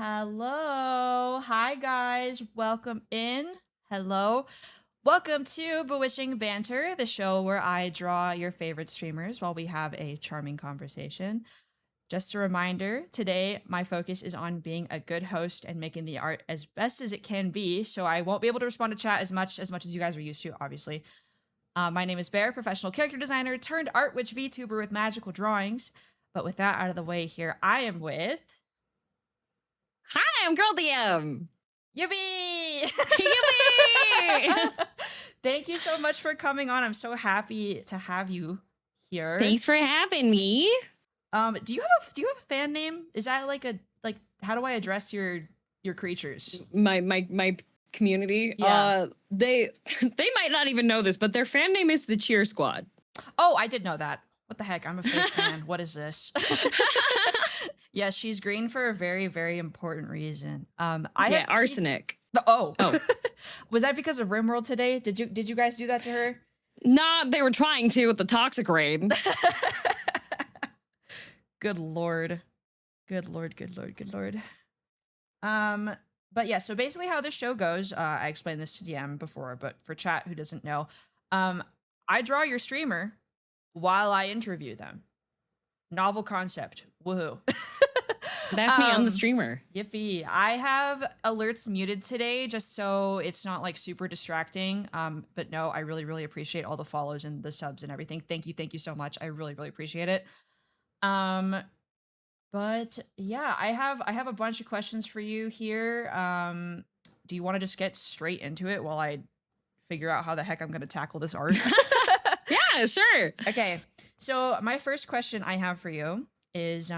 Hello. Hi, guys. Welcome in. Hello. Welcome to Bewitching Banter, the show where I draw your favorite streamers while we have a charming conversation. Just a reminder, today my focus is on being a good host and making the art as best as it can be, so I won't be able to respond to chat as much as you guys are used to, obviously. My name is Bear, professional character designer turned art witch VTuber with magical drawings. But with that out of the way here, I am with... Hi, I'm Girl DM. Yippee! Yippee! Thank you so much for coming on. I'm so happy to have you here. Thanks for having me. Do you have a fan name? Is that like how do I address your creatures? My community. Yeah. They might not even know this, but their fan name is the Cheer Squad. Oh, I did know that. What the heck? I'm a fake fan. What is this? Yes, she's green for a very, very important reason. Arsenic. Oh. Was that because of RimWorld today? Did you guys do that to her? Nah, they were trying to with the toxic raid. Good lord. Good lord, good lord, good lord. But yeah, so basically how this show goes, I explained this to DM before, but for chat who doesn't know, I draw your streamer while I interview them. Novel concept. Woohoo. That's me, I'm the streamer. Yippee. I have alerts muted today just so it's not like super distracting. But no, I really, really appreciate all the follows and the subs and everything. Thank you so much. I really, really appreciate it. But yeah, I have a bunch of questions for you here. Do you want to just get straight into it while I figure out how the heck I'm going to tackle this art? Yeah, sure. Okay. So my first question I have for you is,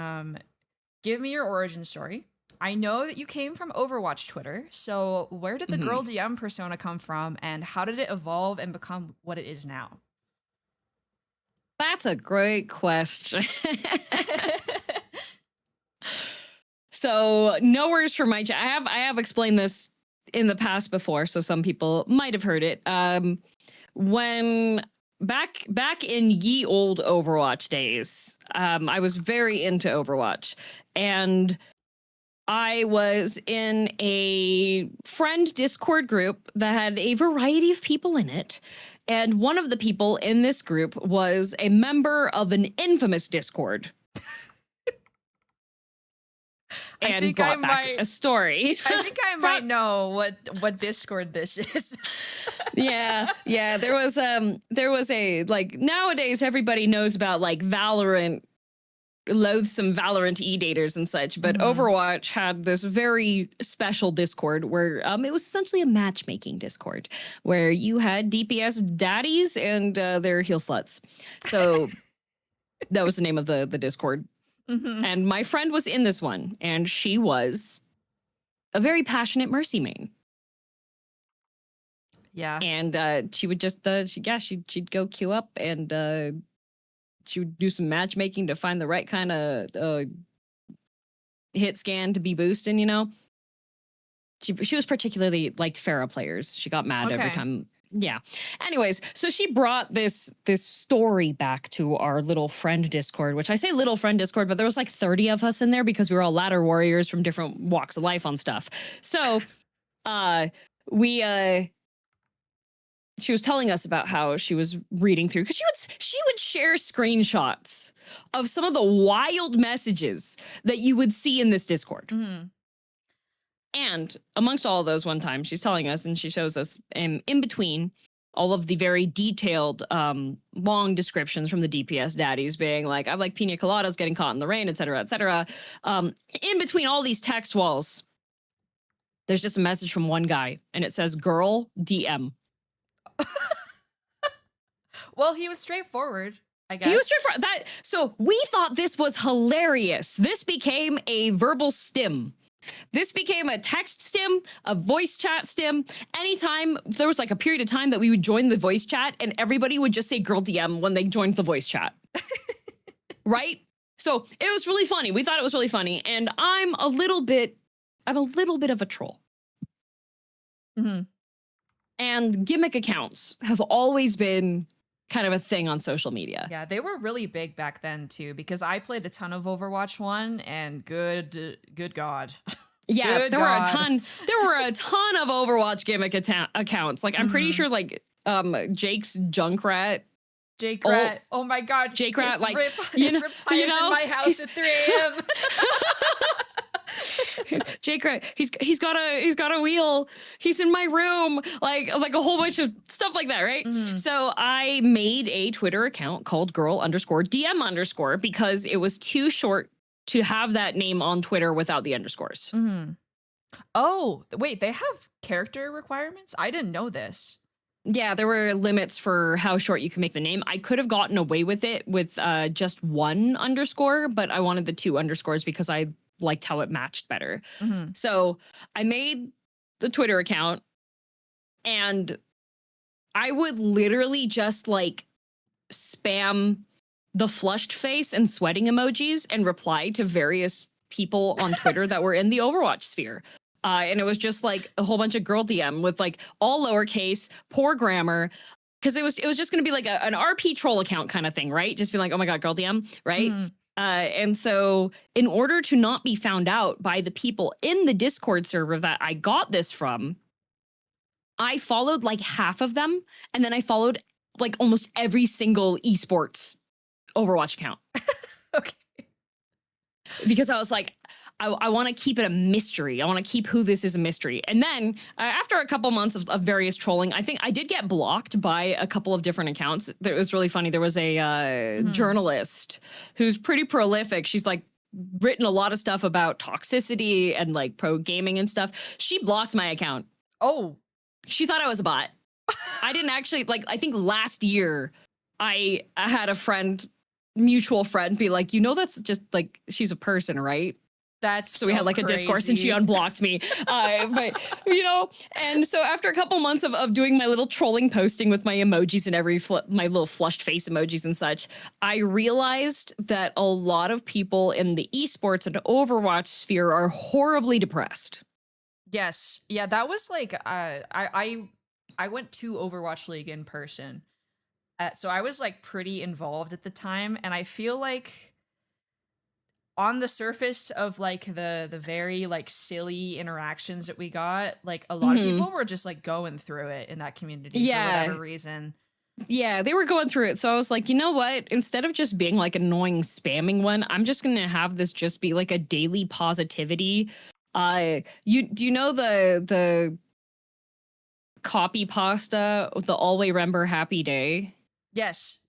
give me your origin story. I know that you came from Overwatch Twitter, so where did the Girl DM persona come from, and how did it evolve and become what it is now? That's a great question. So no worries from my chat. I have explained this in the past before, so some people might have heard it. When back in ye old Overwatch days, I was very into Overwatch, and I was in a friend Discord group that had a variety of people in it. And one of the people in this group was a member of an infamous Discord. And brought back a story. I think I might know what Discord this is. Yeah. There was a, like, nowadays everybody knows about like Valorant, loathsome Valorant e-daters and such, but Overwatch had this very special Discord where it was essentially a matchmaking Discord where you had DPS daddies and their heel sluts. So that was the name of the Discord. And my friend was in this one, and she was a very passionate Mercy main. Yeah. And she would just, she'd go queue up, and she would do some matchmaking to find the right kind of hit scan to be boosting, you know? She was particularly liked Pharah players. She got mad every time. Yeah. Anyways, so she brought this story back to our little friend Discord, which I say little friend Discord, but there was like 30 of us in there because we were all ladder warriors from different walks of life on stuff. So she was telling us about how she was reading through, because she would share screenshots of some of the wild messages that you would see in this Discord. And amongst all of those, one time she's telling us, and she shows us in between all of the very detailed, long descriptions from the DPS daddies being like, I like pina coladas, getting caught in the rain, et cetera, et cetera. In between all these text walls, there's just a message from one guy, and it says, "Girl DM." Well, he was straightforward, I guess. He was straightforward. So we thought this was hilarious. This became a verbal stim. This became a text stim, a voice chat stim. Anytime there was like a period of time that we would join the voice chat and everybody would just say "Girl DM" when they joined the voice chat. Right? So it was really funny. We thought it was really funny. And I'm a little bit of a troll. And gimmick accounts have always been kind of a thing on social media. Yeah, they were really big back then too, because I played a ton of Overwatch 1, and good God. Yeah, Good there were a God. ton. There were a ton of Overwatch gimmick accounts. Like I'm pretty Mhm. sure like Jake's Junkrat. Jake Oh, Rat. Oh my God. Jake Rat, His like rip, you his know, rip you tires in know, my house he's at 3 a.m. Jake Rat. He's got a wheel. He's in my room. Like a whole bunch of stuff like that, right? Mhm. So I made a Twitter account called girl_DM_ because it was too short to have that name on Twitter without the underscores. Mhm. Oh, wait, they have character requirements? I didn't know this. Yeah, there were limits for how short you can make the name. I could have gotten away with it with just one underscore, but I wanted the 2 underscores because I liked how it matched better. Mhm. So I made the Twitter account and I would literally just like spam the flushed face and sweating emojis and reply to various people on Twitter that were in the Overwatch sphere. And it was just like a whole bunch of girl DM with like all lowercase, poor grammar, because it was just going to be like an RP troll account kind of thing, right? Just be like, oh my God, girl DM, right? Mhm. And so in order to not be found out by the people in the Discord server that I got this from, I followed like half of them, and then I followed like almost every single esports Overwatch account Okay. because I was like, I want to keep it a mystery. I want to keep who this is a mystery. And then after a couple months of various trolling, I think I did get blocked by a couple of different accounts. It was really funny. There was a Mhm. journalist who's pretty prolific. She's like written a lot of stuff about toxicity and like pro gaming and stuff. She blocked my account. Oh. She thought I was a bot. I didn't actually, like, I think last year I had a mutual friend be like, that's just like, she's a person, right? That's So we had like a discourse and she unblocked me. But, and so after a couple months of doing my little trolling posting with my emojis and my little flushed face emojis and such, I realized that a lot of people in the esports and Overwatch sphere are horribly depressed. Yes. Yeah, that was like I went to Overwatch League in person. So I was like pretty involved at the time, and I feel like on the surface of like the very like silly interactions that we got, like a lot of people were just like going through it in that community for whatever reason. Yeah, they were going through it. So I was like, you know what? Instead of just being like annoying spamming one, I'm just going to have this just be like a daily positivity. Do you know the copy pasta, the always remember happy day? Yes.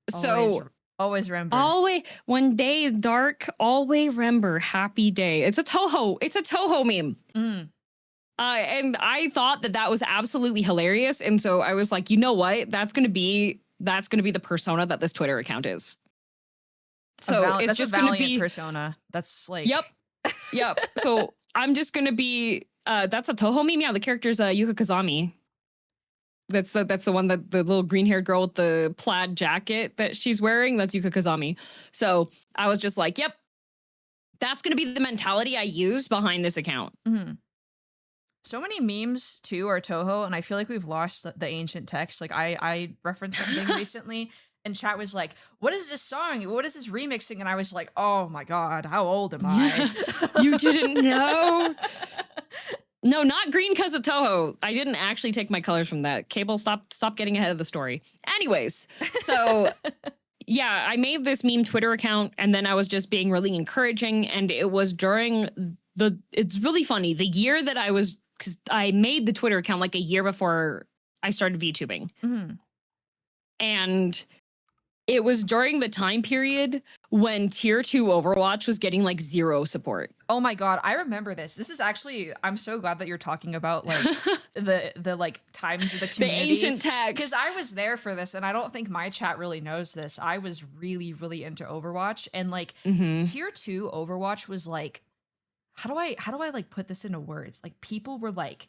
So always remember. Always when day is dark, always remember happy day. It's a Toho meme. Mm. And I thought that was absolutely hilarious. And so I was like, you know what? That's gonna be the persona that this Twitter account is. So it's just gonna be persona. That's like Yep. So I'm just gonna be that's a Toho meme. Yeah, the character's Yuka Kazami. That's the one that the little green haired girl with the plaid jacket that she's wearing. That's Yuka Kazami. So I was just like, yep, that's gonna be the mentality I used behind this account. Mm-hmm. So many memes too are Toho, and I feel like we've lost the ancient text. Like I referenced something recently, and chat was like, "What is this song? What is this remixing?" And I was like, "Oh my God, how old am I?" You didn't know? No, not green because of Toho. I didn't actually take my colors from that. Cable, stop getting ahead of the story. Anyways, so yeah, I made this meme Twitter account, and then I was just being really encouraging, and it was during it's really funny, the year that because I made the Twitter account like a year before I started VTubing. Mm-hmm. And it was during the time period when tier 2 Overwatch was getting like 0 support. Oh my God, I remember this. This is actually, I'm so glad that you're talking about like the like times of the community. The ancient text. Because I was there for this, and I don't think my chat really knows this. I was really, really into Overwatch, and like tier 2 Overwatch was like, how do I like put this into words? Like people were like,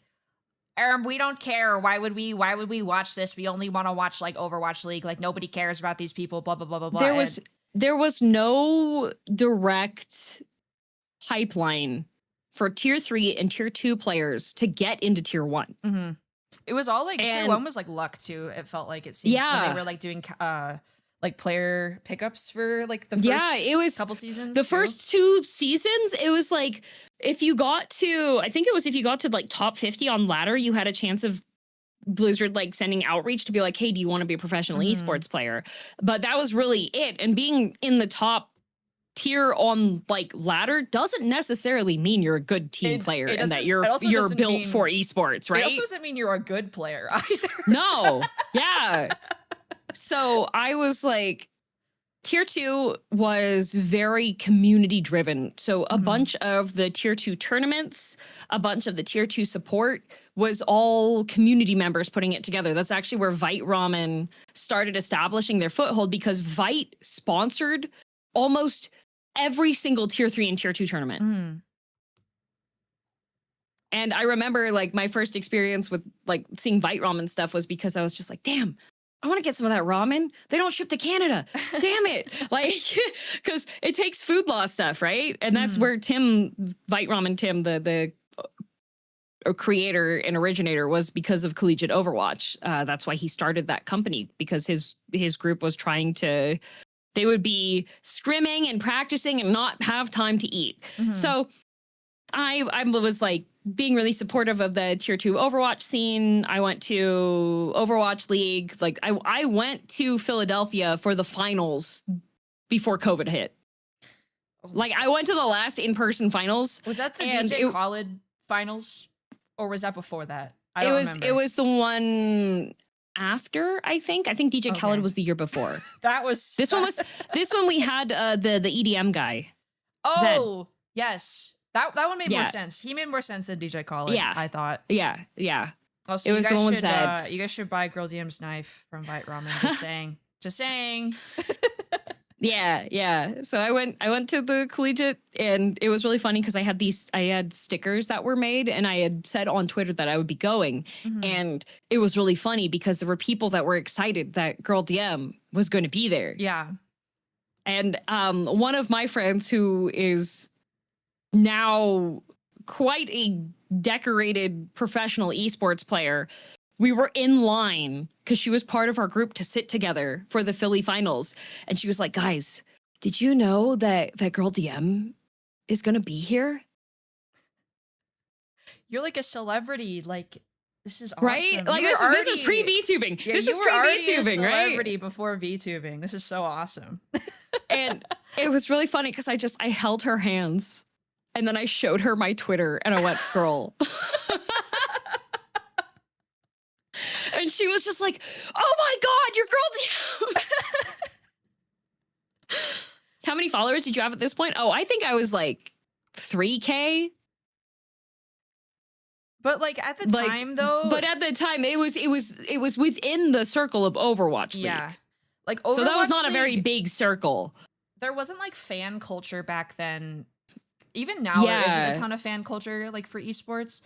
we don't care. Why would we watch this? We only want to watch like Overwatch League. Like nobody cares about these people, blah, blah, blah, blah, blah. There was no direct pipeline for tier 3 and tier 2 players to get into tier 1. Mm-hmm. It was all like tier 1 was like luck too. It felt like it seemed when they were like doing like player pickups for like the first it was couple seasons. the too? first 2 seasons. It was like if you got to, I think it was if you got to like top 50 on ladder, you had a chance of Blizzard like sending outreach to be like, hey, do you want to be a professional esports player? But that was really it. And being in the top tier on like ladder doesn't necessarily mean you're a good team player and that you're built for esports, right? It also doesn't mean you're a good player either. No. Yeah. So I was like, tier 2 was very community driven. So a bunch of the tier 2 tournaments, a bunch of the tier 2 support was all community members putting it together. That's actually where Vite Ramen started establishing their foothold, because Vite sponsored almost every single tier 3 and tier 2 tournament. And I remember like my first experience with like seeing Vite Ramen stuff was because I was just like, damn, I want to get some of that ramen. They don't ship to Canada. Damn it. Like, because it takes food law stuff, right? And that's where Tim, Vite Ramen Tim, the creator and originator, was because of Collegiate Overwatch. That's why he started that company, because his group was trying to, they would be scrimming and practicing and not have time to eat. So I was like being really supportive of the tier 2 Overwatch scene. I went to Overwatch League. Like I went to Philadelphia for the finals before COVID hit. Like I went to the last in-person finals. Was that the DJ Khaled finals? Or was that before that? I don't remember. It was the one after, I think. DJ Khaled was the year before. That was this one we had the EDM guy. Oh, Zed. Yes. That one made more sense. He made more sense than DJ Khaled, I thought. Yeah. Also, it was the one with Zed. You guys should buy Girl DM's knife from Vite Ramen. Just saying. Yeah. So I went to the collegiate, and it was really funny because I had stickers that were made, and I had said on Twitter that I would be going. And it was really funny because there were people that were excited that Girl DM was going to be there. Yeah. And one of my friends, who is now quite a decorated professional esports player, we were in line because she was part of our group to sit together for the Philly finals. And she was like, guys, did you know that Girl DM is going to be here? You're like a celebrity. Like, this is awesome. Right? Like, this is pre-VTubing. Yeah, this is pre-VTubing, right? Celebrity before VTubing. This is so awesome. And it was really funny because I held her hands, and then I showed her my Twitter, and I went, girl. And she was just like, oh my God, you're Girl DM. How many followers did you have at this point? Oh, I think I was like 3K. But like at the time though. But at the time it was within the circle of Overwatch League. Yeah. Like Overwatch so that was not League, a very big circle. There wasn't like fan culture back then. Even now there isn't a ton of fan culture like for esports.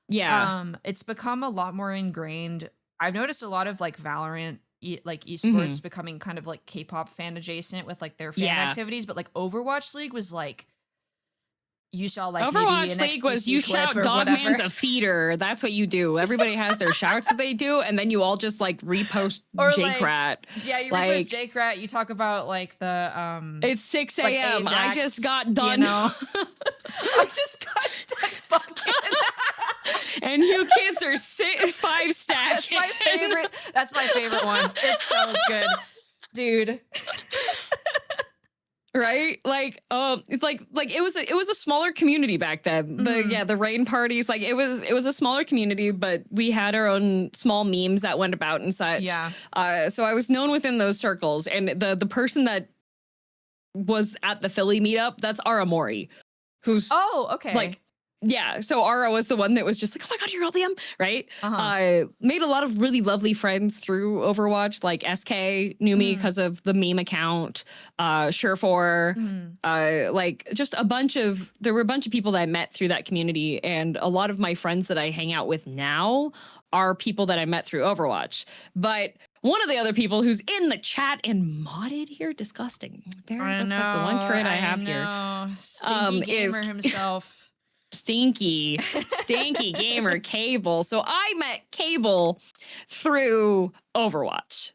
Yeah. It's become a lot more ingrained. I've noticed a lot of like Valorant like esports becoming kind of like K-pop fan adjacent with like their fan activities, but like Overwatch League was like, you saw like Overwatch League was you shout Dogman's a feeder. That's what you do. Everybody has their shouts that they do, and then you all just like repost JCrat. Like, yeah, you repost JCrat. You talk about like the it's 6 a.m. Like I just got done. You know? I just got done fucking. And you kids are 5 stacks. That's my favorite one. It's so good, dude. Right? Like, it's like it was a smaller community back then. The rain parties, like it was a smaller community, but we had our own small memes that went about and such. Yeah. So I was known within those circles, and the person that was at the Philly meetup, that's Ara Mori, who's okay. Like, yeah, so Ara was the one that was just like, oh my God, you're LDM, right? Made a lot of really lovely friends through Overwatch. Like SK knew me because of the meme account, Surefor, like just there were a bunch of people that I met through that community. And a lot of my friends that I hang out with now are people that I met through Overwatch. But one of the other people who's in the chat and modded here, disgusting. That's like the one credit I have here. Stinky gamer himself. Stinky gamer Cable. So I met Cable through Overwatch.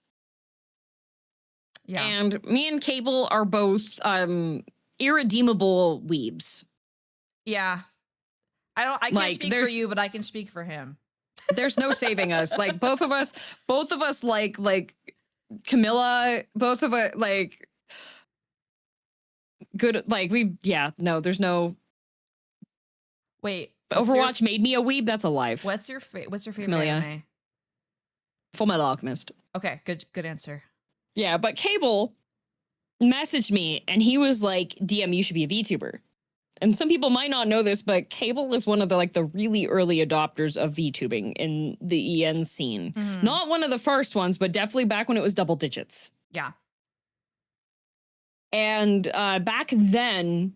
Yeah. And me and Cable are both irredeemable weebs. Yeah. I can't Like, speak for there's- you, but I can speak for him. There's no saving us. Like both of us like Camilla, both of us like good, like there's no. Wait, Overwatch made me a weeb. That's a life. What's your favorite Camellia. anime? Full Metal Alchemist. Okay, good answer. Yeah, but Cable messaged me and he was like, DM, you should be a VTuber. And some people might not know this, but Cable is one of the really early adopters of VTubing in the EN scene. Mhm. Not one of the first ones, but definitely back when it was double digits. Yeah. And back then,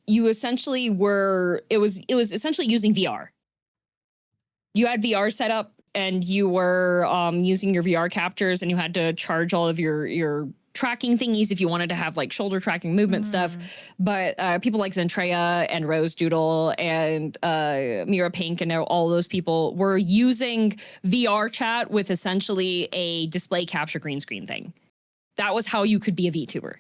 you essentially it was essentially using VR. You had VR set up and you were using your VR captors, and you had to charge all of your tracking thingies if you wanted to have like shoulder tracking movement stuff. But people like Zentreya and Rose Doodle and Mira Pink and all those people were using VR chat with essentially a display capture green screen thing. That was how you could be a VTuber.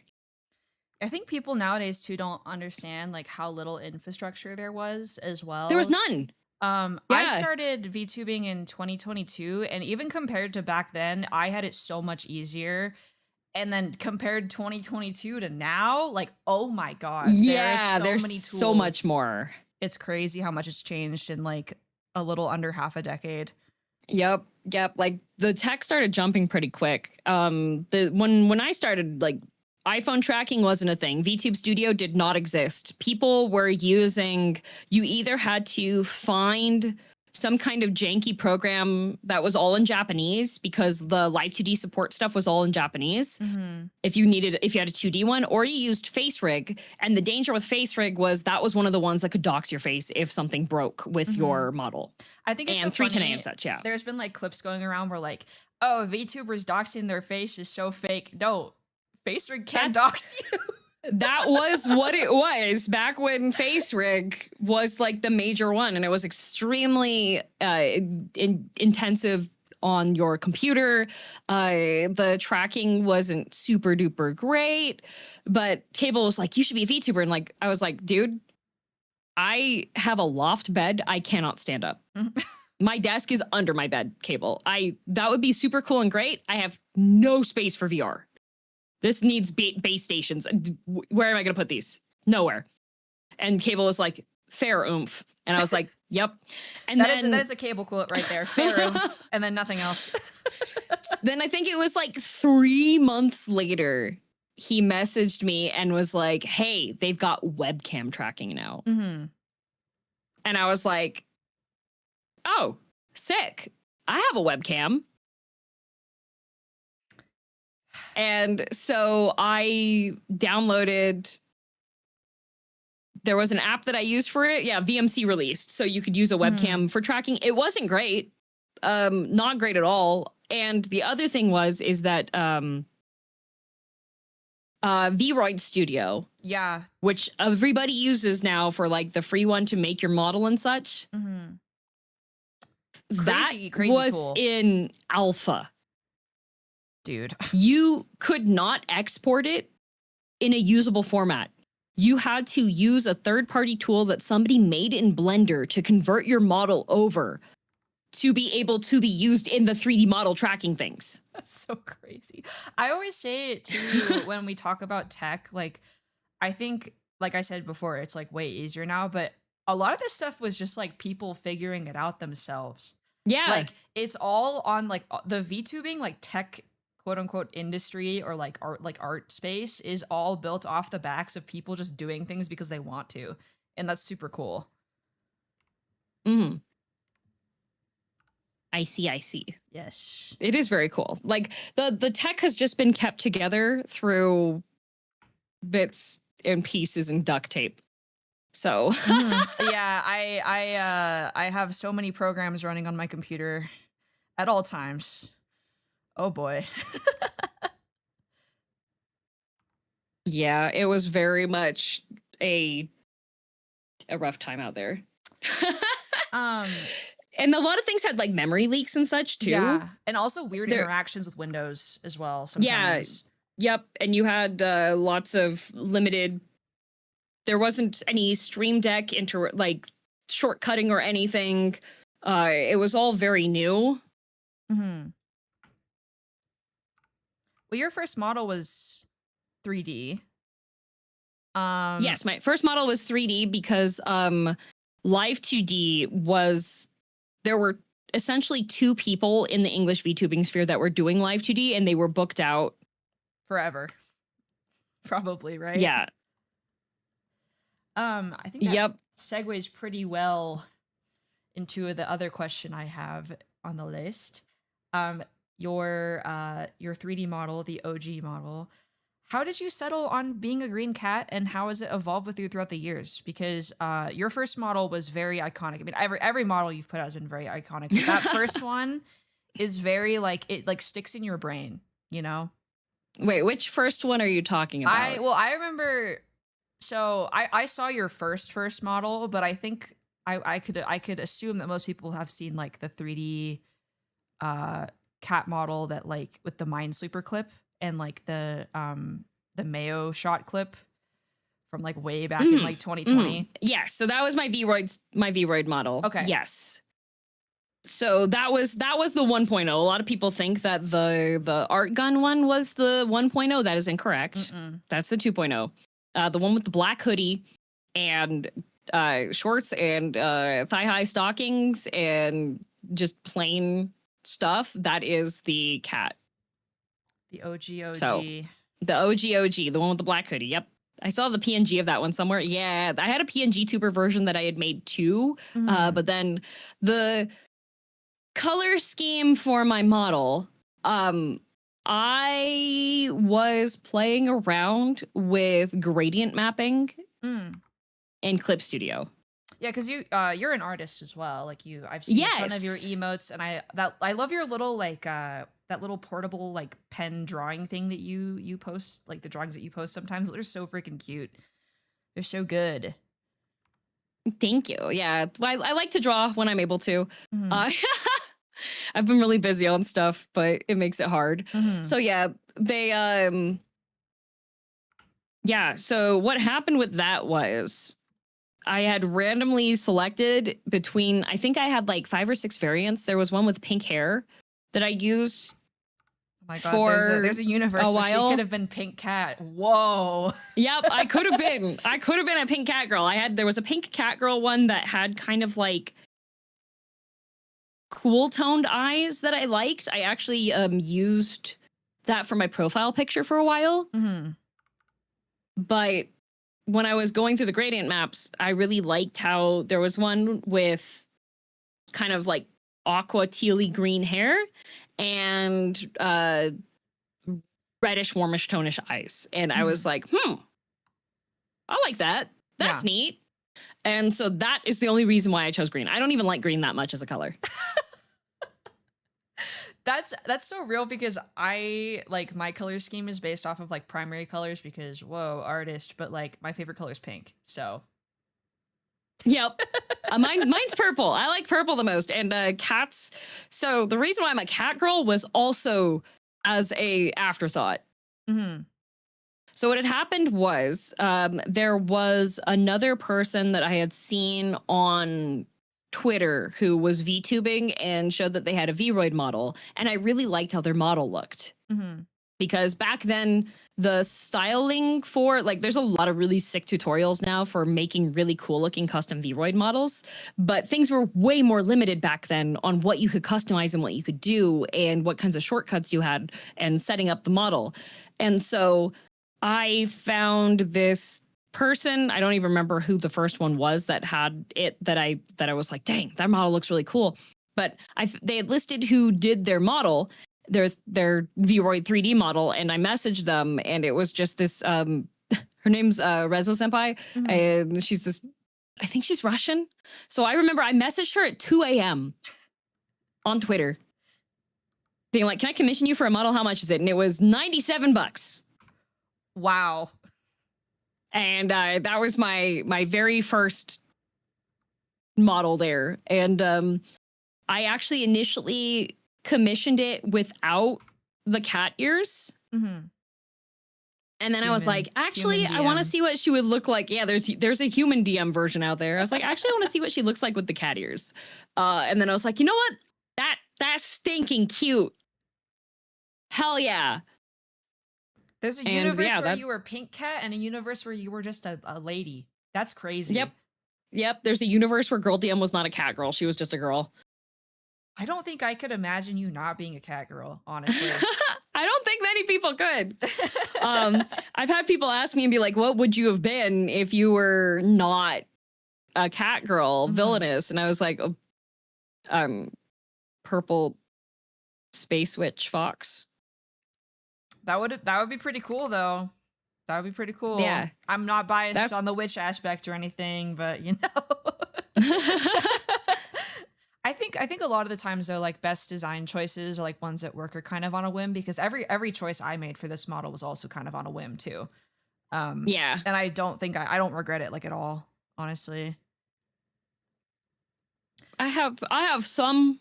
I think people nowadays too don't understand like how little infrastructure there was as well. There was none. I started VTubing in 2022, and even compared to back then, I had it so much easier. And then compared 2022 to now, like, oh my God. Yeah, there's many tools. so much more. It's crazy how much it's changed in like a little under half a decade. Yep. Like the tech started jumping pretty quick. When I started, like, iPhone tracking wasn't a thing. VTube Studio did not exist. People were you either had to find some kind of janky program that was all in Japanese, because the Live 2D support stuff was all in Japanese. If you had a 2D one, or you used FaceRig. And the danger with FaceRig was that was one of the ones that could dox your face if something broke with your model. I think it's and so 310A funny. and such, yeah. There's been like clips going around where like, oh, VTubers doxing their face is so fake. No, FaceRig can't dox you. That was what it was back when FaceRig was like the major one, and it was extremely intensive on your computer. The tracking wasn't super duper great, but Cable was like, you should be a VTuber. And like, I was like, dude, I have a loft bed. I cannot stand up. My desk is under my bed, Cable. That would be super cool and great. I have no space for VR. This needs base stations. Where am I going to put these? Nowhere. And Cable was like, fair oomph. And I was like, yep. And that is a Cable quote right there. Fair oomph. And then nothing else. Then I think it was like 3 months later, he messaged me and was like, hey, they've got webcam tracking now. And I was like, oh, sick. I have a webcam. And so I downloaded, there was an app that I used for it. Yeah, VMC released. So you could use a webcam for tracking. It wasn't great. Not great at all. And the other thing is that Vroid Studio. Yeah. Which everybody uses now for like the free one to make your model and such. Crazy was tool. In alpha. Dude. You could not export it in a usable format. You had to use a third-party tool that somebody made in Blender to convert your model over to be able to be used in the 3D model tracking things. That's so crazy. I always say it too when we talk about tech. Like, I think, like I said before, it's like way easier now, but a lot of this stuff was just like people figuring it out themselves. Yeah. Like, it's all on like the VTubing, like tech, quote unquote, industry or like art space is all built off the backs of people just doing things because they want to. And that's super cool. I see. Yes. It is very cool. Like the tech has just been kept together through bits and pieces and duct tape. So yeah, I have so many programs running on my computer at all times. Oh boy. Yeah, it was very much a rough time out there. And a lot of things had like memory leaks and such too. Yeah, and also weird interactions with Windows as well sometimes. Yep, and you had lots of limited. There wasn't any Stream Deck like shortcutting or anything. It was all very new. Mm-hmm. Well, your first model was 3D. Yes, my first model was 3D because Live 2D was, there were essentially 2 people in the English VTubing sphere that were doing Live 2D, and they were booked out forever. Probably, right? Yeah. I think that segues pretty well into the other question I have on the list. Your 3D model, the OG model. How did you settle on being a green cat, and how has it evolved with you throughout the years? Because your first model was very iconic. I mean, every model you've put out has been very iconic, but that first one is very like, it like sticks in your brain, you know? Wait, which first one are you talking about? I remember. So I saw your first model, but I think I could assume that most people have seen like the 3D cat model that like with the Minesweeper clip and like the Mayo shot clip from like way back in like 2020. Yes, so that was my Vroid model. Okay. Yes. So that was the 1.0. A lot of people think that the art gun one was the 1.0. That is incorrect. That's the 2.0. The one with the black hoodie and shorts and thigh-high stockings and just plain stuff. That is the cat. The OG. So, the OG, the one with the black hoodie. Yep. I saw the PNG of that one somewhere. Yeah, I had a PNG tuber version that I had made too. But then the color scheme for my model, I was playing around with gradient mapping in Clip Studio. Yeah, because you're an artist as well. Like I've seen a ton of your emotes, and I love your little like that little portable like pen drawing thing that you post, like the drawings that you post sometimes. They're so freaking cute. They're so good. Thank you. Yeah, I like to draw when I'm able to. I've been really busy on stuff, but it makes it hard. So yeah, they yeah, so what happened with that was I had randomly selected between, I think I had like 5 or 6 variants. There was one with pink hair that I used. Oh my God, there's a universe where she could have been Pink Cat. Whoa. Yep, I could have been. I could have been a pink cat girl. There was a pink cat girl one that had kind of like cool toned eyes that I liked. I actually used that for my profile picture for a while. But when I was going through the gradient maps, I really liked how there was one with kind of like aqua tealy green hair and reddish warmish tonish eyes. And I was like, I like that. That's neat. And so that is the only reason why I chose green. I don't even like green that much as a color. That's so real, because I like my color scheme is based off of like primary colors, because whoa, artist, but like my favorite color is pink. So yep. Mine's purple. I like purple the most. And cats. So the reason why I'm a cat girl was also as a afterthought. So what had happened was there was another person that I had seen on Twitter who was VTubing and showed that they had a Vroid model. And I really liked how their model looked. Because back then, the styling for, like, there's a lot of really sick tutorials now for making really cool looking custom Vroid models. But things were way more limited back then on what you could customize and what you could do and what kinds of shortcuts you had and setting up the model. And so I found this person, I don't even remember who the first one was that had it, that I was like, dang, that model looks really cool. But they had listed who did their model, their Vroid 3D model, and I messaged them, and it was just this her name's Rezo Senpai, and she's this, I think she's Russian. So I remember I messaged her at 2 a.m. on Twitter being like, can I commission you for a model? How much is it? And it was $97. Wow. And that was my very first model there. And I actually initially commissioned it without the cat ears And then I was like, actually, human I want to DM. see what she would look like. Yeah, there's a human DM version out there. I was like, actually, I want to see what she looks like with the cat ears. And then I was like, you know what? That's stinking cute. Hell yeah. There's a And universe yeah, where you were Pink Cat and a universe where you were just a lady. That's crazy. Yep. There's a universe where Girl DM was not a cat girl. She was just a girl. I don't think I could imagine you not being a cat girl, honestly. I don't think many people could. I've had people ask me and be like, what would you have been if you were not a cat girl, villainous? And I was like, purple space witch fox. That would be pretty cool, though. That would be pretty cool. Yeah. I'm not biased on the witch aspect or anything, but you know. I think a lot of the times though, like best design choices or like ones that work are kind of on a whim, because every choice I made for this model was also kind of on a whim too. Yeah. And I don't think I don't regret it like at all, honestly. I have some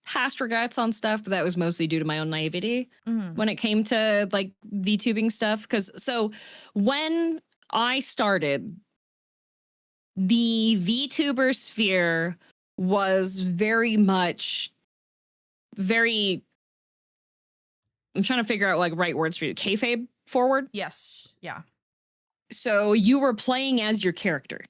past regrets on stuff, but that was mostly due to my own naivety when it came to like VTubing stuff. So when I started, the VTuber sphere was very much I'm trying to figure out like right words for you. Kayfabe forward. Yes. Yeah. So you were playing as your character.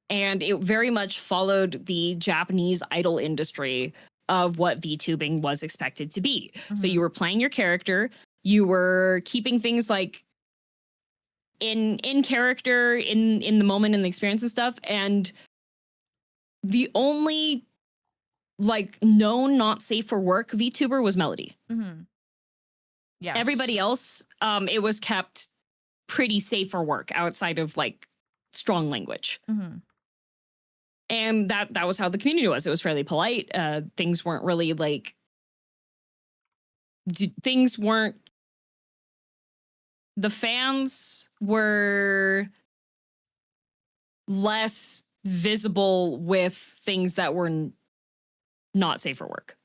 And it very much followed the Japanese idol industry of what VTubing was expected to be. So you were playing your character, you were keeping things like in character, in the moment, in the experience and stuff. And the only like known not safe for work VTuber was Melody. Yes. Everybody else, it was kept pretty safe for work outside of like strong language. And that was how the community was. It was fairly polite. Things weren't really like the fans were less visible with things that were not safe for work.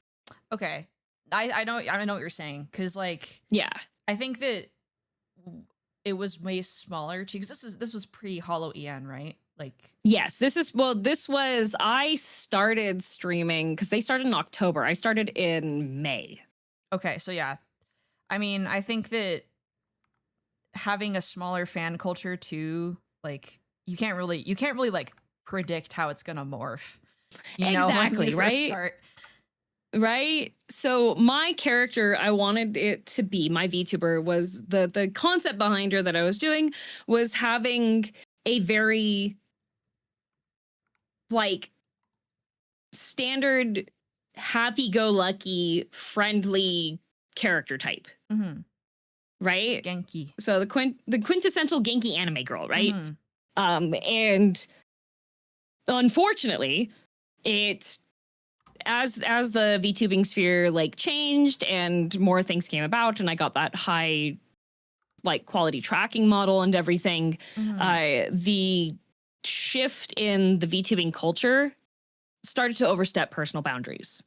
Okay. I know what you're saying, because like, yeah, I think that it was way smaller too, because this was pre Hollow EN, right? Like, yes, I started streaming because they started in October. I started in May. Okay, so yeah, I mean, I think that having a smaller fan culture too, like you can't really like predict how it's gonna morph. You know, exactly, right? Right. So my character, I wanted it to be, my VTuber was the concept behind her that I was doing was having a very like standard happy-go-lucky friendly character type. Right? Genki. So the quintessential Genki anime girl, right? And unfortunately, it as the VTubing sphere like changed and more things came about and I got that high like quality tracking model and everything, the shift in the VTubing culture started to overstep personal boundaries.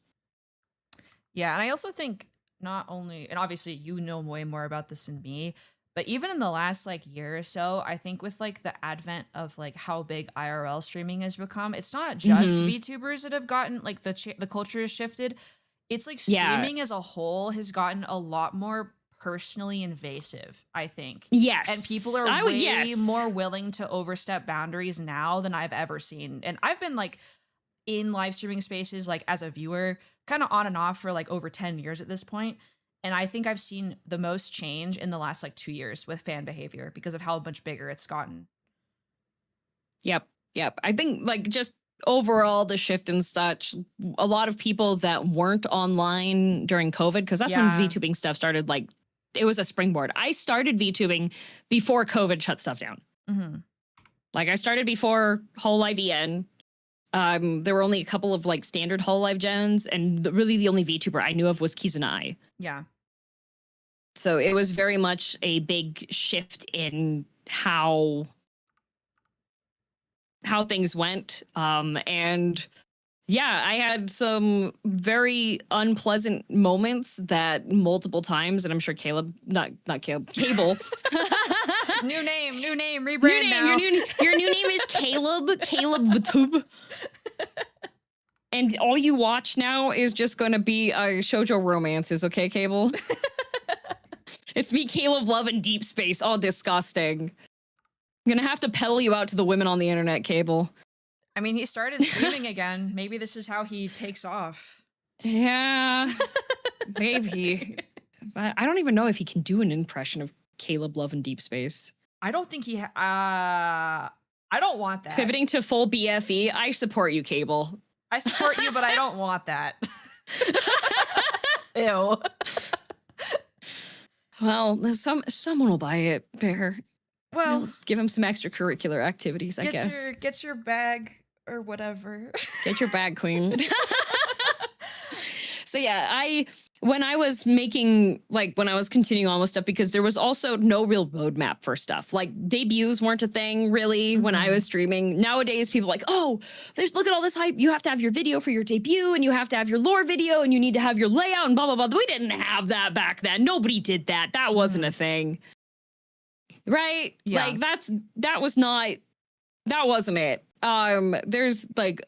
Yeah, and I also think not only, and obviously you know way more about this than me, but even in the last like year or so, I think with like the advent of like how big IRL streaming has become, it's not just VTubers that have gotten like the culture has shifted. It's like streaming as a whole has gotten a lot more personally invasive, I think. Yes. And people are way more willing to overstep boundaries now than I've ever seen. And I've been like in live streaming spaces like as a viewer kind of on and off for like over 10 years at this point. And I think I've seen the most change in the last like 2 years with fan behavior because of how much bigger it's gotten. Yep. I think like just overall the shift and such, a lot of people that weren't online during COVID, because that's when VTubing stuff started, like it was a springboard. I started VTubing before COVID shut stuff down. Like I started before Hololive EN. There were only a couple of like standard Hololive gens, and really the only VTuber I knew of was Kizuna. Yeah. So it was very much a big shift in how things went. And Yeah, I had some very unpleasant moments that multiple times, and I'm sure Caleb, not Caleb, Cable. New name, rebrand New name, now. your new name is Caleb VTube. And all you watch now is just going to be shoujo romances, okay, Cable? It's me, Caleb, Love, and Deep Space. All disgusting. I'm going to have to peddle you out to the women on the internet, Cable. I mean, he started streaming again. Maybe this is how he takes off. Yeah, maybe. But I don't even know if he can do an impression of Caleb, Love, and Deep Space. I don't think he... I don't want that. Pivoting to full BFE, I support you, Cable. I support you, but I don't want that. Ew. Well, someone will buy it, Bear. Well, give him some extracurricular activities, I guess. Get your bag or whatever. Get your bag, queen. So yeah, when I was continuing on with stuff, because there was also no real roadmap for stuff. Like debuts weren't a thing really when I was streaming. Nowadays, people are like, oh, look at all this hype. You have to have your video for your debut, and you have to have your lore video, and you need to have your layout and blah, blah, blah. We didn't have that back then. Nobody did that. That wasn't a thing. Right? Yeah. Like that wasn't it. There's like,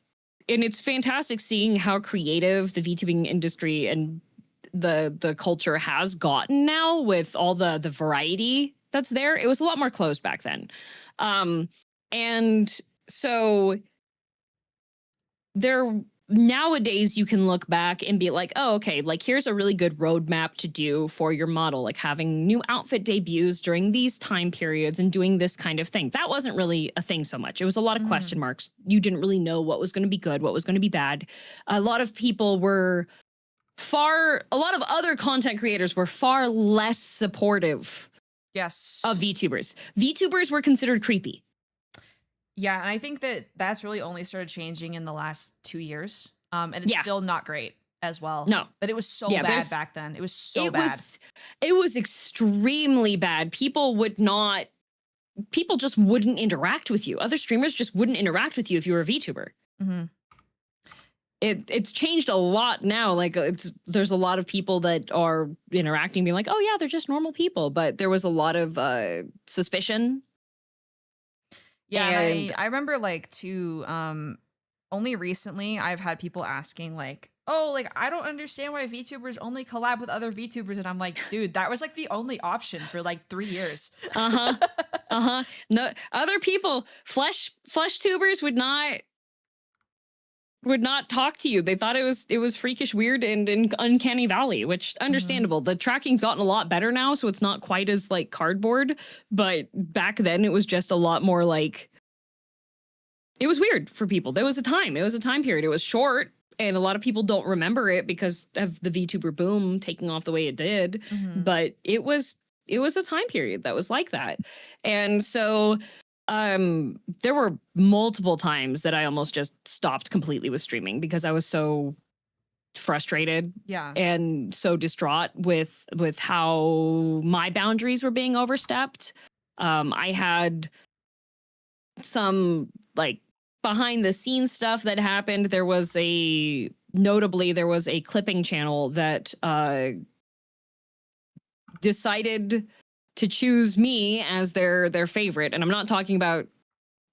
and it's fantastic seeing how creative the VTubing industry and the culture has gotten now with all the variety that's there. It was a lot more closed back then. And so nowadays you can look back and be like, oh, okay, like here's a really good roadmap to do for your model, like having new outfit debuts during these time periods and doing this kind of thing. That wasn't really a thing so much. It was a lot of question marks. You didn't really know what was going to be good, what was going to be bad. A lot of people were a lot of other content creators were far less supportive of VTubers. VTubers were considered creepy. Yeah, and I think that's really only started changing in the last 2 years. And it's still not great as well. No. But it was so bad back then. It was so bad. It was extremely bad. People just wouldn't interact with you. Other streamers just wouldn't interact with you if you were a VTuber. Mm-hmm. It's changed a lot now. Like there's a lot of people that are interacting, being like, oh yeah, they're just normal people. But there was a lot of suspicion. Yeah, and I remember like too, only recently I've had people asking like, oh, like I don't understand why VTubers only collab with other VTubers. And I'm like, dude, that was like the only option for like 3 years. No, other people, flesh tubers would not talk to you. They thought it was freakish, weird, and uncanny valley, which understandable. The tracking's gotten a lot better now, so it's not quite as like cardboard. But back then, it was just a lot more like it was weird for people. There was a time. It was a time period. It was short, and a lot of people don't remember it because of the VTuber boom taking off the way it did. But it was a time period that was like that, and so. There were multiple times that I almost just stopped completely with streaming because I was so frustrated and so distraught with how my boundaries were being overstepped. I had some like behind the scenes stuff that happened. There was a clipping channel that decided to choose me as their favorite. And I'm not talking about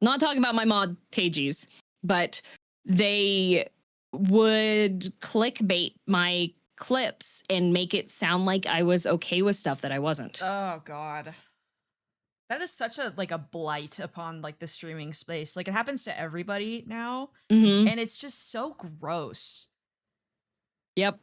my mod Tages, but they would clickbait my clips and make it sound like I was okay with stuff that I wasn't. Oh God. That is such a blight upon like the streaming space. Like it happens to everybody now. And it's just so gross. Yep.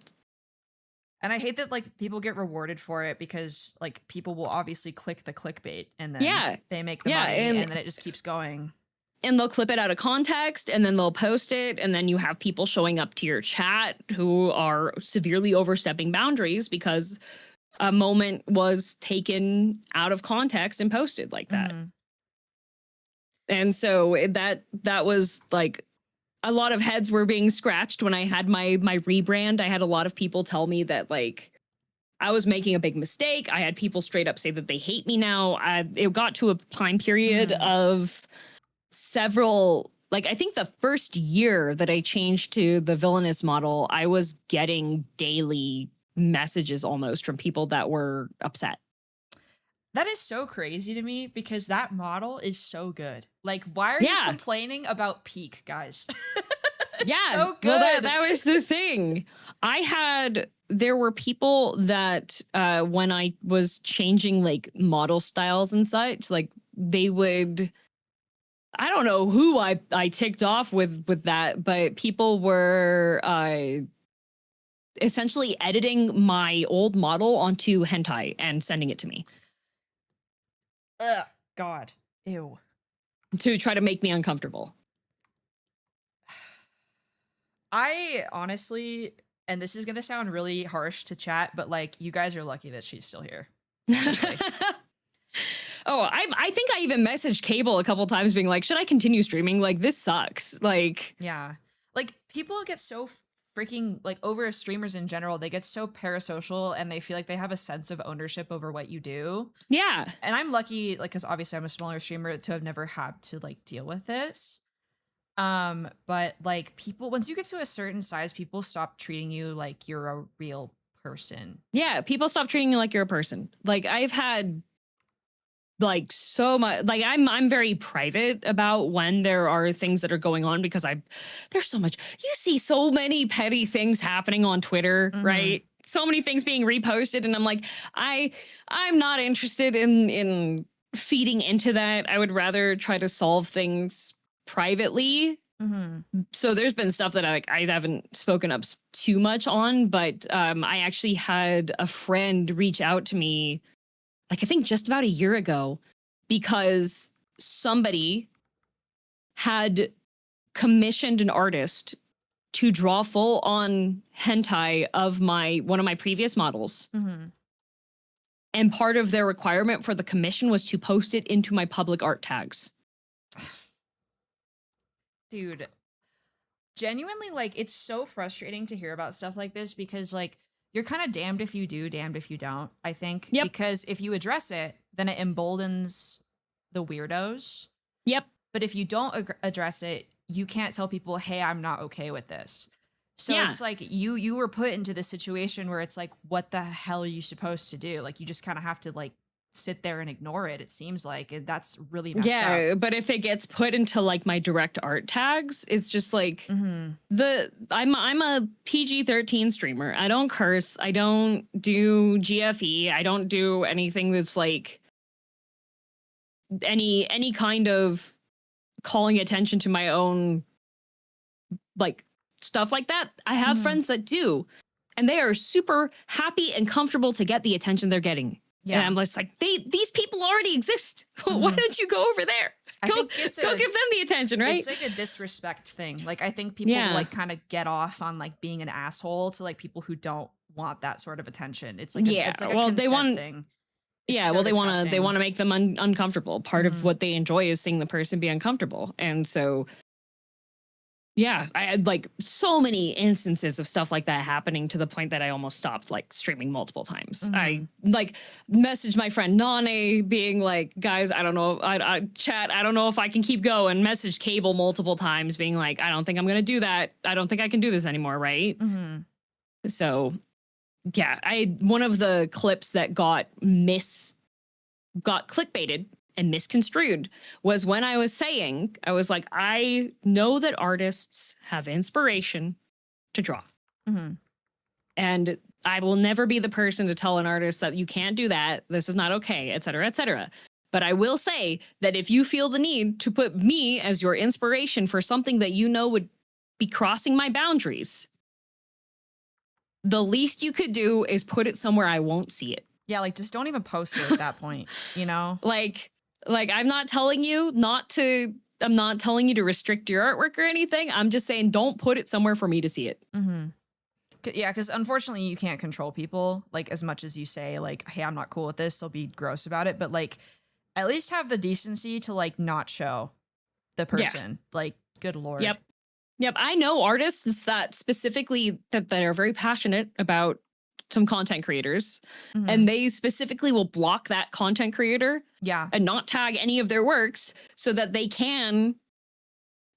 And I hate that like people get rewarded for it because like people will obviously click the clickbait and then they make the money and then it just keeps going. And they'll clip it out of context and then they'll post it. And then you have people showing up to your chat who are severely overstepping boundaries because a moment was taken out of context and posted like that. And so that was like, a lot of heads were being scratched when I had my rebrand. I had a lot of people tell me that like I was making a big mistake. I had people straight up say that they hate me now. It got to a time period of several like, I think the first year that I changed to the villainous model, I was getting daily messages almost from people that were upset. That is so crazy to me because that model is so good. Like, why are you Yeah. complaining about peak, guys? It's Yeah. so good. Well, that was the thing. There were people that when I was changing like model styles and such, like they would, I don't know who I ticked off with that, but people were essentially editing my old model onto hentai and sending it to me Ugh, God. Ew. to try to make me uncomfortable. I honestly, and this is going to sound really harsh to chat, but like, you guys are lucky that she's still here. Honestly. Oh, I think I even messaged Cable a couple times being like, should I continue streaming? Like, this sucks. Like, Yeah. Like, people get so freaking, like, over streamers in general, they get so parasocial and they feel like they have a sense of ownership over what you do. yeah. And I'm lucky, like, because obviously I'm a smaller streamer, to have never had to, like, deal with this. But, like, people, once you get to a certain size, people stop treating you like you're a real person. Yeah. People stop treating you like you're a person. Like, I've had like so much, like I'm very private about when there are things that are going on because there's so much, you see so many petty things happening on Twitter, right? So many things being reposted, and I'm like, I'm not interested in feeding into that. I would rather try to solve things privately. So there's been stuff that I haven't spoken up too much on, but I actually had a friend reach out to me, like I think just about a year ago, because somebody had commissioned an artist to draw full on hentai of one of my previous models. And part of their requirement for the commission was to post it into my public art tags. Dude, genuinely, like, it's so frustrating to hear about stuff like this because, like, you're kind of damned if you do, damned if you don't, I think. Yep. Because if you address it, then it emboldens the weirdos. Yep. But if you don't address it, you can't tell people, hey, I'm not okay with this. So Yeah. it's like you were put into this situation where it's like, what the hell are you supposed to do? Like, you just kind of have to, like, sit there and ignore it, it seems like. And that's really messed up. Yeah, but if it gets put into like my direct art tags, it's just like I'm a PG-13 streamer. I don't curse. I don't do GFE. I don't do anything that's like any kind of calling attention to my own like stuff like that. I have friends that do, and they are super happy and comfortable to get the attention they're getting. Yeah. And I'm just like, these people already exist. Why don't you go over there? Go give them the attention, right? It's like a disrespect thing. Like, I think people like kind of get off on like being an asshole to like people who don't want that sort of attention. It's like it's like a consent thing. It's so they want to make them uncomfortable. Part of what they enjoy is seeing the person be uncomfortable. And so yeah, I had like so many instances of stuff like that happening to the point that I almost stopped like streaming multiple times. I like messaged my friend Nane being like, guys, I don't know, chat, I don't know if I can keep going. Messaged Cable multiple times being like, I don't think I'm going to do that. I don't think I can do this anymore, right? So yeah, one of the clips that got clickbaited and misconstrued was when I was saying, I was like, I know that artists have inspiration to draw. And I will never be the person to tell an artist that you can't do that, this is not okay, et cetera, et cetera. But I will say that if you feel the need to put me as your inspiration for something that you know would be crossing my boundaries, the least you could do is put it somewhere I won't see it. Yeah, like, just don't even post it at that point, you know? Like, I'm not telling you to restrict your artwork or anything. I'm just saying don't put it somewhere for me to see it. Yeah, because unfortunately you can't control people. Like, as much as you say, like, hey, I'm not cool with this, they'll be gross about it. But, like, at least have the decency to, like, not show the person. Yeah. Like, good Lord. Yep. I know artists that specifically that are very passionate about some content creators, and they specifically will block that content creator and not tag any of their works so that they can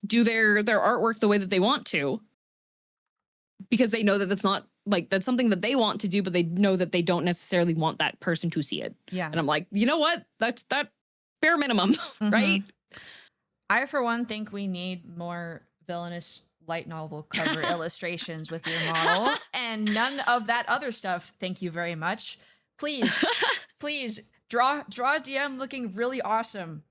do their artwork the way that they want to, because they know that that's not like that's something that they want to do, but they know that they don't necessarily want that person to see it. Yeah. And I'm like, you know what? That's that bare minimum, right? I, for one, think we need more villainous light novel cover illustrations with your model, and none of that other stuff. Thank you very much. Please, please draw a DM looking really awesome.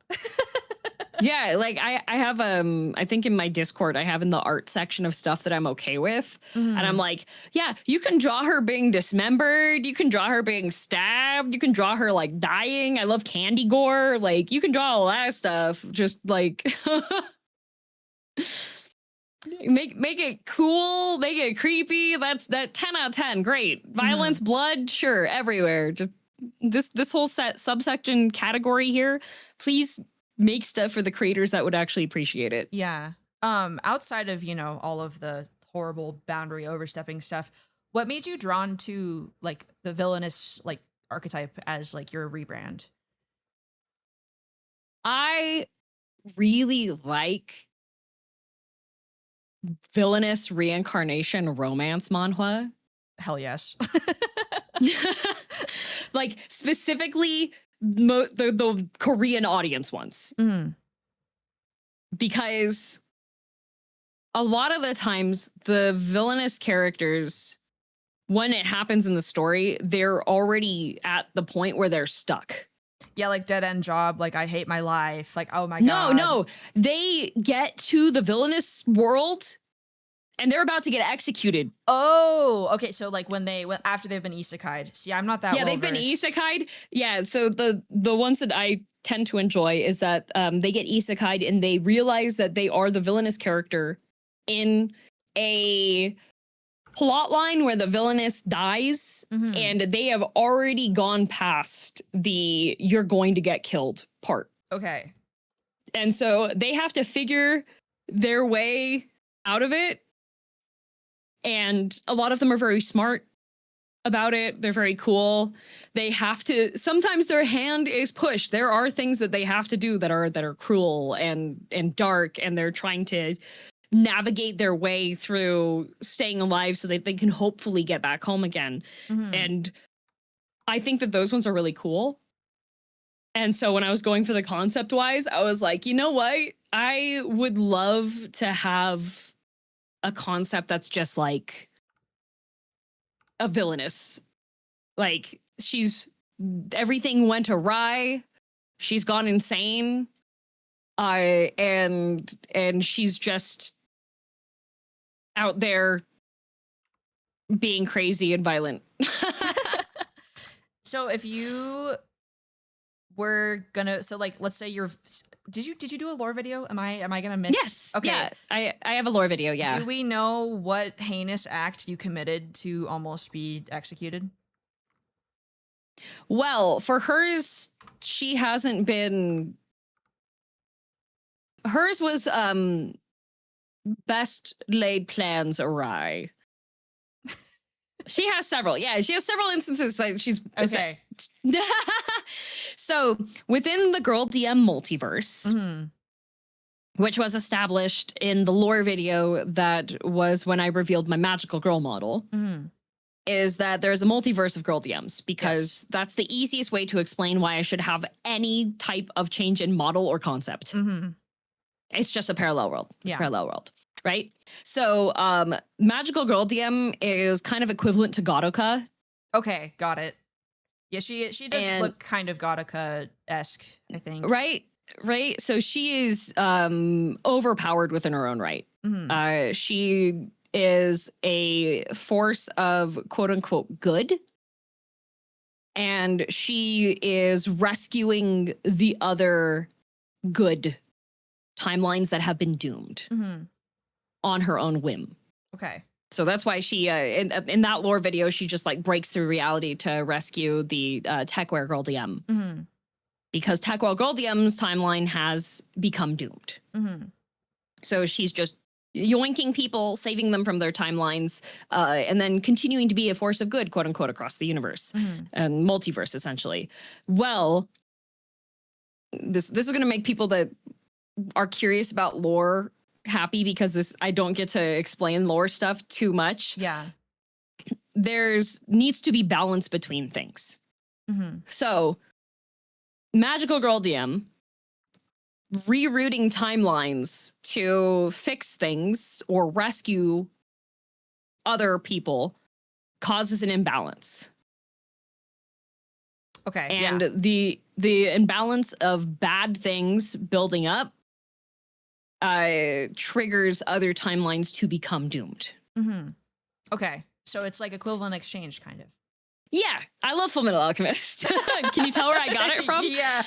Yeah, like I have I think in my Discord I have in the art section of stuff that I'm okay with. And I'm like, yeah, you can draw her being dismembered, you can draw her being stabbed, you can draw her like dying. I love candy gore. Like you can draw all that stuff. Just like make it cool, make it creepy. That's that 10 out of 10. Great. Violence, blood, sure, everywhere. Just this whole subsection category here, please make stuff for the creators that would actually appreciate it. Yeah. Outside of, you know, all of the horrible boundary overstepping stuff, what made you drawn to like the villainous like archetype as like your rebrand? I really like villainous reincarnation romance manhwa. Hell yes. Like specifically the Korean audience ones. Because a lot of the times the villainous characters, when it happens in the story, they're already at the point where they're stuck. Yeah, like dead end job, like I hate my life, like oh my god. No, they get to the villainous world and they're about to get executed. Oh, okay. So like when after they've been isekai'd. See, I'm not that. Yeah, they've been isekai'd. Yeah, so the ones that I tend to enjoy is that they get isekai'd and they realize that they are the villainous character in a plot line where the villainess dies, and they have already gone past the "you're going to get killed" part. Okay. And so they have to figure their way out of it. And a lot of them are very smart about it. They're very cool. They have to, sometimes their hand is pushed. There are things that they have to do that are cruel and dark, and they're trying to navigate their way through staying alive so that they can hopefully get back home again. And I think that those ones are really cool. And so when I was going for the concept wise, I was like, you know what? I would love to have a concept that's just like a villainous, like everything went awry, she's gone insane, and she's just out there being crazy and violent. So if you were gonna, so like let's say did you do a lore video? Am I gonna miss? Yes. Okay. Yeah, I have a lore video. Yeah. Do we know what heinous act you committed to almost be executed? Well, for hers, she hasn't been. Hers was best laid plans awry. She has several. Yeah, she has several instances. Like she's okay. So within the Girl DM multiverse, which was established in the lore video that was when I revealed my magical girl model, is that there's a multiverse of Girl DMs, because that's the easiest way to explain why I should have any type of change in model or concept. It's just a parallel world. It's a parallel world. Right? So magical girl DM is kind of equivalent to Godoka. Okay, got it. Yeah, she does look kind of Godoka-esque, I think. Right? So she is overpowered within her own right. She is a force of quote unquote good. And she is rescuing the other good timelines that have been doomed. On her own whim. Okay. So that's why she, in that lore video, she just like breaks through reality to rescue the Techwear Girl DM. Because Techwear Girl DM's timeline has become doomed. So she's just yoinking people, saving them from their timelines, and then continuing to be a force of good, quote unquote, across the universe and multiverse, essentially. Well, this is going to make people that are curious about lore happy because I don't get to explain lore stuff too much. Yeah. There's needs to be balance between things. Mm-hmm. So, Magical Girl DM rerouting timelines to fix things or rescue other people causes an imbalance. Okay. And the imbalance of bad things building up triggers other timelines to become doomed. Mm-hmm. Okay. So it's like equivalent exchange, kind of. Yeah, I love Fullmetal Alchemist. Can you tell where I got it from? Yeah.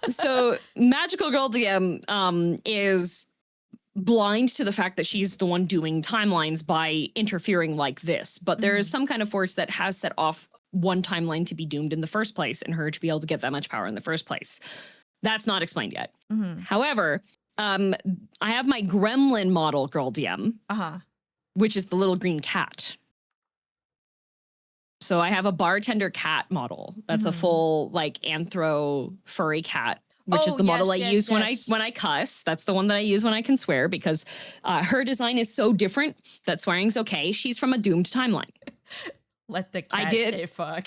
So Magical Girl DM is blind to the fact that she's the one doing timelines by interfering like this. But there is some kind of force that has set off one timeline to be doomed in the first place and her to be able to get that much power in the first place. That's not explained yet. However, I have my Gremlin model Girl DM, which is the little green cat. So I have a bartender cat model. That's a full like anthro furry cat, which is the model I use when I cuss. That's the one that I use when I can swear because her design is so different that swearing's okay. She's from a doomed timeline. Let the cat say fuck.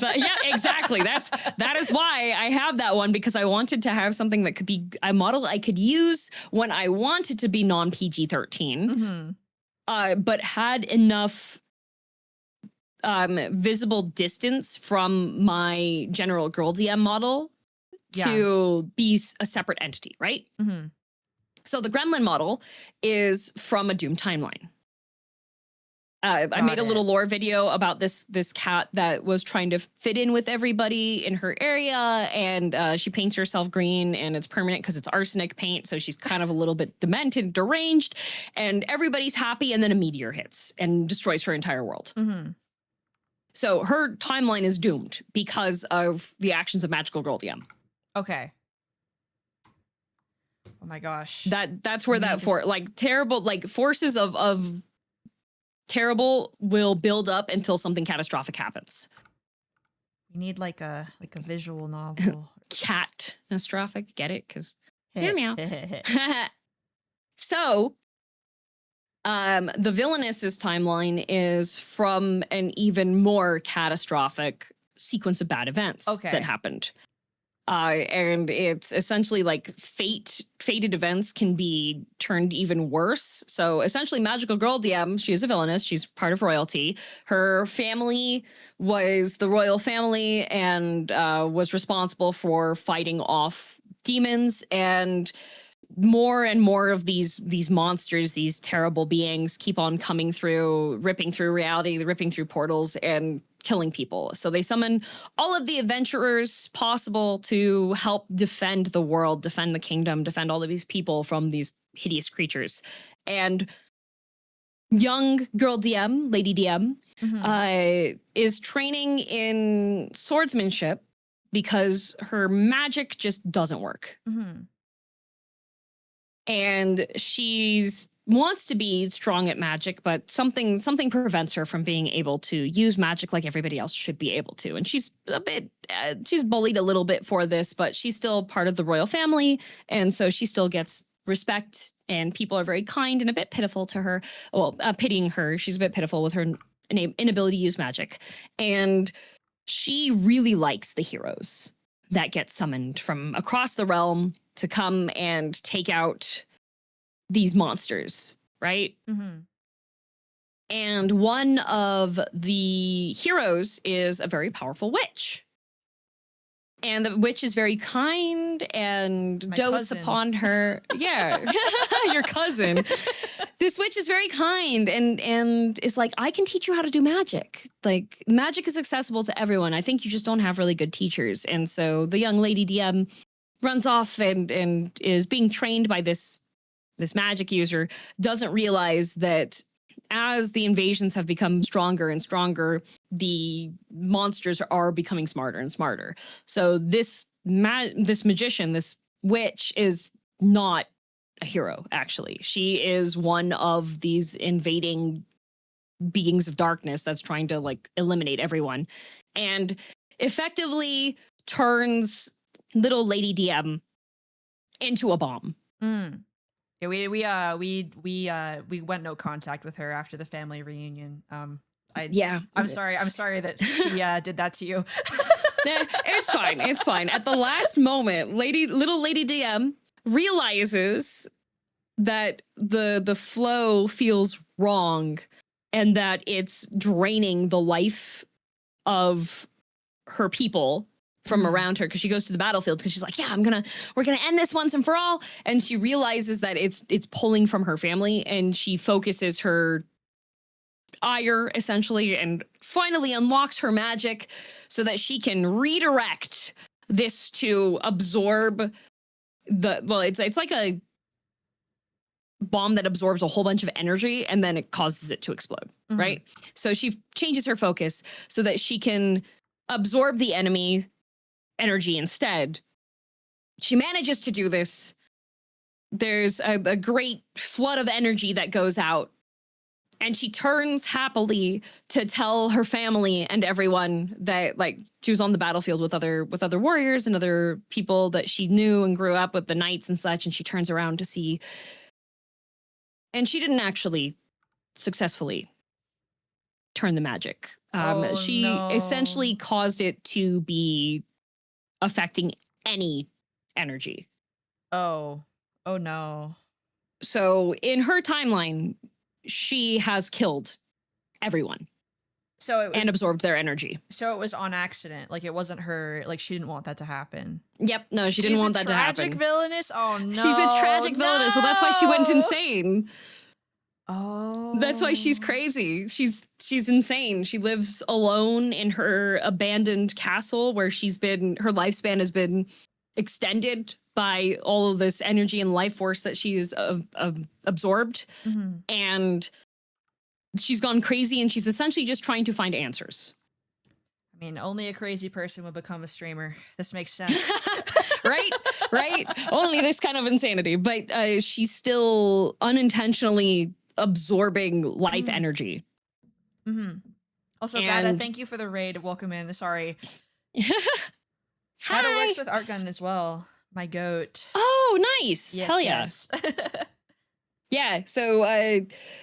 But yeah, exactly. That is why I have that one, because I wanted to have something that could be a model I could use when I wanted to be non-PG-13, but had enough visible distance from my general Girl DM model to be a separate entity, right? So the Gremlin model is from a Doom timeline. I made a little lore video about this cat that was trying to fit in with everybody in her area, and she paints herself green, and it's permanent because it's arsenic paint, so she's kind of a little bit demented, deranged, and everybody's happy, and then a meteor hits and destroys her entire world. So her timeline is doomed because of the actions of Magical Girl DM. Okay. Oh my gosh. That's where terrible forces of terrible will build up until something catastrophic happens. We need like a visual novel. Catastrophic, get it? Because meow. So the Villainess's timeline is from an even more catastrophic sequence of bad events that happened. And it's essentially like fated events can be turned even worse. So essentially Magical Girl DM, she is a villainess. She's part of royalty. Her family was the royal family and was responsible for fighting off demons, and more of these monsters, these terrible beings keep on coming through, ripping through reality, ripping through portals and killing people. So they summon all of the adventurers possible to help defend the world, defend the kingdom, defend all of these people from these hideous creatures. And young Girl DM, Lady DM, is training in swordsmanship because her magic just doesn't work. And she's wants to be strong at magic, but something prevents her from being able to use magic like everybody else should be able to. And she's a bit, she's bullied a little bit for this, but she's still part of the royal family. And so she still gets respect, and people are very kind and a bit pitiful to her. Well, pitying her. She's a bit pitiful with her inability to use magic. And she really likes the heroes that get summoned from across the realm to come and take out these monsters, right? And one of the heroes is a very powerful witch. And the witch is very kind and dotes upon her. Yeah, your cousin. This witch is very kind and is like, I can teach you how to do magic. Like, magic is accessible to everyone. I think you just don't have really good teachers. And so the young Lady DM runs off and is being trained by this magic user, doesn't realize that as the invasions have become stronger and stronger, the monsters are becoming smarter and smarter. So this magician, this witch, is not a hero, actually. She is one of these invading beings of darkness that's trying to like eliminate everyone, and effectively turns little Lady DM into a bomb. Yeah, we went no contact with her after the family reunion. I'm sorry that she did that to you. It's fine. It's fine. At the last moment, little Lady DM realizes that the flow feels wrong and that it's draining the life of her people from around her, because she goes to the battlefield because she's like, yeah, we're gonna end this once and for all. And she realizes that it's pulling from her family, and she focuses her ire essentially and finally unlocks her magic so that she can redirect this to absorb it's like a bomb that absorbs a whole bunch of energy and then it causes it to explode, right? So she changes her focus so that she can absorb the enemy energy instead. She manages to do this. There's a great flood of energy that goes out, and she turns happily to tell her family and everyone that, like, she was on the battlefield with other warriors and other people that she knew and grew up with, the knights and such, and she turns around to see, and she didn't actually successfully turn the magic. She essentially caused it to be affecting any energy. Oh no. So in her timeline, she has killed everyone. And absorbed their energy. So it was on accident. Like, it wasn't her, like, she didn't want that to happen. Yep. No, she didn't want that to happen. She's a tragic villainess? Oh no. She's a tragic villainess. Well, that's why she went insane. Oh. That's why she's crazy. She's insane. She lives alone in her abandoned castle where her lifespan has been extended by all of this energy and life force that she's absorbed. And she's gone crazy, and she's essentially just trying to find answers. I mean, only a crazy person would become a streamer. This makes sense. Right? Only this kind of insanity. But she's still unintentionally absorbing life energy. Also, Bada, thank you for the raid. Welcome in. Sorry. Bada works with Artgun as well. My goat. Oh, nice. Yes, Hell yeah. Yes. Yeah, so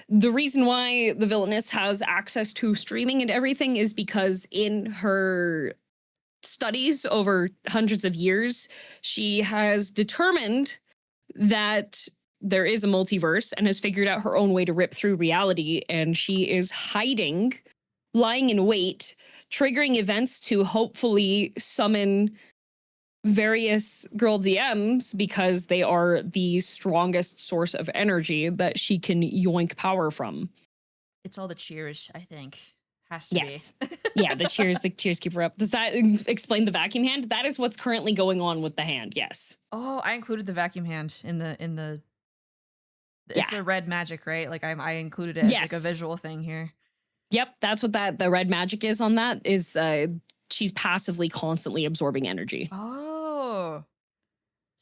the reason why the Villainess has access to streaming and everything is because in her studies over hundreds of years, she has determined that there is a multiverse and has figured out her own way to rip through reality, and she is hiding, lying in wait, triggering events to hopefully summon various girl DMs because they are the strongest source of energy that she can yoink power from. It's all the cheers, I think. Has to be. Yeah, the cheers keep her up. Does that explain the vacuum hand? That is what's currently going on with the hand, yes. Oh, I included the vacuum hand in the it's the red magic, right? Like I included it as like a visual thing here. Yep, that's what the red magic is on that, is she's passively constantly absorbing energy. Oh.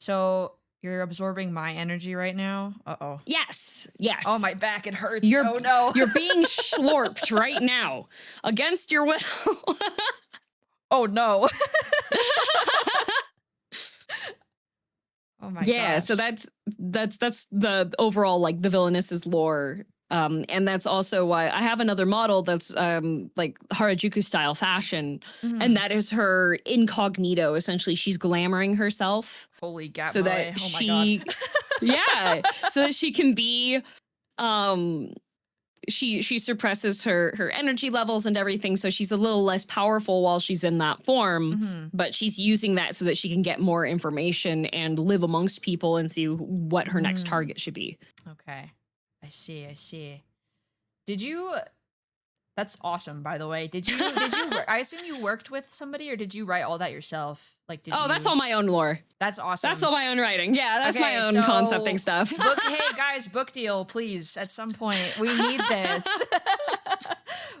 So you're absorbing my energy right now? Uh-oh. Yes. Oh, my back, it hurts. Oh no. You're being slurped right now against your will. Oh no. Oh my gosh. So that's the overall, like, the Villainess's lore. And that's also why I have another model that's like Harajuku style fashion, and that is her incognito. Essentially, she's glamoring herself. Holy gap so that she, so that she can be, she suppresses her energy levels and everything, so she's a little less powerful while she's in that form. But she's using that so that she can get more information and live amongst people and see what her next target should be. Okay. I see. That's awesome, by the way. Did you I assume you worked with somebody, or did you write all that yourself? Like, that's all my own lore. That's awesome. That's all my own writing. Yeah, that's my own concepting stuff. Hey guys, book deal, please. At some point, we need this.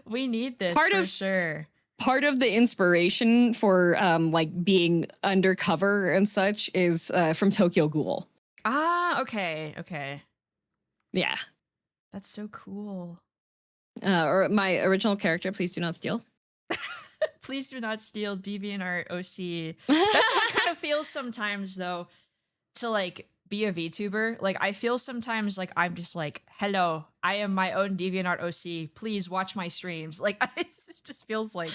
We need this for sure. Part of the inspiration for like being undercover and such is from Tokyo Ghoul. Ah, okay. Yeah. That's so cool. Or my original character, Please Do Not Steal. Please do not steal, DeviantArt, OC. That's how it kind of feels sometimes, though, to like be a VTuber. Like, I feel sometimes like I'm just like, hello, I am my own DeviantArt OC. Please watch my streams. Like, it just feels like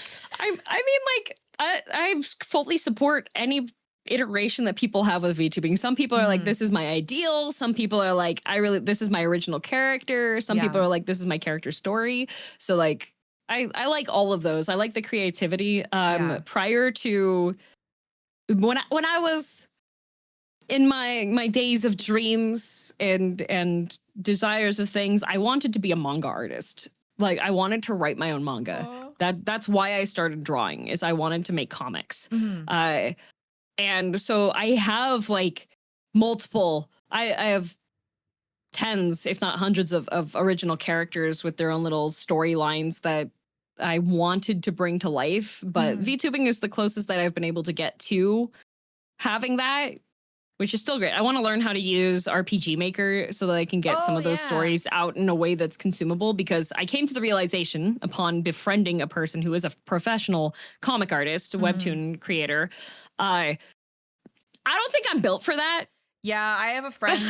I fully support any iteration that people have with VTubing. Some people are like, this is my ideal. Some people are like, this is my original character. Some people are like, this is my character story. So like, I like all of those. I like the creativity. Prior to when I was in my days of dreams and desires of things, I wanted to be a manga artist. Like, I wanted to write my own manga. That's why I started drawing, is I wanted to make comics. And so I have like multiple, I have tens, if not hundreds of original characters with their own little storylines that I wanted to bring to life. But VTubing is the closest that I've been able to get to having that, which is still great. I want to learn how to use RPG Maker so that I can get some of those stories out in a way that's consumable, because I came to the realization upon befriending a person who is a professional comic artist, a webtoon creator. I don't think I'm built for that. Yeah, I have a friend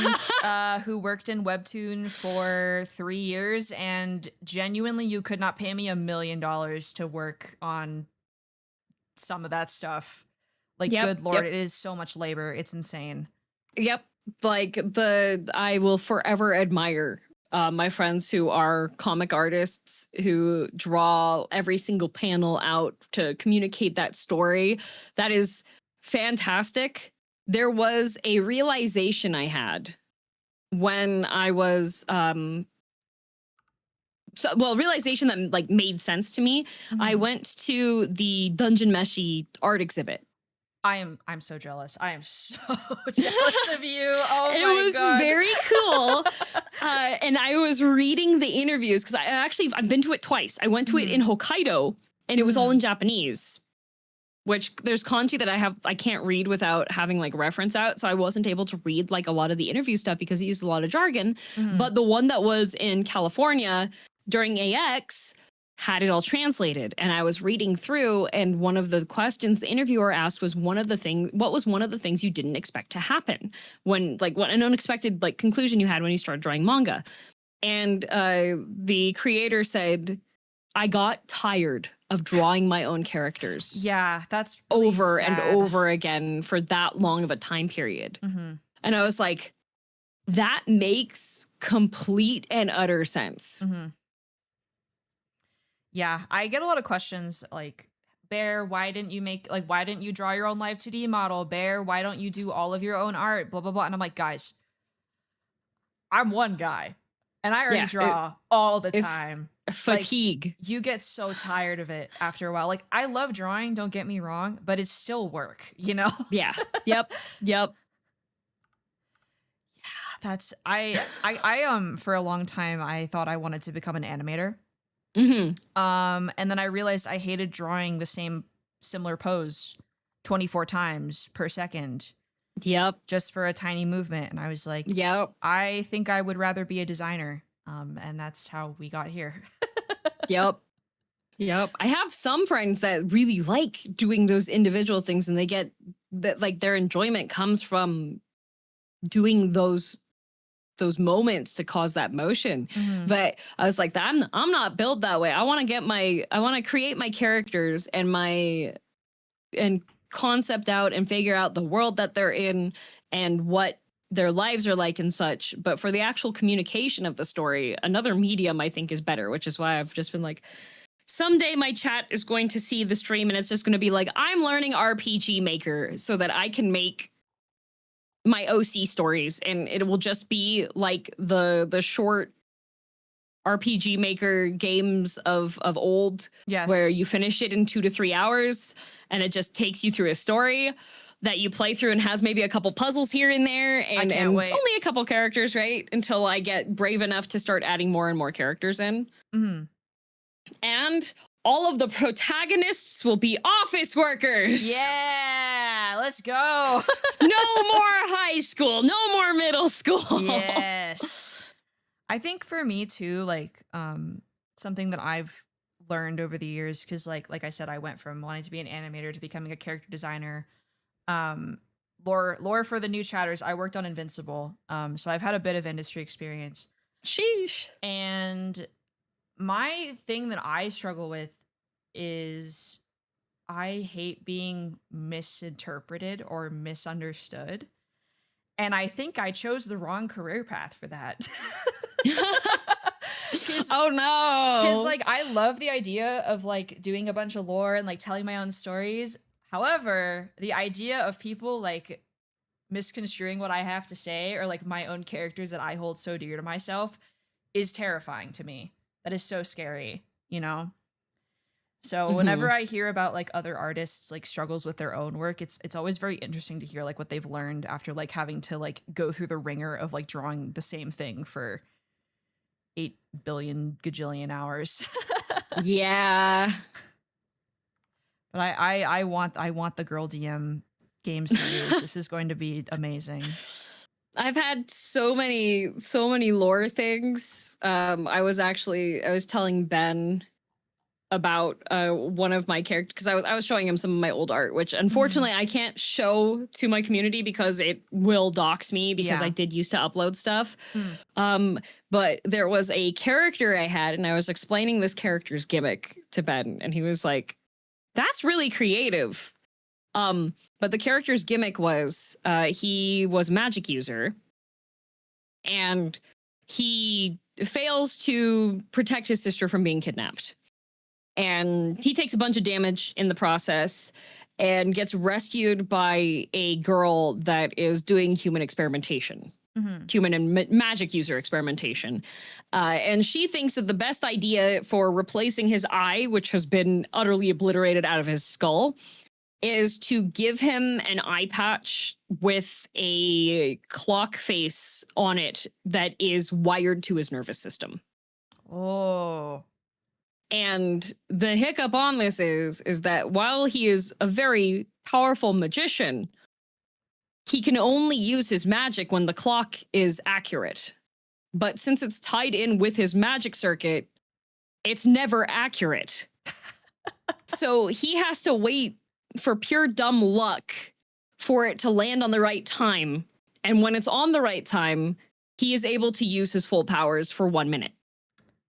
who worked in Webtoon for 3 years, and genuinely, you could not pay me $1 million to work on some of that stuff. Like, good Lord, it is so much labor. It's insane. Yep. Like, I will forever admire my friends who are comic artists who draw every single panel out to communicate that story. That is fantastic. There was a realization I had when I was, realization that like made sense to me. I went to the Dungeon Meshi art exhibit. I'm so jealous. I am so jealous of you. Oh my God. It was very cool. And I was reading the interviews because I've been to it twice. I went to it in Hokkaido, and it was all in Japanese, which there's kanji that I can't read without having like reference out. So I wasn't able to read like a lot of the interview stuff because it used a lot of jargon. But the one that was in California during AX had it all translated. And I was reading through, and one of the questions the interviewer asked was what was one of the things you didn't expect to happen what an unexpected like conclusion you had when you started drawing manga. And the creator said, I got tired of drawing my own characters. Yeah, that's really over sad. and over again for that long of a time period. And I was like, that makes complete and utter sense. Yeah, I get a lot of questions like, Bear, why didn't you draw your own live 2D model? Bear, why don't you do all of your own art? Blah, blah, blah. And I'm like, guys, I'm one guy and I already draw all the time. Fatigue. Like, you get so tired of it after a while. Like, I love drawing, don't get me wrong, but it's still work, you know? Yeah. Yep. Yeah, that's I for a long time I thought I wanted to become an animator. And then I realized I hated drawing the similar pose 24 times per second. Yep. Just for a tiny movement. And I was like, I think I would rather be a designer. And that's how we got here. Yep. I have some friends that really like doing those individual things, and they get that like their enjoyment comes from doing those moments to cause that motion. But I was like, I'm not built that way. I want to create my characters and concept out and figure out the world that they're in and what their lives are like and such. But for the actual communication of the story, another medium I think is better, which is why I've just been like, someday my chat is going to see the stream and it's just going to be like, I'm learning RPG Maker so that I can make my OC stories, and it will just be like the short RPG Maker games of old, where you finish it in 2 to 3 hours and it just takes you through a story that you play through and has maybe a couple puzzles here and there, and only a couple characters, right? Until I get brave enough to start adding more and more characters in. And all of the protagonists will be office workers. Yeah, let's go. No more high school, no more middle school. Yes. I think for me too, like something that I've learned over the years, because like I said, I went from wanting to be an animator to becoming a character designer. lore for the new chatters. I worked on Invincible, so I've had a bit of industry experience. Sheesh. And my thing that I struggle with is I hate being misinterpreted or misunderstood. And I think I chose the wrong career path for that. Oh no. Because like I love the idea of like doing a bunch of lore and like telling my own stories. However, the idea of people like misconstruing what I have to say or like my own characters that I hold so dear to myself is terrifying to me. That is so scary, you know? So whenever I hear about like other artists like struggles with their own work, it's always very interesting to hear like what they've learned after like having to like go through the ringer of like drawing the same thing for 8 billion gajillion hours. Yeah. But I want the Girl DM game series. This is going to be amazing. I've had so many lore things. I was telling Ben about one of my characters because I was showing him some of my old art, which unfortunately I can't show to my community because it will dox me because I did used to upload stuff. But there was a character I had and I was explaining this character's gimmick to Ben and he was like, "That's really creative." But the character's gimmick was he was a magic user and he fails to protect his sister from being kidnapped. And he takes a bunch of damage in the process and gets rescued by a girl that is doing human experimentation, human and magic user experimentation. And she thinks that the best idea for replacing his eye, which has been utterly obliterated out of his skull, is to give him an eye patch with a clock face on it that is wired to his nervous system. Oh. And the hiccup on this is that while he is a very powerful magician, he can only use his magic when the clock is accurate. But since it's tied in with his magic circuit, it's never accurate. So he has to wait for pure dumb luck for it to land on the right time. And when it's on the right time, he is able to use his full powers for 1 minute.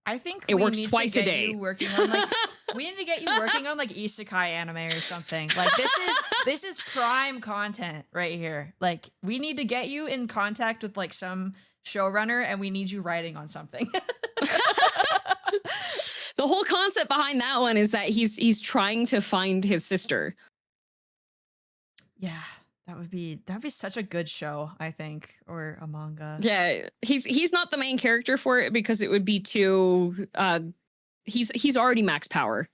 I think it works twice a day. Working on like we need to get you working on like isekai anime or something. Like this is prime content right here. Like we need to get you in contact with like some showrunner and we need you writing on something. The whole concept behind that one is that he's trying to find his sister. Yeah. That would be such a good show, I think, or a manga. Yeah, he's not the main character for it because it would be too. He's already max power.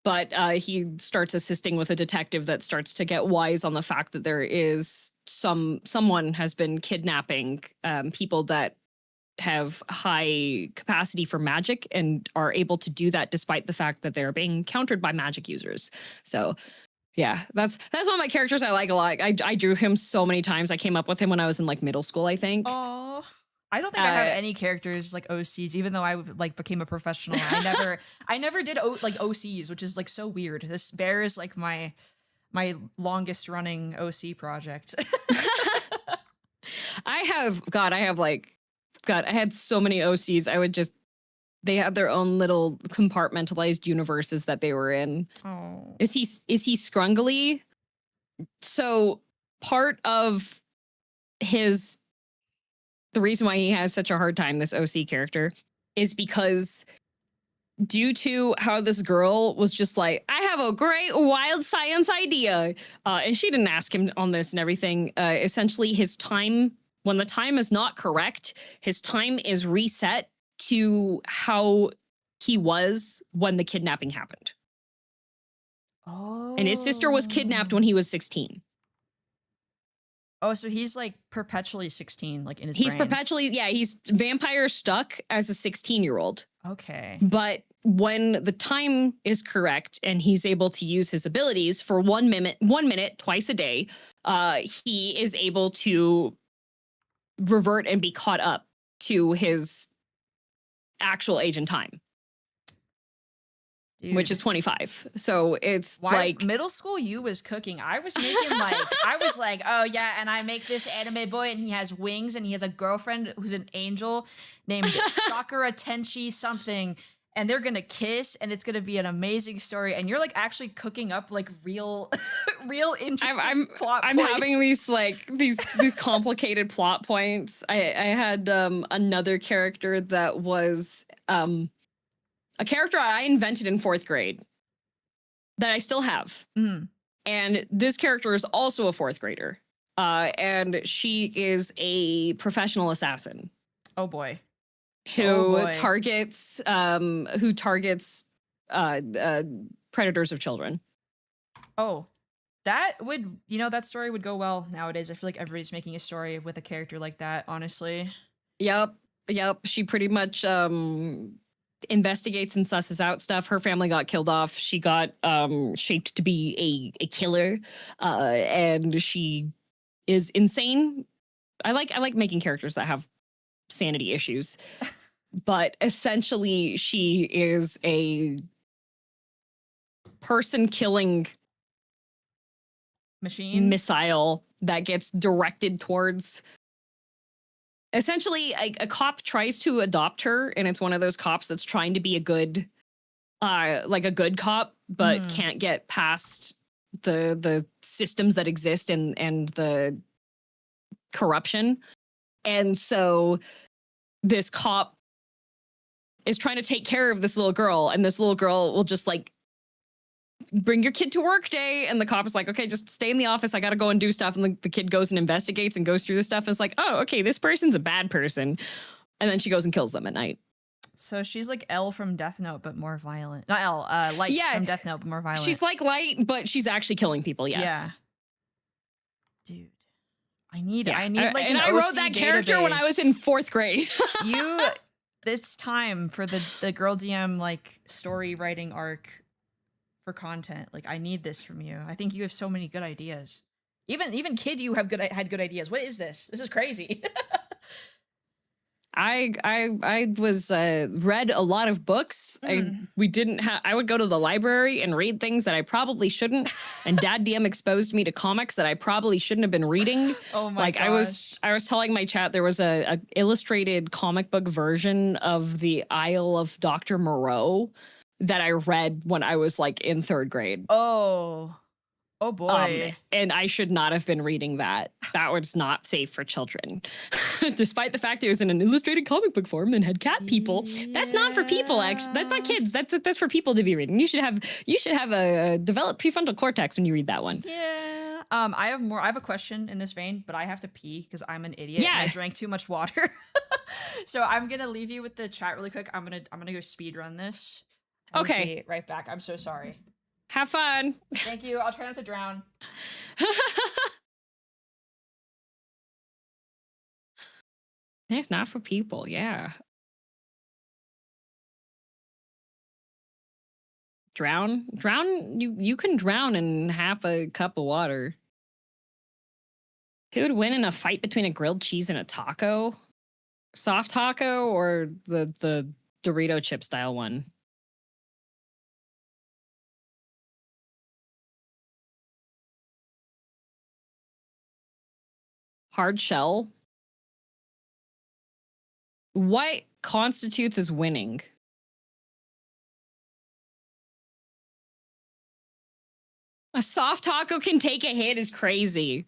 But he starts assisting with a detective that starts to get wise on the fact that there is someone has been kidnapping people that have high capacity for magic and are able to do that despite the fact that they're being countered by magic users. So. Yeah, that's one of my characters I like a lot. I drew him so many times. I came up with him when I was in like middle school, I think. Oh, I don't think I have any characters like OCs, even though I like became a professional. I never did like OCs, which is like so weird. This bear is like my longest running OC project. I had so many OCs. They had their own little compartmentalized universes that they were in. Oh. Is he scrungly? So part of the reason why he has such a hard time, this OC character, is because due to how this girl was just like, I have a great wild science idea. And she didn't ask him on this and everything. Essentially, his time, when the time is not correct, his time is reset to how he was when the kidnapping happened. Oh. And his sister was kidnapped when he was 16. Oh, so he's like perpetually 16, like in his He's brain. he's vampire stuck as a 16-year-old. Okay. But when the time is correct and he's able to use his abilities for 1 minute, twice a day, he is able to revert and be caught up to his actual age and time. which is Dude. 25. So it's Why like middle school you was cooking? I was making like I was like, oh yeah, and I make this anime boy and he has wings and he has a girlfriend who's an angel named Sakura Tenchi something, and they're gonna kiss and it's gonna be an amazing story. And you're like actually cooking up like real real interesting plot I'm points. having these like these complicated plot points. I had another character that was a character I invented in 4th grade that I still have. Mm. And this character is also a 4th grader. And she is a professional assassin Oh boy. who targets predators of children. Oh. That would, that story would go well nowadays. I feel like everybody's making a story with a character like that, honestly. Yep. She pretty much investigates and susses out stuff. Her family got killed off. She got shaped to be a killer, and she is insane. I like making characters that have sanity issues, but essentially she is a person killing Machine missile that gets directed towards. Essentially, a cop tries to adopt her, and it's one of those cops that's trying to be a good cop, but can't get past the systems that exist and the corruption. And so this cop is trying to take care of this little girl, and this little girl will just like bring your kid to work day, and the cop is like, okay, just stay in the office, I gotta go and do stuff. And the kid goes and investigates and goes through the stuff and is like, oh, okay, this person's a bad person, and then she goes and kills them at night. So she's like L from Death Note but more violent. Not L, Light from Death Note but more violent. She's like Light, but she's actually killing people. Yes. Yeah. Dude, I need like and an I OC wrote that character when I was in 4th grade. It's time for the Girl DM like story writing arc for content. Like I need this from you. I think you have so many good ideas. Even Kid, you had good ideas. What is this? This is crazy. I was read a lot of books. I would go to the library and read things that I probably shouldn't. And Dad DM exposed me to comics that I probably shouldn't have been reading. Oh my gosh. I was telling my chat there was a illustrated comic book version of the Isle of Dr. Moreau that I read when I was like in 3rd grade. Oh boy. And I should not have been reading that. That was not safe for children. Despite the fact it was in an illustrated comic book form and had cat people. Yeah. That's not for people, actually. That's not kids. That's for people to be reading. You should have a developed prefrontal cortex when you read that one. Yeah. I have a question in this vein, but I have to pee because I'm an idiot. Yeah. And I drank too much water. So I'm gonna leave you with the chat really quick. I'm gonna go speed run this. Okay. Be right back. I'm so sorry. Have fun. Thank you. I'll try not to drown. It's not for people. Yeah. Drown. You can drown in half a cup of water. Who would win in a fight between a grilled cheese and a taco? Soft taco or the Dorito chip style one? Hard shell. What constitutes as winning? A soft taco can take a hit is crazy.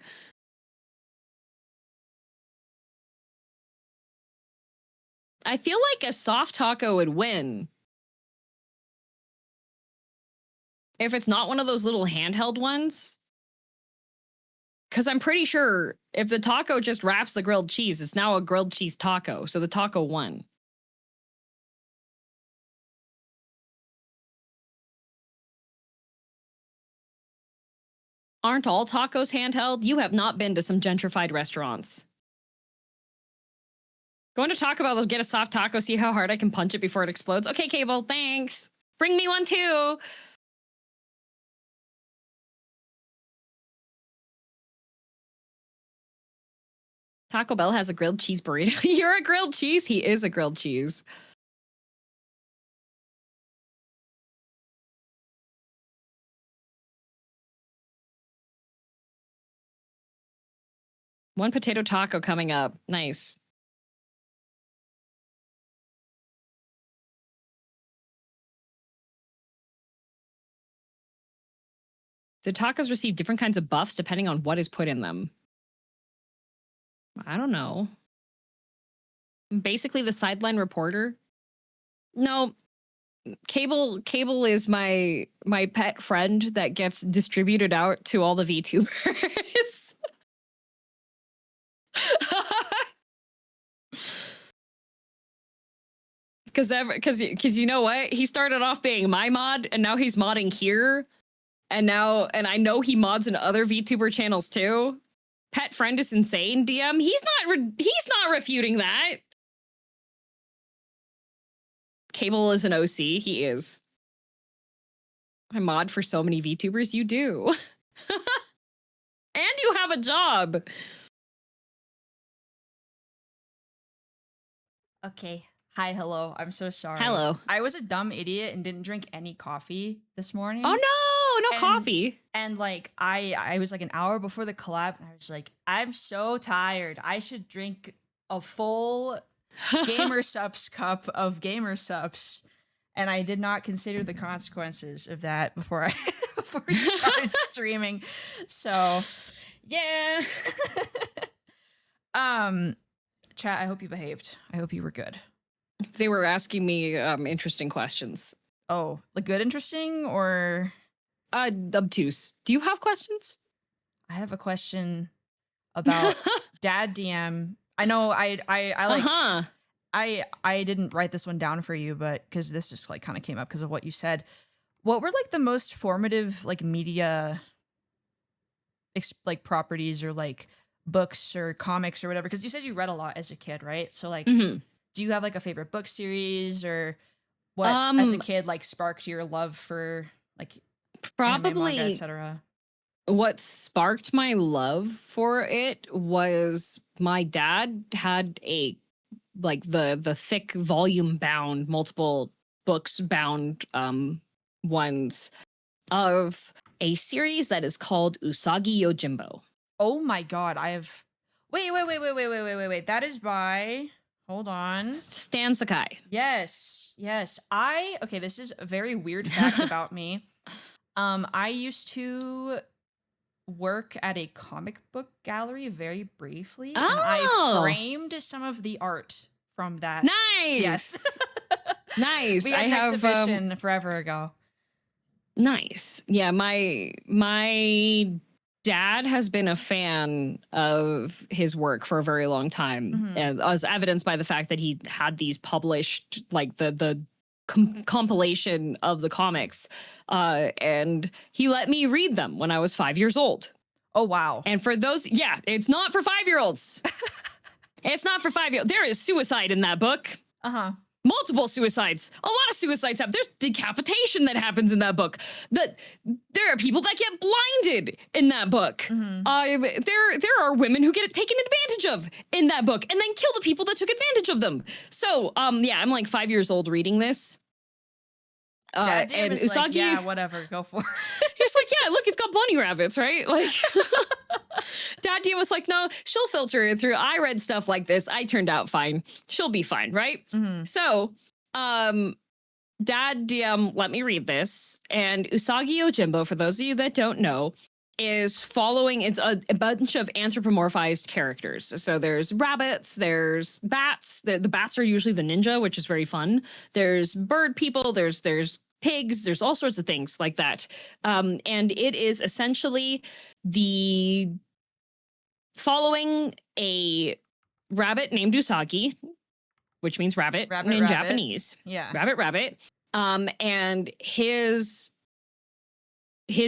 I feel like a soft taco would win. If it's not one of those little handheld ones. Because I'm pretty sure if the taco just wraps the grilled cheese, it's now a grilled cheese taco. So the taco won. Aren't all tacos handheld? You have not been to some gentrified restaurants. Going to Taco Bell to get a soft taco, see how hard I can punch it before it explodes. Okay, Cable, thanks. Bring me one too. Taco Bell has a grilled cheese burrito. You're a grilled cheese? He is a grilled cheese. One potato taco coming up. Nice. The tacos receive different kinds of buffs depending on what is put in them. I don't know. Basically the sideline reporter. No, Cable is my pet friend that gets distributed out to all the VTubers. Because you know what? He started off being my mod, and now he's modding here, and I know he mods in other VTuber channels too. Pet friend is insane. DM, he's not refuting that. Cable is an OC. He is. I mod for so many VTubers. You do. And you have a job. Okay. Hi, hello. I'm so sorry. Hello. I was a dumb idiot and didn't drink any coffee this morning. Oh no, no coffee. And like I was like an hour before the collab, and I was like, I'm so tired. I should drink a full Gamer Sups cup of Gamer Sups. And I did not consider the consequences of that before I started streaming. So yeah. Chat, I hope you behaved. I hope you were good. They were asking me interesting questions. Oh, like good interesting or obtuse. Do you have questions? I have a question about Dad DM. I know I like I didn't write this one down for you, but because this just like kind of came up because of what you said. What were like the most formative like media like properties or like books or comics or whatever? Because you said you read a lot as a kid, right? So like, do you have like a favorite book series or what as a kid like sparked your love for like probably anime, manga, etc.? What sparked my love for it was my dad had a like the thick volume bound multiple books bound ones of a series that is called Usagi Yojimbo. Oh my god, I have wait. That is by hold on. Stan Sakai. Yes. Okay, this is a very weird fact about me. I used to work at a comic book gallery very briefly, and I framed some of the art from that. Nice. Yes. Nice. We had an exhibition forever ago. Nice. Yeah, my dad has been a fan of his work for a very long time, as evidenced by the fact that he had these published, like the compilation of the comics, and he let me read them when I was 5 years old. Oh, wow. And for those, yeah, it's not for 5-year-olds. It's not for 5-year-olds. There is suicide in that book. Multiple suicides. A lot of suicides happen. There's decapitation that happens in that book. There are people that get blinded in that book. There are women who get taken advantage of in that book and then kill the people that took advantage of them. So, yeah, I'm like 5 years old reading this. Dad and is Usagi, like, yeah, whatever, go for it. He's like, yeah, look, it's got bunny rabbits, right? Like, Dad DM was like, no, she'll filter it through. I read stuff like this. I turned out fine. She'll be fine, right? So, Dad DM let me read this. And Usagi Yojimbo, for those of you that don't know, is following, it's a bunch of anthropomorphized characters. So there's rabbits, there's bats. The bats are usually the ninja, which is very fun. There's bird people, there's pigs, there's all sorts of things like that. And it is essentially the following a rabbit named Usagi, which means rabbit in Japanese. Yeah. Rabbit. And his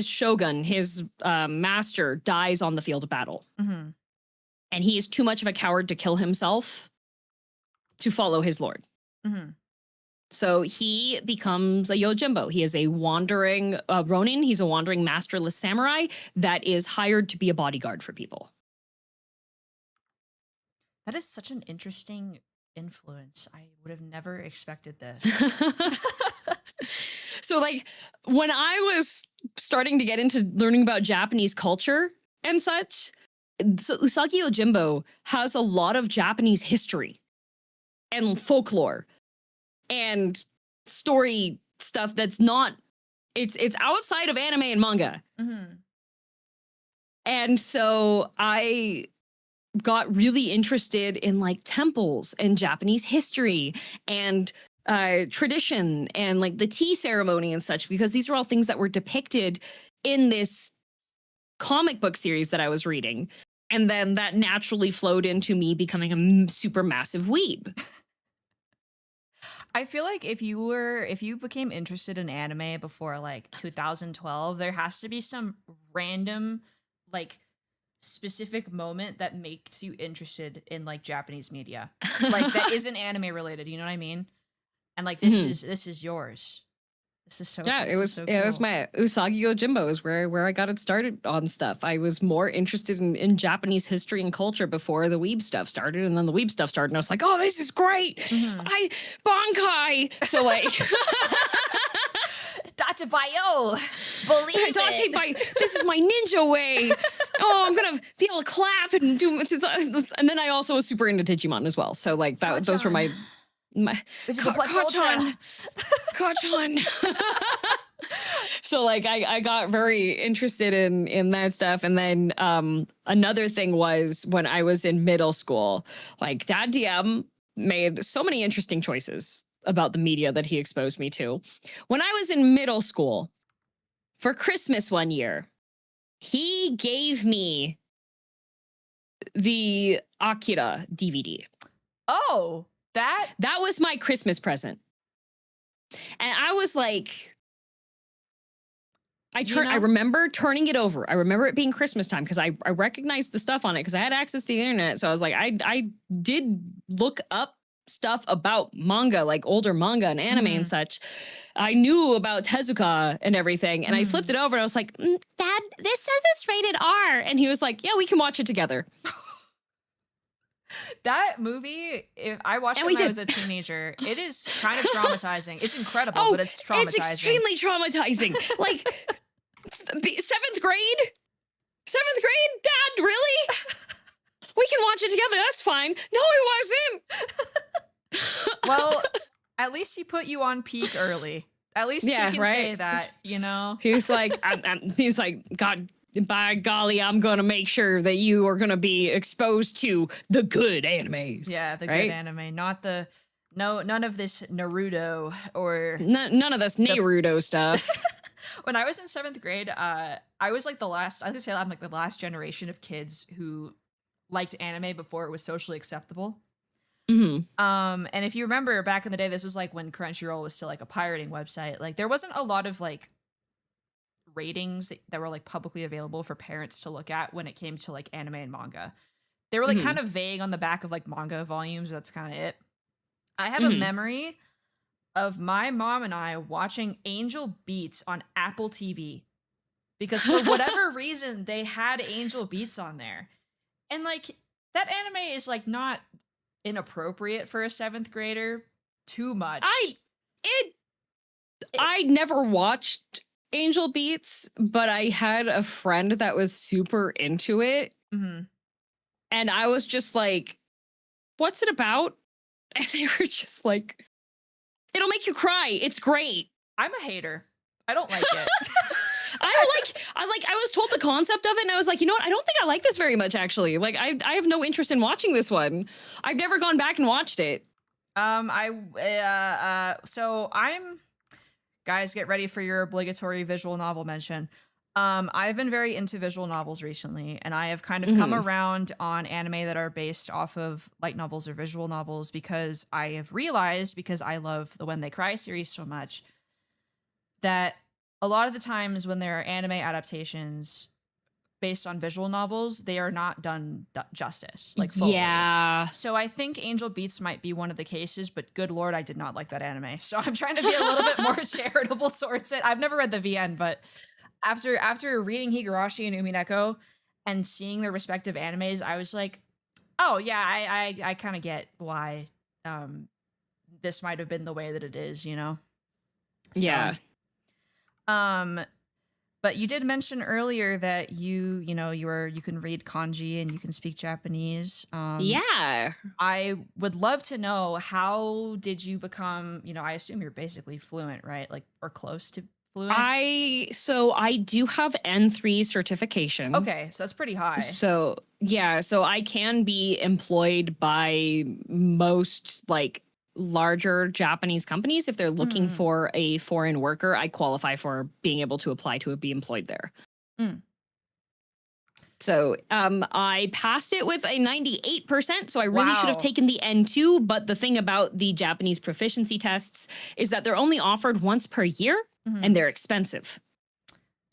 shogun, his master, dies on the field of battle. And he is too much of a coward to kill himself to follow his lord. So he becomes a Yojimbo. He is a wandering Ronin. He's a wandering masterless samurai that is hired to be a bodyguard for people. That is such an interesting influence. I would have never expected this. So like when I was starting to get into learning about Japanese culture and such, so Usagi Yojimbo has a lot of Japanese history and folklore and story stuff that's not it's outside of anime and manga. Mm-hmm. And so I got really interested in like temples and Japanese history and tradition and like the tea ceremony and such, because these are all things that were depicted in this comic book series that I was reading. And then that naturally flowed into me becoming a super massive weeb. I feel like if you became interested in anime before like 2012, there has to be some random like specific moment that makes you interested in like Japanese media. Like that isn't anime related, you know what I mean? And like this is yours. This is so yeah, cool. it was so it was cool. my Usagi Yojimbo is where I got it started on stuff. I was more interested in Japanese history and culture before the weeb stuff started, and then the weeb stuff started, and I was like, oh, this is great. Mhm. I Bankai. So like Data Bio, believe Dante it. by this is my ninja way. Oh, I'm gonna be able to clap and do. And then I also was super into Digimon as well. So like that, those were my Digital Plus Ultra. Kachan. So like I got very interested in that stuff. And then another thing was when I was in middle school, like Dad DM made so many interesting choices about the media that he exposed me to. When I was in middle school, for Christmas one year, he gave me the Akira DVD. Oh, that was my Christmas present. And I was like, I remember turning it over. I remember it being Christmas time because I recognized the stuff on it because I had access to the internet. So I was like, I did look up stuff about manga, like older manga and anime and such. I knew about Tezuka and everything. And I flipped it over and I was like, Dad, this says it's rated R. And he was like, yeah, we can watch it together. That movie, if I watched it when I was a teenager, it is kind of traumatizing. It's incredible, but it's traumatizing. It's extremely traumatizing. Like 7th grade? 7th grade? Dad, really? We can watch it together. That's fine. No, it wasn't. Well, at least he put you on peak early. At least you can say that, you know? He was like, he's like, God, by golly, I'm going to make sure that you are going to be exposed to the good animes. Yeah, the good anime, not the, none of this Naruto or... None of this Naruto stuff. When I was in 7th grade, I was like I would say I'm like the last generation of kids who liked anime before it was socially acceptable. And if you remember back in the day, this was like when Crunchyroll was still like a pirating website. Like there wasn't a lot of like ratings that were like publicly available for parents to look at when it came to like anime and manga. They were like kind of vague on the back of like manga volumes. That's kind of it. I have a memory of my mom and I watching Angel Beats on Apple TV because for whatever reason they had Angel Beats on there. And like that anime is like not inappropriate for a 7th grader too much. I never watched Angel Beats, but I had a friend that was super into it. And I was just like, what's it about? And they were just like, it'll make you cry. It's great. I'm a hater. I don't like it. I was told the concept of it and I was like, you know what? I don't think I like this very much, actually. Like, I have no interest in watching this one. I've never gone back and watched it. Guys, get ready for your obligatory visual novel mention. I've been very into visual novels recently, and I have kind of come around on anime that are based off of light novels or visual novels because I have realized, because I love the When They Cry series so much, that a lot of the times when there are anime adaptations based on visual novels, they are not done justice, like fully. Yeah. So I think Angel Beats might be one of the cases, but good Lord, I did not like that anime. So I'm trying to be a little bit more charitable towards it. I've never read the VN, but after reading Higurashi and Umineko and seeing their respective animes, I was like, oh yeah, I kind of get why this might have been the way that it is, you know? So, yeah. But you did mention earlier that you can read kanji and you can speak Japanese. Yeah. I would love to know, how did you become, I assume you're basically fluent, right? Like, or close to fluent? So I do have N3 certification. Okay, so that's pretty high. So yeah, so I can be employed by most like larger Japanese companies if they're looking Mm. for a foreign worker. I qualify for being able to apply to be employed there. Mm. So I passed it with a 98%. So I really should have Wow. taken the N2. But the thing about the Japanese proficiency tests is that they're only offered once per year Mhm. and they're expensive.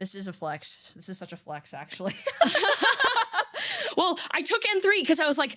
This is a flex. This is such a flex, actually. Well, I took N3 because I was like,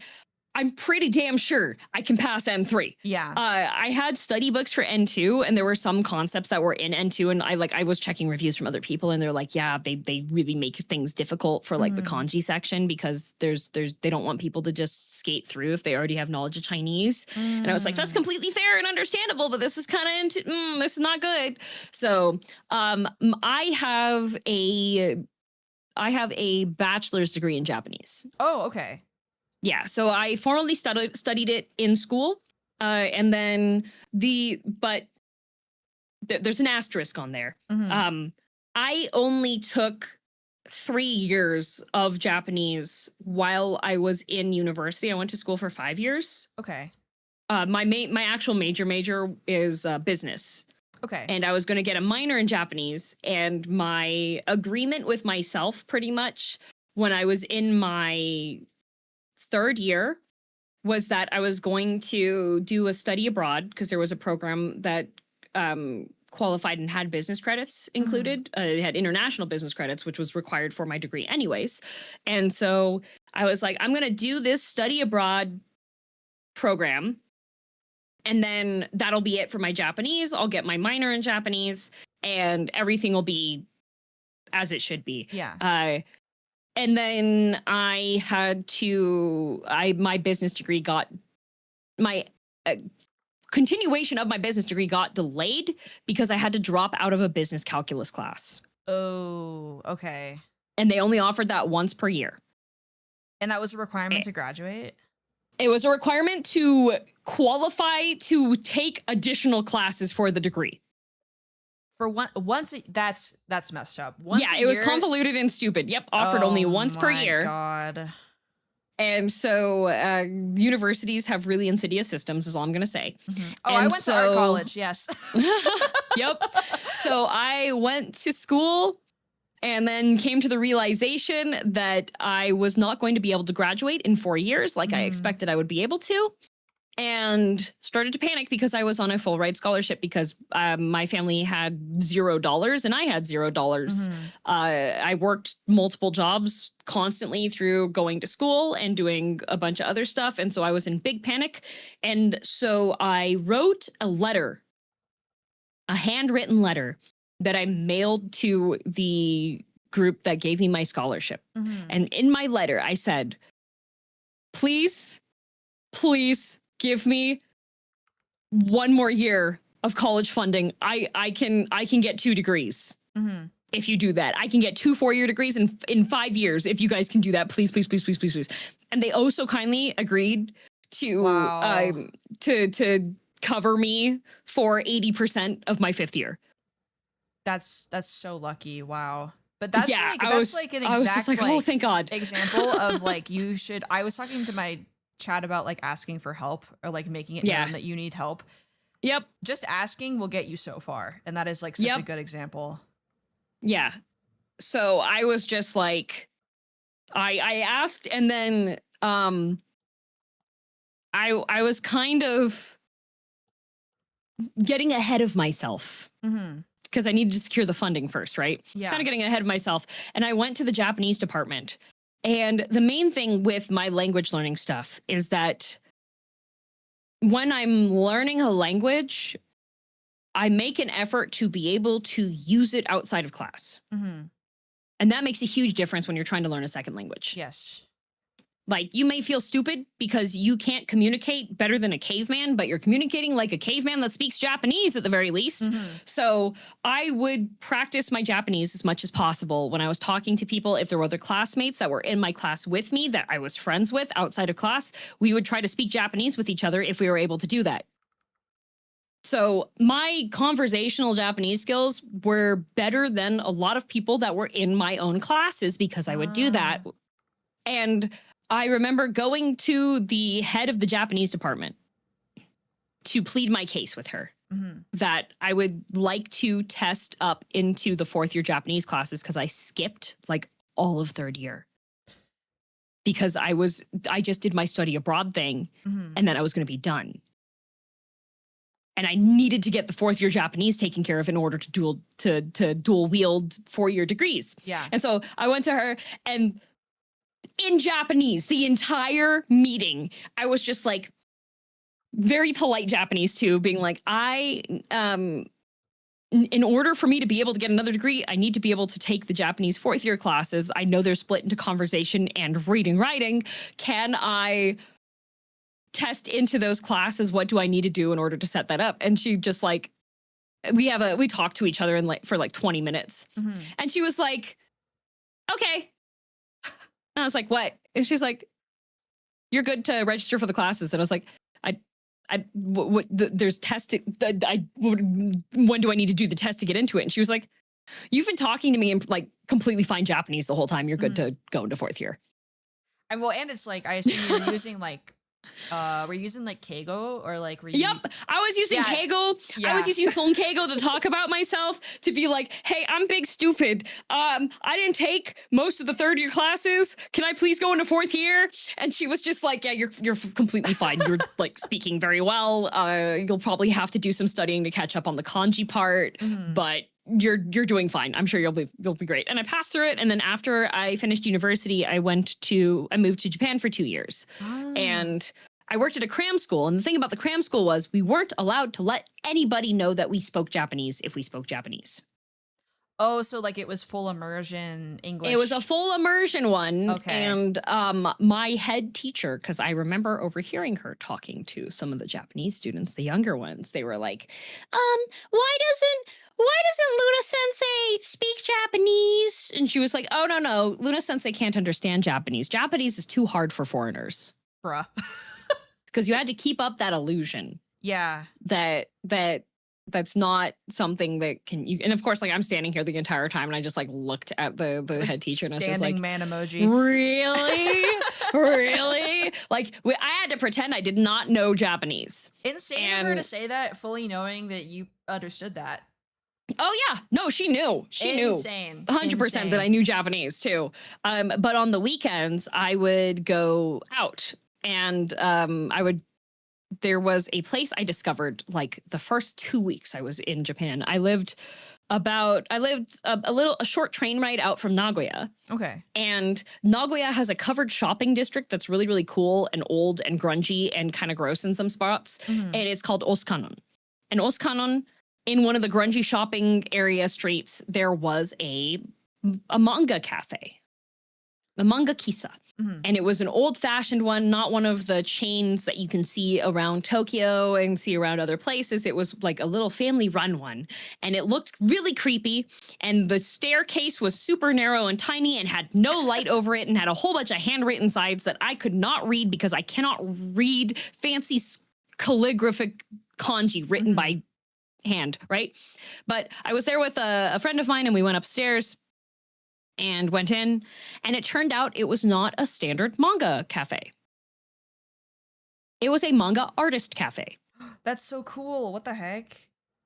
I'm pretty damn sure I can pass N3. Yeah. I had study books for N2 and there were some concepts that were in N2 and I was checking reviews from other people and they're like, yeah, they really make things difficult for like the kanji section because they don't want people to just skate through if they already have knowledge of Chinese. And I was like, that's completely fair and understandable, but this is kind of this is not good. So I have a bachelor's degree in Japanese. Oh, okay. Yeah, so I formally studied it in school, and then but there's an asterisk on there. Mhm. I only took 3 years of Japanese while I was in university. I went to school for 5 years. Okay. My actual major is business. Okay. And I was going to get a minor in Japanese. And my agreement with myself, pretty much, when I was in my 3rd year, was that I was going to do a study abroad because there was a program that qualified and had business credits included. It had international business credits, which was required for my degree anyways. And so I was like, I'm going to do this study abroad program. And then that'll be it for my Japanese. I'll get my minor in Japanese and everything will be as it should be. Yeah. And then I had to, my business degree got, my continuation of my business degree got delayed because I had to drop out of a business calculus class. Oh, okay. And they only offered that once per year. And that was a requirement to graduate? It was a requirement to qualify to take additional classes for the degree. For that's messed up. It was convoluted and stupid. Yep, offered only once per year. Oh my God. And so universities have really insidious systems, is all I'm going to say. Mm-hmm. Oh, I went to art college, yes. Yep. So I went to school and then came to the realization that I was not going to be able to graduate in 4 years like I expected I would be able to. And started to panic because I was on a full ride scholarship because my family had $0 and I had $0. I worked multiple jobs constantly through going to school and doing a bunch of other stuff. And so I was in big panic. And so I wrote a letter, a handwritten letter that I mailed to the group that gave me my scholarship. And in my letter, I said, please give me 1 more year of college funding. I can get 2 degrees. If you do that, I can get 2 4-year degrees in 5 years. If you guys can do that, please. And they so kindly agreed to to cover me for 80% of my 5th year. That's so lucky. Wow. But that's Yeah, like, that's like an I was exact just like, oh, thank God. example of like, I was talking to my chat about like asking for help or like making it known that you need help. Yep. Just asking will get you so far. And that is like such a good example. Yeah. So I was just like, I asked, and then I was kind of getting ahead of myself. Because I needed to secure the funding first, right? Yeah. Kind of getting ahead of myself. And I went to the Japanese department. And the main thing with my language learning stuff is that when I'm learning a language, I make an effort to be able to use it outside of class. And that makes a huge difference when you're trying to learn a second language. Yes. Like, you may feel stupid because you can't communicate better than a caveman, but you're communicating like a caveman that speaks Japanese at the very least. So I would practice my Japanese as much as possible when I was talking to people. If there were other classmates that were in my class with me that I was friends with outside of class, we would try to speak Japanese with each other if we were able to do that. So my conversational Japanese skills were better than a lot of people that were in my own classes because I would do that. And I remember going to the head of the Japanese department to plead my case with her that I would like to test up into the 4th year Japanese classes because I skipped like all of 3rd year because I just did my study abroad thing and then I was going to be done. And I needed to get the 4th year Japanese taken care of in order to dual wield 4-year degrees. Yeah. And so I went to her and in Japanese, the entire meeting, I was just like very polite Japanese too, being like, in order for me to be able to get another degree, I need to be able to take the Japanese 4th year classes. I know they're split into conversation and reading, writing. Can I test into those classes? What do I need to do in order to set that up? And she just like, we talked to each other in for 20 minutes. And she was like, okay. And I was like, what? And she's like, you're good to register for the classes. And I was like, there's testing. When do I need to do the test to get into it? And she was like, you've been talking to me in like completely fine Japanese the whole time. You're good to go into 4th year. And it's like, I assume you're using like, were you using like Keigo or like? Yep, I was using Keigo. I was using Son Keigo to talk about myself, to be like, hey, I'm big stupid. I didn't take most of the 3rd year classes. Can I please go into 4th year? And she was just like, yeah, you're completely fine. You're like speaking very well. You'll probably have to do some studying to catch up on the kanji part, but you're doing fine. I'm sure you'll be great. And I passed through it. And then after I finished university, I moved to Japan for 2 years. And I worked at a cram school. And the thing about the cram school was we weren't allowed to let anybody know that we spoke Japanese if we spoke Japanese. Oh, so like it was full immersion English. It was a full immersion one. Okay. And my head teacher, because I remember overhearing her talking to some of the Japanese students, the younger ones, they were like, why doesn't Luna Sensei speak Japanese? And she was like, oh, no, Luna Sensei can't understand Japanese. Japanese is too hard for foreigners. Bruh. Because you had to keep up that illusion. Yeah. That's not something that and of course, like I'm standing here the entire time and I just like looked at the like head teacher and I was just like, man emoji. Really? Really? Like I had to pretend I did not know Japanese. Insane of her to say that, fully knowing that you understood that. Oh yeah, no, she knew. Insane. 100% that I knew Japanese too. But on the weekends I would go out and there was a place I discovered like the first 2 weeks I was in Japan. I lived a short train ride out from Nagoya. Okay. And Nagoya has a covered shopping district that's really, really cool and old and grungy and kind of gross in some spots. And it's called Osakanon. And Osakanon, in one of the grungy shopping area streets, there was a manga cafe, a manga kisa. And it was an old-fashioned one, not one of the chains that you can see around Tokyo and see around other places. It was like a little family-run one. And it looked really creepy. And the staircase was super narrow and tiny and had no light over it and had a whole bunch of handwritten signs that I could not read because I cannot read fancy calligraphic kanji written by hand, right? But I was there with a friend of mine and we went upstairs and went in, and it turned out it was not a standard manga cafe. It was a manga artist cafe. That's so cool. What the heck?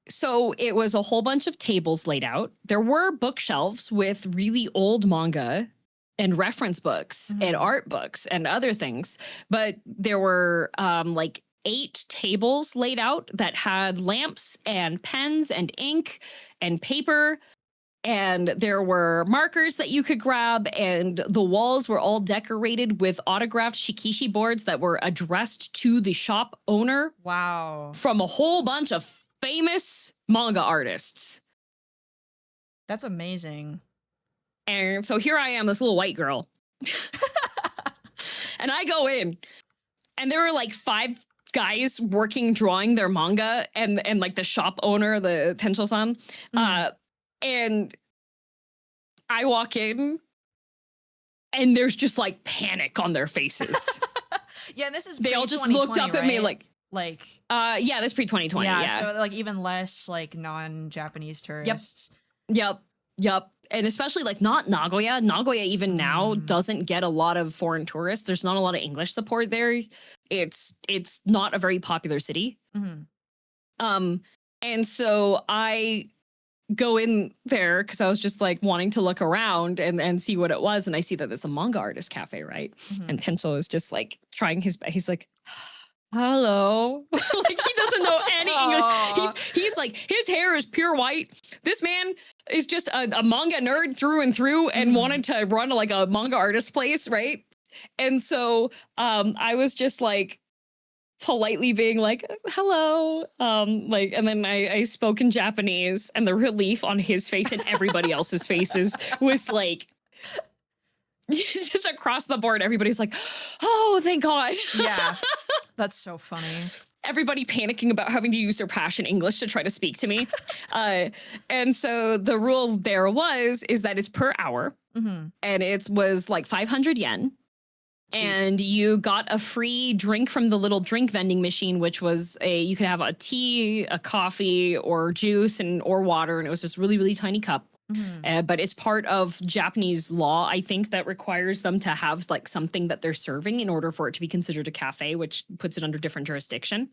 So it was a whole bunch of tables laid out. There were bookshelves with really old manga and reference books and art books and other things. But there were like 8 tables laid out that had lamps and pens and ink and paper. And there were markers that you could grab, and the walls were all decorated with autographed shikishi boards that were addressed to the shop owner. Wow. From a whole bunch of famous manga artists. That's amazing. And so here I am, this little white girl. And I go in, and there were like 5 guys drawing their manga, and like the shop owner, the Tencho-san, and I walk in, and there's just like panic on their faces. Yeah, this is they all just looked up at me like yeah, this pre-2020. Yeah, so like even less like non-Japanese tourists. Yep. And especially like not Nagoya. Nagoya even now doesn't get a lot of foreign tourists. There's not a lot of English support there. It's not a very popular city. And so I go in there because I was just like wanting to look around and see what it was, and I see that it's a manga artist cafe, right? And Tencho is just like trying his best. He's like, hello. Like he doesn't know any English. He's like, his hair is pure white. This man is just a manga nerd through and through, and wanted to run like a manga artist place, right? And so I was just like politely being like, hello, like, and then I spoke in Japanese, and the relief on his face and everybody else's faces was like just across the board. Everybody's like, oh, thank God. Yeah, that's so funny. Everybody panicking about having to use their passion English to try to speak to me. And so the rule there is that it's per hour, and it was like 500 yen. And you got a free drink from the little drink vending machine, which was you could have a tea, a coffee, or juice, or water, and it was this really, really tiny cup. But it's part of Japanese law, I think, that requires them to have like something that they're serving in order for it to be considered a cafe, which puts it under different jurisdiction.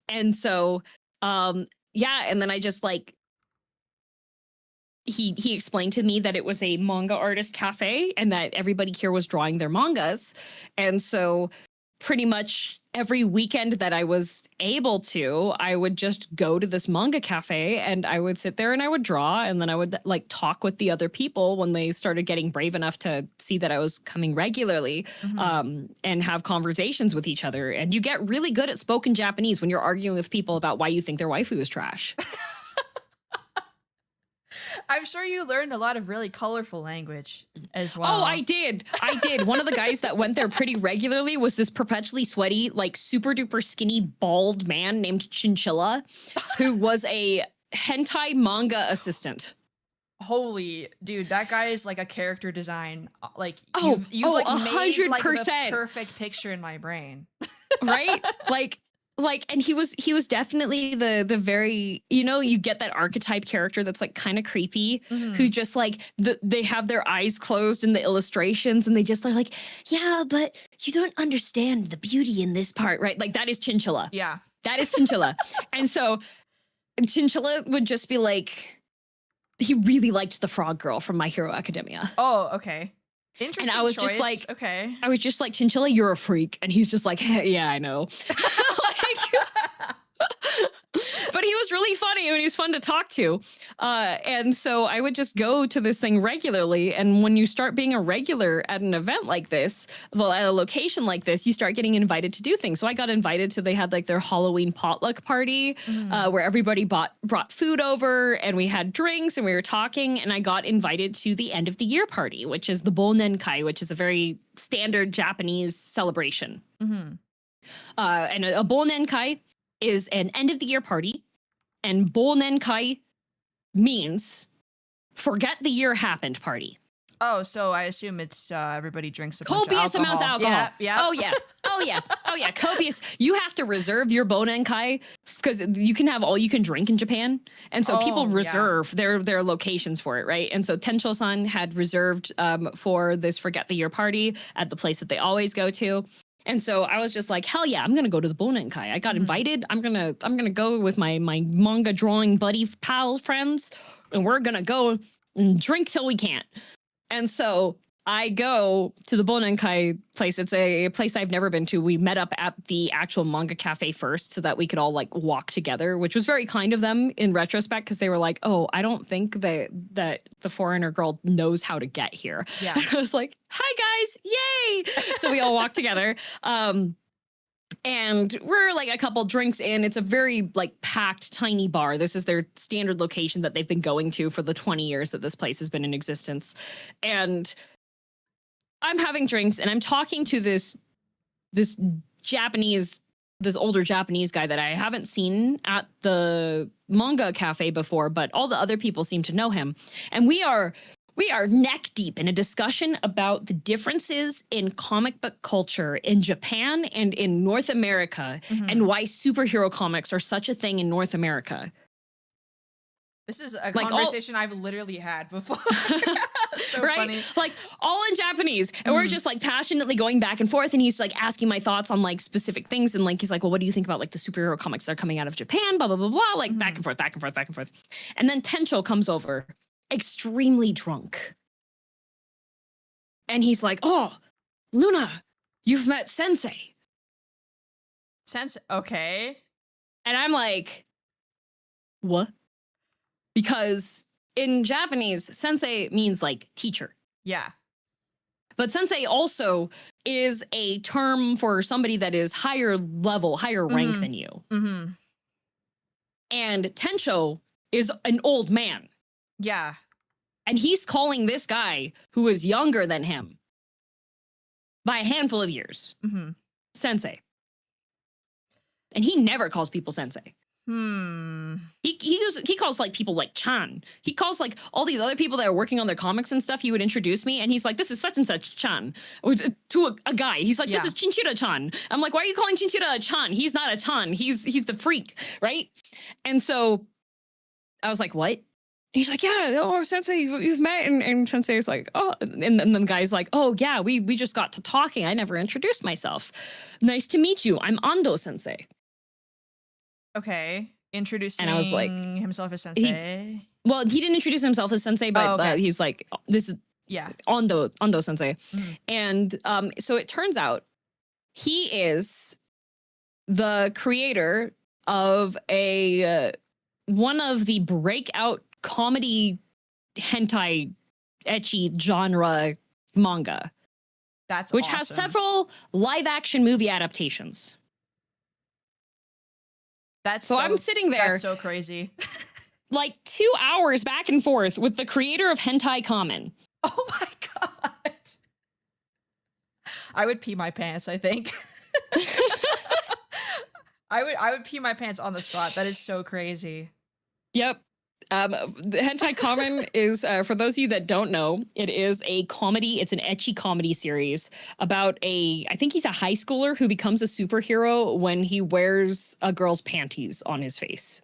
And so, yeah, and then I just like, he explained to me that it was a manga artist cafe and that everybody here was drawing their mangas. And so pretty much every weekend that I was able to, I would just go to this manga cafe, and I would sit there and I would draw, and then I would like talk with the other people when they started getting brave enough to see that I was coming regularly, and have conversations with each other. And you get really good at spoken Japanese when you're arguing with people about why you think their waifu is trash. I'm sure you learned a lot of really colorful language as well. Oh, I did. One of the guys that went there pretty regularly was this perpetually sweaty, like super duper skinny, bald man named Chinchilla, who was a hentai manga assistant. Holy dude, that guy is like a character design. Like you've like 100%. made like the perfect picture in my brain. Right? Like, and he was definitely the very, you get that archetype character that's like kind of creepy, who just like, they have their eyes closed in the illustrations, and they just are like, yeah, but you don't understand the beauty in this part, right? Like that is Chinchilla. Yeah. That is Chinchilla. And so Chinchilla would just be like, he really liked the frog girl from My Hero Academia. Oh, okay. Interesting. And I was choice. just like, okay. I was just like, Chinchilla, you're a freak. And he's just like, yeah, I know. But he was really funny, and he was fun to talk to. And so I would just go to this thing regularly. And when you start being a regular at an event like this, well, at a location like this, you start getting invited to do things. So I got invited to, they had like their Halloween potluck party, where everybody brought food over, and we had drinks, and we were talking. And I got invited to the end of the year party, which is the Bonnenkai, which is a very standard Japanese celebration. And a Bonnenkai is an end of the year party, and Bonnenkai means forget the year happened party. Oh, so I assume it's everybody drinks a copious amounts of alcohol. Yeah. Oh yeah. Copious. You have to reserve your Bonnenkai because you can have all you can drink in Japan, and so people reserve their locations for it, right? And so Tencho-san had reserved for this forget the year party at the place that they always go to. And so I was just like, hell yeah, I'm gonna go to the Bonnenkai. I got invited. I'm gonna go with my manga drawing buddy pal friends, and we're gonna go and drink till we can't. And so I go to the Bonnenkai place. It's a place I've never been to. We met up at the actual manga cafe first so that we could all like walk together, which was very kind of them in retrospect, because they were like, oh, I don't think that the foreigner girl knows how to get here. Yeah. And I was like, hi guys, yay. So we all walked together. And we're like a couple drinks in. It's a very like packed, tiny bar. This is their standard location that they've been going to for the 20 years that this place has been in existence. And I'm having drinks and I'm talking to this older Japanese guy that I haven't seen at the manga cafe before, but all the other people seem to know him. And we are neck deep in a discussion about the differences in comic book culture in Japan and in North America, and why superhero comics are such a thing in North America. This is a conversation I've literally had before. So right? funny. Like all in Japanese. And we're just like passionately going back and forth. And he's like asking my thoughts on like specific things. And like, he's like, well, what do you think about like the superhero comics that are coming out of Japan? Blah, blah, blah, blah. Like back and forth, back and forth, back and forth. And then Tencho comes over, extremely drunk. And he's like, oh, Luna, you've met Sensei. Okay. And I'm like, what? Because in Japanese, sensei means like teacher. Yeah. But sensei also is a term for somebody that is higher level, higher rank than you. And Tencho is an old man. Yeah. And he's calling this guy who is younger than him by a handful of years sensei. And he never calls people sensei. He calls like people like Chan. He calls like all these other people that are working on their comics and stuff. He would introduce me and he's like, this is such and such Chan, to a guy. He's like, this is Chinchira Chan. I'm like, why are you calling Chinchira a Chan? He's not a Chan. He's the freak, right? And so I was like, what? And he's like, yeah, oh, Sensei, you've met. And Sensei is like, oh, and then the guy's like, oh yeah, we just got to talking. I never introduced myself. Nice to meet you. I'm Ando Sensei. Okay. Introducing and I was like, himself as sensei. He didn't introduce himself as sensei, but he's like, this is Ando Sensei. And so it turns out he is the creator of one of the breakout comedy hentai ecchi genre manga. Which has several live action movie adaptations. So I'm sitting there. That's so crazy. Like 2 hours back and forth with the creator of Hentai Kamen. Oh my God. I would pee my pants, I think. I would pee my pants on the spot. That is so crazy. Yep. The Hentai Kamen is, for those of you that don't know, it is a comedy. It's an ecchi comedy series about I think he's a high schooler who becomes a superhero when he wears a girl's panties on his face.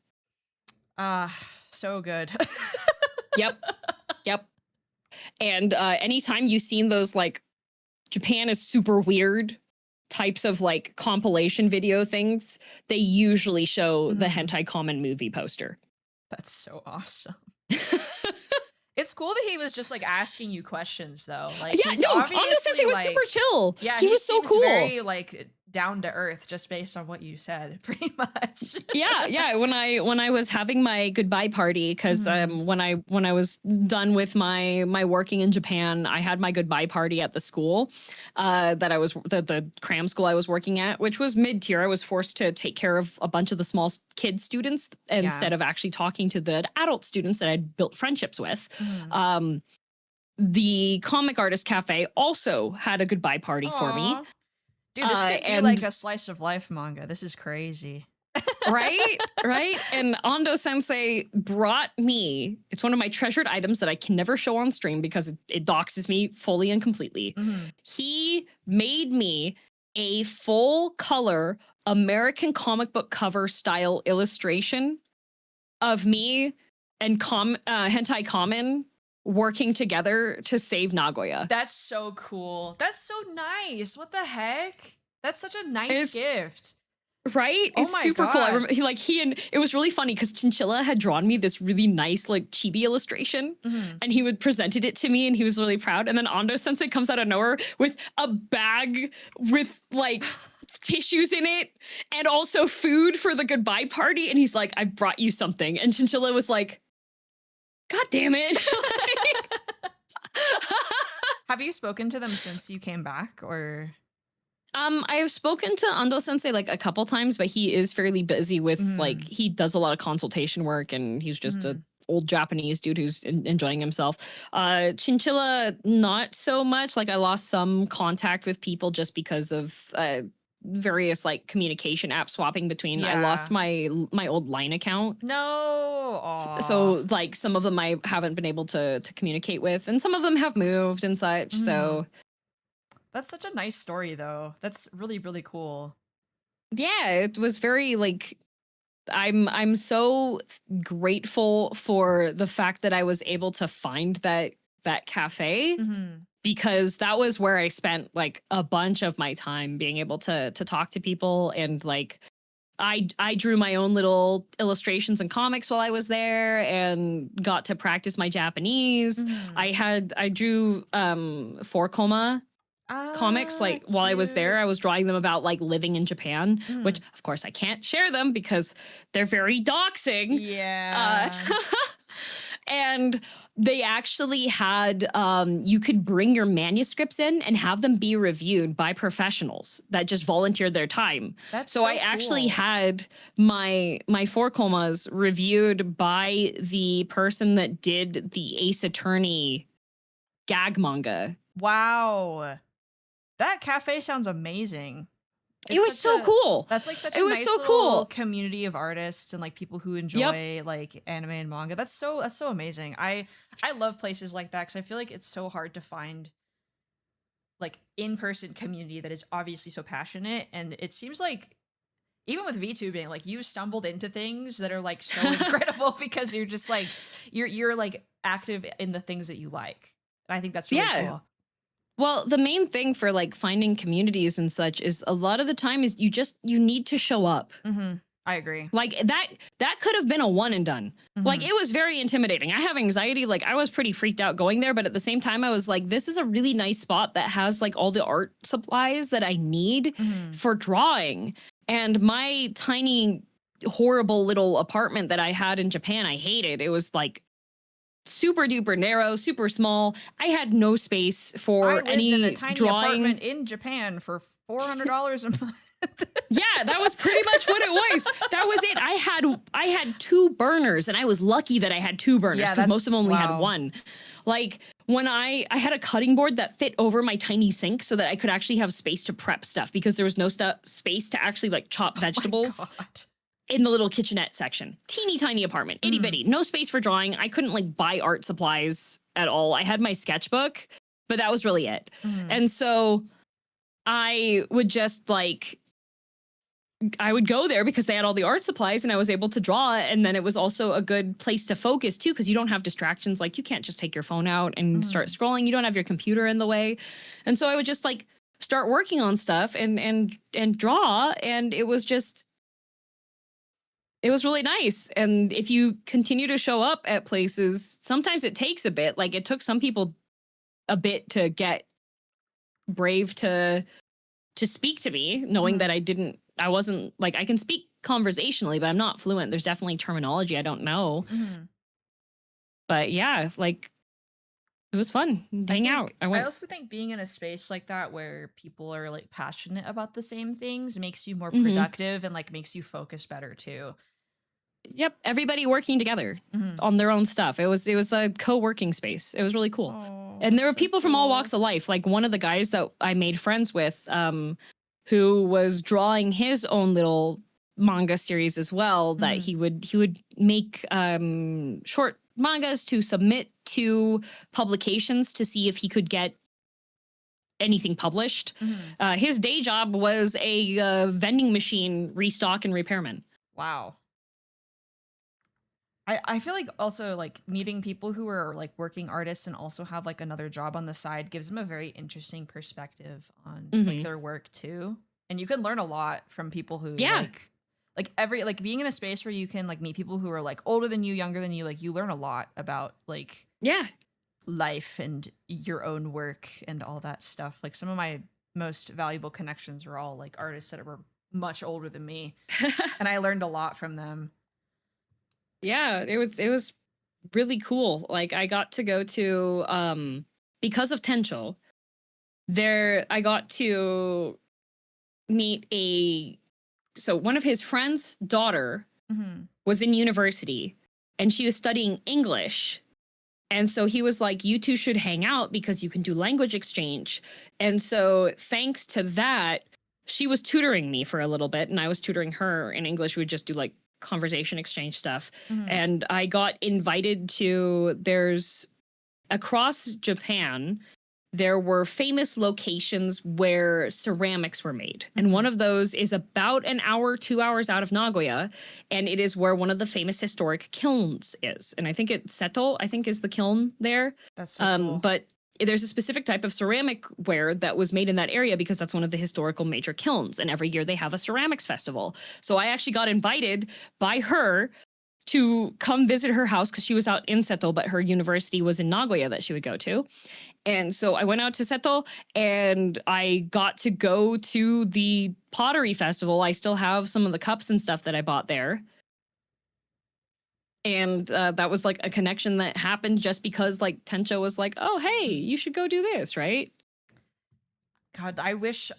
So good. Yep. And anytime you've seen those like Japan is super weird types of like compilation video things, they usually show the Hentai Kamen movie poster. That's so awesome. It's cool that he was just like asking you questions though. Like, yeah, no, Ando Sensei was super chill. Yeah, he was so cool. Very like down to earth, just based on what you said, pretty much. yeah. When I was having my goodbye party, because when I was done with my working in Japan, I had my goodbye party at the school that I was the cram school I was working at, which was mid-tier. I was forced to take care of a bunch of the small kid students instead of actually talking to the adult students that I'd built friendships with. The Comic Artist Cafe also had a goodbye party for me. Dude, this could be like a slice of life manga. This is crazy. Right? And Ando Sensei brought me, it's one of my treasured items that I can never show on stream because it doxes me fully and completely. He made me a full color American comic book cover style illustration of me and Hentai Kamen working together to save Nagoya. That's so cool. That's so nice. What the heck? That's such a nice gift. Right? Oh it's my super God. cool. I remember it was really funny because Chinchilla had drawn me this really nice like chibi illustration and he would presented it to me and he was really proud. And then Ando Sensei comes out of nowhere with a bag with like tissues in it and also food for the goodbye party. And he's like, I brought you something. And Chinchilla was like, God damn it. Have you spoken to them since you came back or? I have spoken to Ando Sensei like a couple times, but he is fairly busy with like he does a lot of consultation work and he's just old Japanese dude who's enjoying himself. Chinchilla, not so much. Like I lost some contact with people just because of various like communication app swapping between. I lost Yeah. my old Line account. No. Aw. So like some of them I haven't been able to communicate with, and some of them have moved and such. So That's such a nice story though. That's really, really cool. yeah, it was very like I'm so grateful for the fact that I was able to find that cafe, because that was where I spent like a bunch of my time being able to talk to people, and like I drew my own little illustrations and comics while I was there and got to practice my Japanese. I drew 4 comics like while I was there. I was drawing them about like living in Japan, which of course I can't share them because they're very doxing. Yeah. And they actually had you could bring your manuscripts in and have them be reviewed by professionals that just volunteered their time. That's so I actually cool. had my 4 reviewed by the person that did the Ace Attorney gag manga. Wow. That cafe sounds amazing. It was so cool. That's like such a nice little community of artists and like people who enjoy like anime and manga. That's so amazing. I love places like that because I feel like it's so hard to find like in-person community that is obviously so passionate. And it seems like even with VTubing, like you stumbled into things that are like so incredible because you're just like you're like active in the things that you like. And I think that's really cool. Well, the main thing for like finding communities and such is a lot of the time is you need to show up. I agree. Like that could have been a one and done. Like it was very intimidating. I have anxiety. Like I was pretty freaked out going there, but at the same time I was like, this is a really nice spot that has like all the art supplies that I need for drawing. And my tiny, horrible little apartment that I had in Japan, I hated. It was like super duper narrow, super small. I had no space for any in a tiny drawing. Apartment in Japan for $400 a month. Yeah, that was pretty much what it was. That was it. I had 2 burners, and I was lucky that I had 2 burners because most of them only had 1. Like when I had a cutting board that fit over my tiny sink so that I could actually have space to prep stuff because there was no space to actually like chop vegetables in the little kitchenette section. Teeny tiny apartment, itty bitty, no space for drawing. I couldn't like buy art supplies at all. I had my sketchbook, but that was really it. And so I would just like, I would go there because they had all the art supplies and I was able to draw. And then it was also a good place to focus too, because you don't have distractions. Like you can't just take your phone out and start scrolling. You don't have your computer in the way. And so I would just like start working on stuff and draw. And it was just, it was really nice. And if you continue to show up at places, sometimes it takes a bit. Like it took some people a bit to get brave to speak to me, knowing that I wasn't like, I can speak conversationally, but I'm not fluent. There's definitely terminology I don't know. But yeah, like it was fun. Hang out. I also think being in a space like that where people are like passionate about the same things makes you more productive and like makes you focus better too. Yep, everybody working together on their own stuff. It was a co-working space. It was really cool. And there were people from all walks of life. Like one of the guys that I made friends with, who was drawing his own little manga series as well, that he would make short mangas to submit to publications to see if he could get anything published. His day job was a vending machine restock and repairman. Wow. I feel like also like meeting people who are like working artists and also have like another job on the side gives them a very interesting perspective on like their work too. And you can learn a lot from people who like being in a space where you can like meet people who are like older than you, younger than you, like you learn a lot about like life and your own work and all that stuff. Like some of my most valuable connections were all like artists that were much older than me. And I learned a lot from them. Yeah, it was really cool. Like I got to go to because of Tencho, I got to meet so one of his friend's daughter was in university and she was studying English. And so he was like, you two should hang out because you can do language exchange. And so thanks to that, she was tutoring me for a little bit and I was tutoring her in English. We would just do like conversation exchange stuff. And I got invited to, there's across Japan, there were famous locations where ceramics were made. And one of those is about an hour, 2 hours out of Nagoya. And it is where one of the famous historic kilns is. And I think Seto, I think, is the kiln there. That's so cool. But there's a specific type of ceramic ware that was made in that area because that's one of the historical major kilns. And every year they have a ceramics festival. So I actually got invited by her to come visit her house because she was out in Seto, but her university was in Nagoya that she would go to. And so I went out to Seto and I got to go to the pottery festival. I still have some of the cups and stuff that I bought there. And that was like a connection that happened just because like Tencho was like, oh, hey, you should go do this, right? God, I wish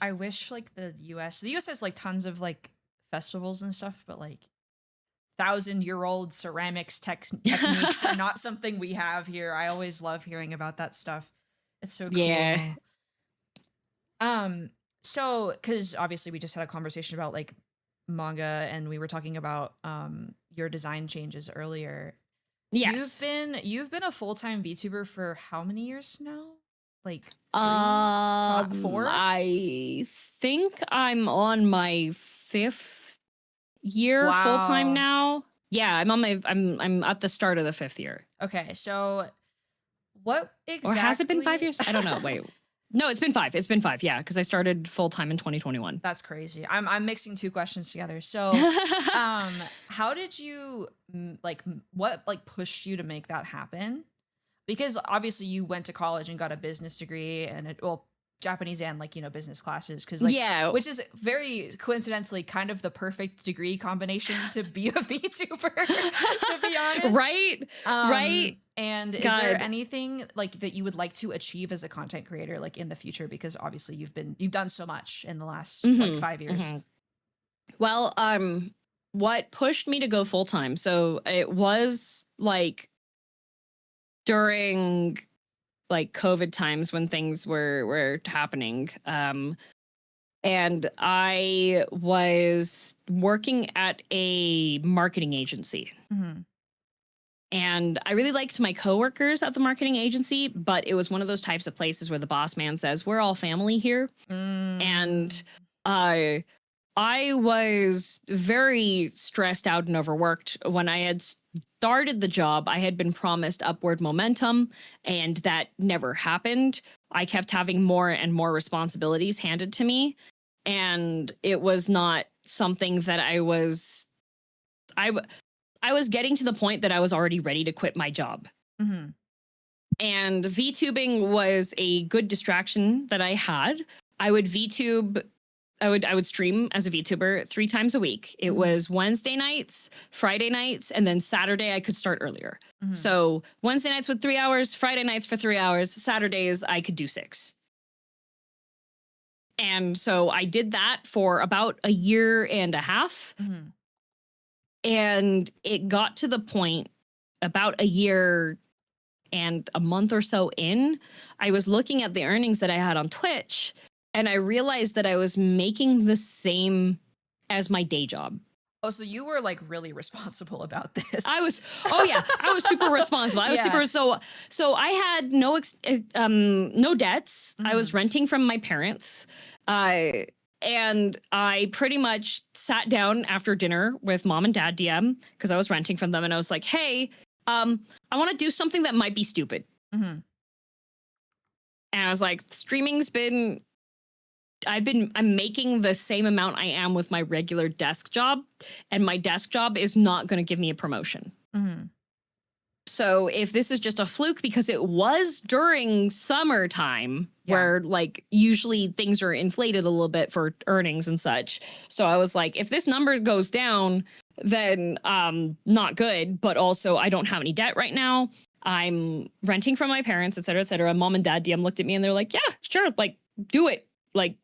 like the US has like tons of like festivals and stuff, but like 1,000-year-old ceramics techniques are not something we have here. I always love hearing about that stuff. It's so cool. Yeah. So, because obviously we just had a conversation about like manga and we were talking about your design changes earlier. Yes. You've been a full-time VTuber for how many years now? Like 4? I think I'm on my 5th year full-time now. Yeah, I'm at the start of the 5th year. Okay, so what exactly? Or has it been 5 years? I don't know. Wait. No, it's been 5. It's been 5. Yeah, because I started full-time in 2021. That's crazy. I'm mixing two questions together. So, how did you what like pushed you to make that happen? Because obviously you went to college and got a business degree and Japanese and like, business classes. Cause like, yeah, which is very coincidentally kind of the perfect degree combination to be a VTuber, to be honest. Right. Right. And is there anything like that you would like to achieve as a content creator, like in the future? Because obviously you've done so much in the last like 5 years. Well, what pushed me to go full time? So it was like during like COVID times when things were happening. And I was working at a marketing agency. And I really liked my coworkers at the marketing agency, but it was one of those types of places where the boss man says, we're all family here. And I was very stressed out and overworked. When I had started the job, I had been promised upward momentum, and that never happened. I kept having more and more responsibilities handed to me, and it was not something that I was getting to the point that I was already ready to quit my job. And VTubing was a good distraction that I had. I would VTube. I would stream as a VTuber 3 times a week. It was Wednesday nights, Friday nights, and then Saturday I could start earlier. So Wednesday nights with 3 hours, Friday nights for 3 hours, Saturdays I could do 6. And so I did that for about a year and a half. And it got to the point about a year and a month or so in, I was looking at the earnings that I had on Twitch, and I realized that I was making the same as my day job. Oh, so you were like really responsible about this. I was super responsible. I was so I had no debts. I was renting from my parents. And I pretty much sat down after dinner with mom and dad DM because I was renting from them, and I was like, hey, I want to do something that might be stupid. And I was like, I'm making the same amount I am with my regular desk job, and my desk job is not going to give me a promotion. So if this is just a fluke, because it was during summertime where like usually things are inflated a little bit for earnings and such. So I was like, if this number goes down, then not good, but also I don't have any debt right now. I'm renting from my parents, et cetera, et cetera. Mom and dad DM looked at me and they're like, yeah, sure. Like, do it. Like,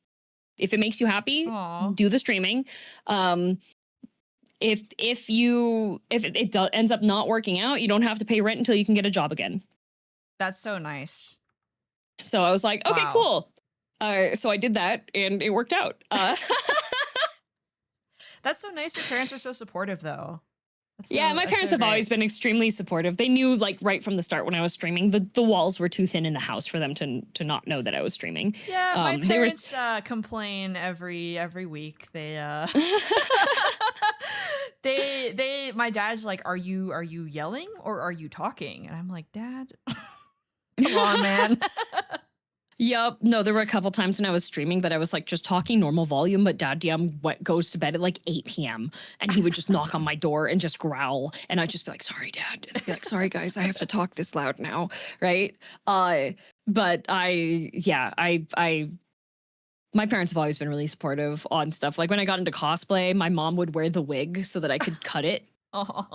if it makes you happy, do the streaming. if it ends up not working out, you don't have to pay rent until you can get a job again. That's so nice. So I was like, okay, Wow. cool. So I did that and it worked out. That's so nice. Your parents were so supportive, though. Yeah, my parents have always been extremely supportive. They knew like right from the start when I was streaming, the walls were too thin in the house for them to not know that I was streaming. Yeah, my parents complain every week. They my dad's like, are you yelling or are you talking? And I'm like, Dad, come on, man. Yep. No, there were a couple times when I was streaming that I was like just talking normal volume, but Dad goes to bed at like 8 p.m. and he would just knock on my door and just growl. And I'd just be like, sorry, Dad. And I'd be like, sorry, guys, I have to talk this loud now. Right. But my parents have always been really supportive on stuff. Like when I got into cosplay, my mom would wear the wig so that I could cut it. Oh.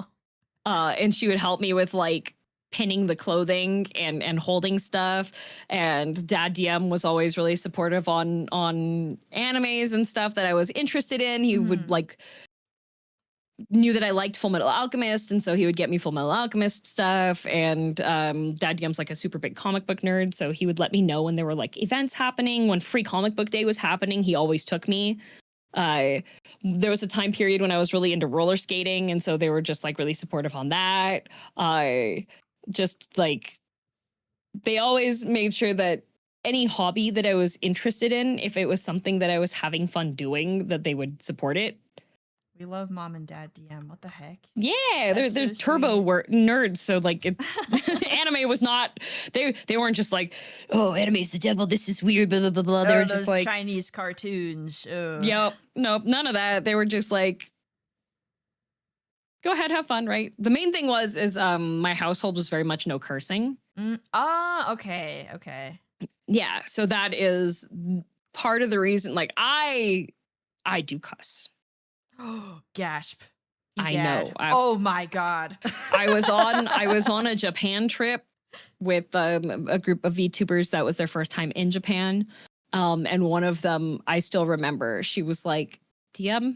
And she would help me with like pinning the clothing and holding stuff. And Dad DM was always really supportive on animes and stuff that I was interested in. He would like knew that I liked Full Metal Alchemist, and so he would get me Full Metal Alchemist stuff. And Dad DM's like a super big comic book nerd, so he would let me know when there were like events happening. When Free Comic Book Day was happening, he always took me. There was a time period when I was really into roller skating, and so they were just like really supportive on that. Just like they always made sure that any hobby that I was interested in, if it was something that I was having fun doing, that they would support it. We love Mom and Dad DM. What the heck? Yeah, they're turbo nerds. So like anime was not, they weren't just like, oh, anime's the devil, this is weird, blah, blah, blah, blah. They were just like Chinese cartoons. Yep. Nope. None of that. They were just like, go ahead, have fun, right? The main thing is my household was very much no cursing. Okay. Yeah, so that is part of the reason. Like I do cuss. Gasp! I know. Oh my god! I was on a Japan trip with a group of VTubers that was their first time in Japan, and one of them I still remember. She was like, "DM,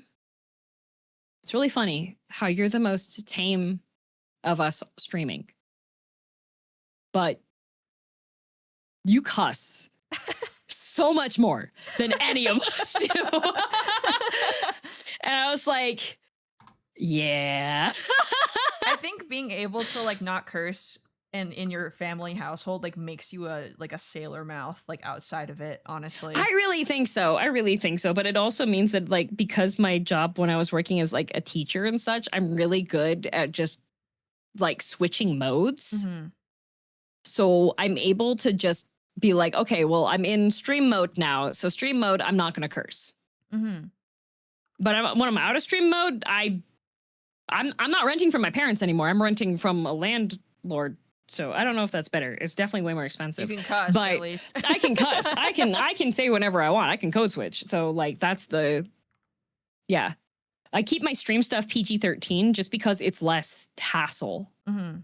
it's really funny how you're the most tame of us streaming, but you cuss so much more than any of us do." And I was like, yeah. I think being able to like not curse and in your family household like makes you a sailor mouth like outside of it, honestly. I really think so. But it also means that like because my job when I was working as like a teacher and such, I'm really good at just like switching modes. So I'm able to just be like, okay, well, I'm in stream mode now. So stream mode, I'm not going to curse. But when I'm out of stream mode, I'm not renting from my parents anymore. I'm renting from a landlord. So I don't know if that's better. It's definitely way more expensive. You can cuss, but at least. I can cuss. I can say whenever I want. I can code switch. So like that's yeah. I keep my stream stuff PG-13 just because it's less hassle. It's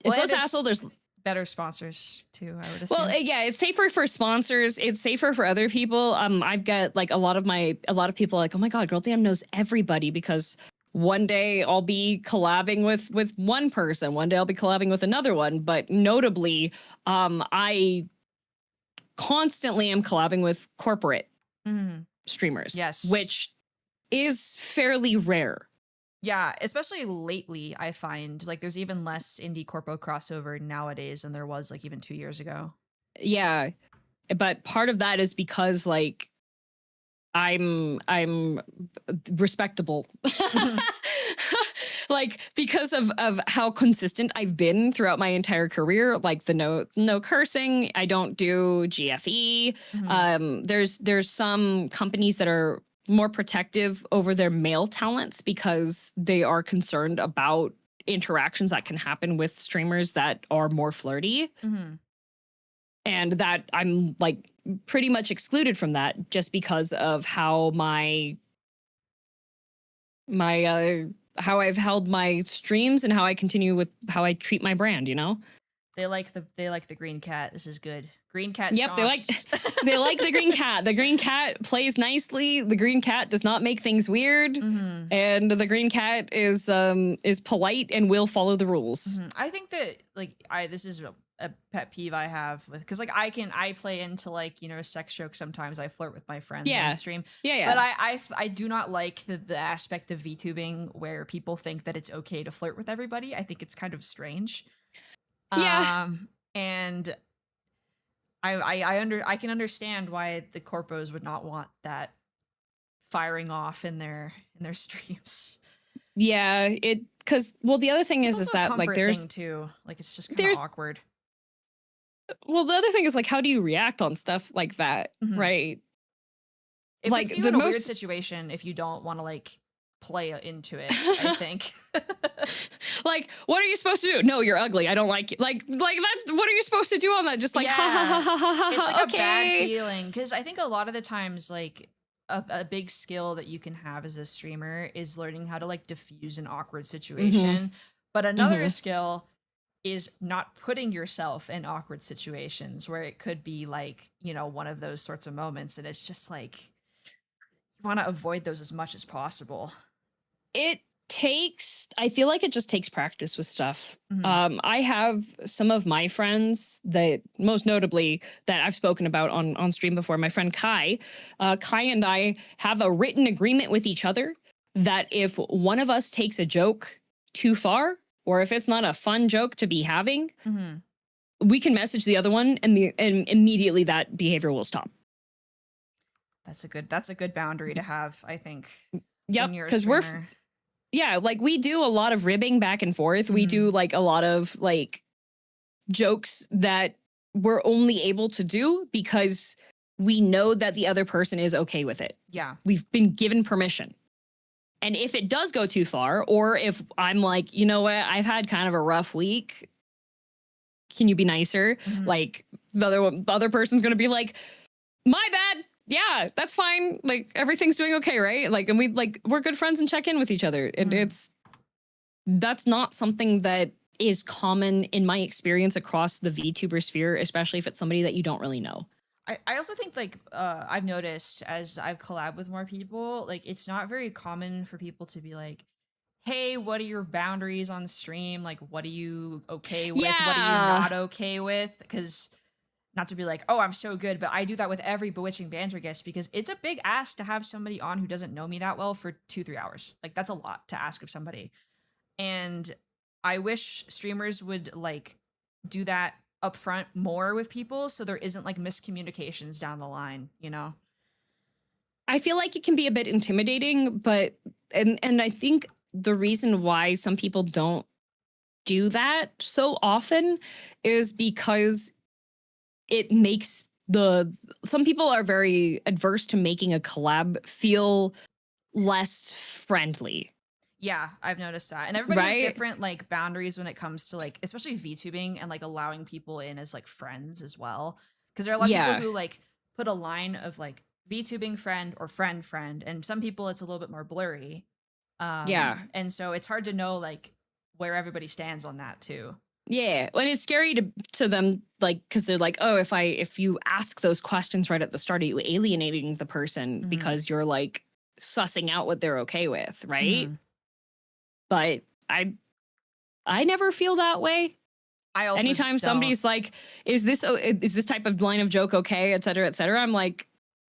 less hassle. There's better sponsors too, I would assume. Well, yeah, it's safer for sponsors. It's safer for other people. I've got like a lot of people are like, oh my god, Girl DM knows everybody, because one day I'll be collabing with one person, one day I'll be collabing with another one. But notably, I constantly am collabing with corporate streamers, yes, which is fairly rare. Yeah, especially lately, I find like there's even less indie corpo crossover nowadays than there was like even 2 years ago. Yeah, but part of that is because like I'm respectable. Like because of how consistent I've been throughout my entire career, like the no cursing, I don't do GFE. There's some companies that are more protective over their male talents because they are concerned about interactions that can happen with streamers that are more flirty. And that I'm like pretty much excluded from that just because of how how I've held my streams and how I continue with how I treat my brand, you know? They like the green cat. This is good. Green cat Yep, stomps. they like the green cat. The green cat plays nicely. The green cat does not make things weird. Mhm. And the green cat is polite and will follow the rules. Mhm. I think that this is a pet peeve I have with, because like I play into like, you know, sex jokes sometimes. I flirt with my friends Yeah. on stream. Yeah. But I do not like the aspect of VTubing where people think that it's okay to flirt with everybody. I think it's kind of strange. Yeah. And I can understand why the corpos would not want that firing off in their streams. Yeah, because the other thing It's is also a that like comfort there's thing too. Like it's just kind there's of awkward. the other thing is like how do you react on stuff like that, Mhm. right? It Like, puts you the in a weird most- situation if you don't want to like play into it, I think. Like, what are you supposed to do? No, you're ugly. I don't like you. Like that. What are you supposed to do on that? Just like, ha ha ha ha ha ha. It's like okay. a bad feeling, because I think a lot of the times like a big skill that you can have as a streamer is learning how to like diffuse an awkward situation. But another skill is not putting yourself in awkward situations where it could be like, you know, one of those sorts of moments, and it's just like you want to avoid those as much as possible. I feel like it just takes practice with stuff. Mhm. I have some of my friends that most notably that I've spoken about on stream before, my friend Kai. Kai and I have a written agreement with each other that if one of us takes a joke too far, or if it's not a fun joke to be having, Mhm. we can message the other one and immediately that behavior will stop. That's a good boundary to have, I think. Yep, when you're a because streamer. yeah, like we do a lot of ribbing back and forth. We do like a lot of like jokes that we're only able to do because we know that the other person is okay with it. Yeah. We've been given permission. And if it does go too far, or if I'm like, you know what, I've had kind of a rough week, can you be nicer? Like the other person's going to be like, my bad. Yeah, that's fine. Like everything's doing okay, right? Like, and we're good friends and check in with each other. And that's not something that is common in my experience across the VTuber sphere, especially if it's somebody that you don't really know. I also think like I've noticed as I've collabed with more people, like it's not very common for people to be like, hey, what are your boundaries on stream? Like, what are you okay with? What are you not okay with? Because not to be like, oh, I'm so good, but I do that with every Bewitching Banter guest because it's a big ask to have somebody on who doesn't know me that well for 2-3 hours. Like that's a lot to ask of somebody. And I wish streamers would like do that upfront more with people so there isn't like miscommunications down the line, you know? I feel like it can be a bit intimidating, but and I think the reason why some people don't do that so often is because it makes some people are very adverse to making a collab feel less friendly. Yeah, I've noticed that. And everybody has different like boundaries when it comes to like, especially VTubing and like allowing people in as like friends as well. Because there are a lot of people who like put a line of like VTubing friend or friend, and some people it's a little bit more blurry. And so it's hard to know like where everybody stands on that too. Yeah, and it's scary to them, like, because they're like, oh, if you ask those questions right at the start, are you alienating the person because you're like sussing out what they're okay with, right? But I never feel that way. I also anytime somebody's like, is this type of line of joke okay, et cetera, I'm like,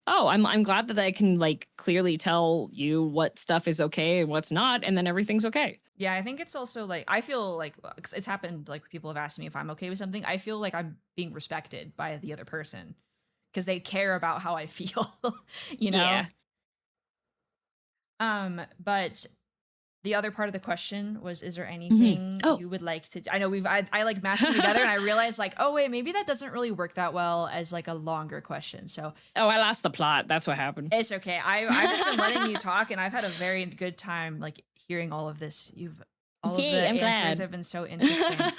oh, I'm glad that I can like clearly tell you what stuff is okay and what's not, and then everything's okay. Yeah, I think it's also like I feel like it's happened like people have asked me if I'm okay with something. I feel like I'm being respected by the other person because they care about how I feel, you know? Yeah. But the other part of the question was, is there anything you would like to I know I like mashed them together and I realized like, oh wait, maybe that doesn't really work that well as like a longer question. So I lost the plot. That's what happened. It's okay. I've just been letting you talk and I've had a very good time like hearing all of this. All of the answers have been so interesting.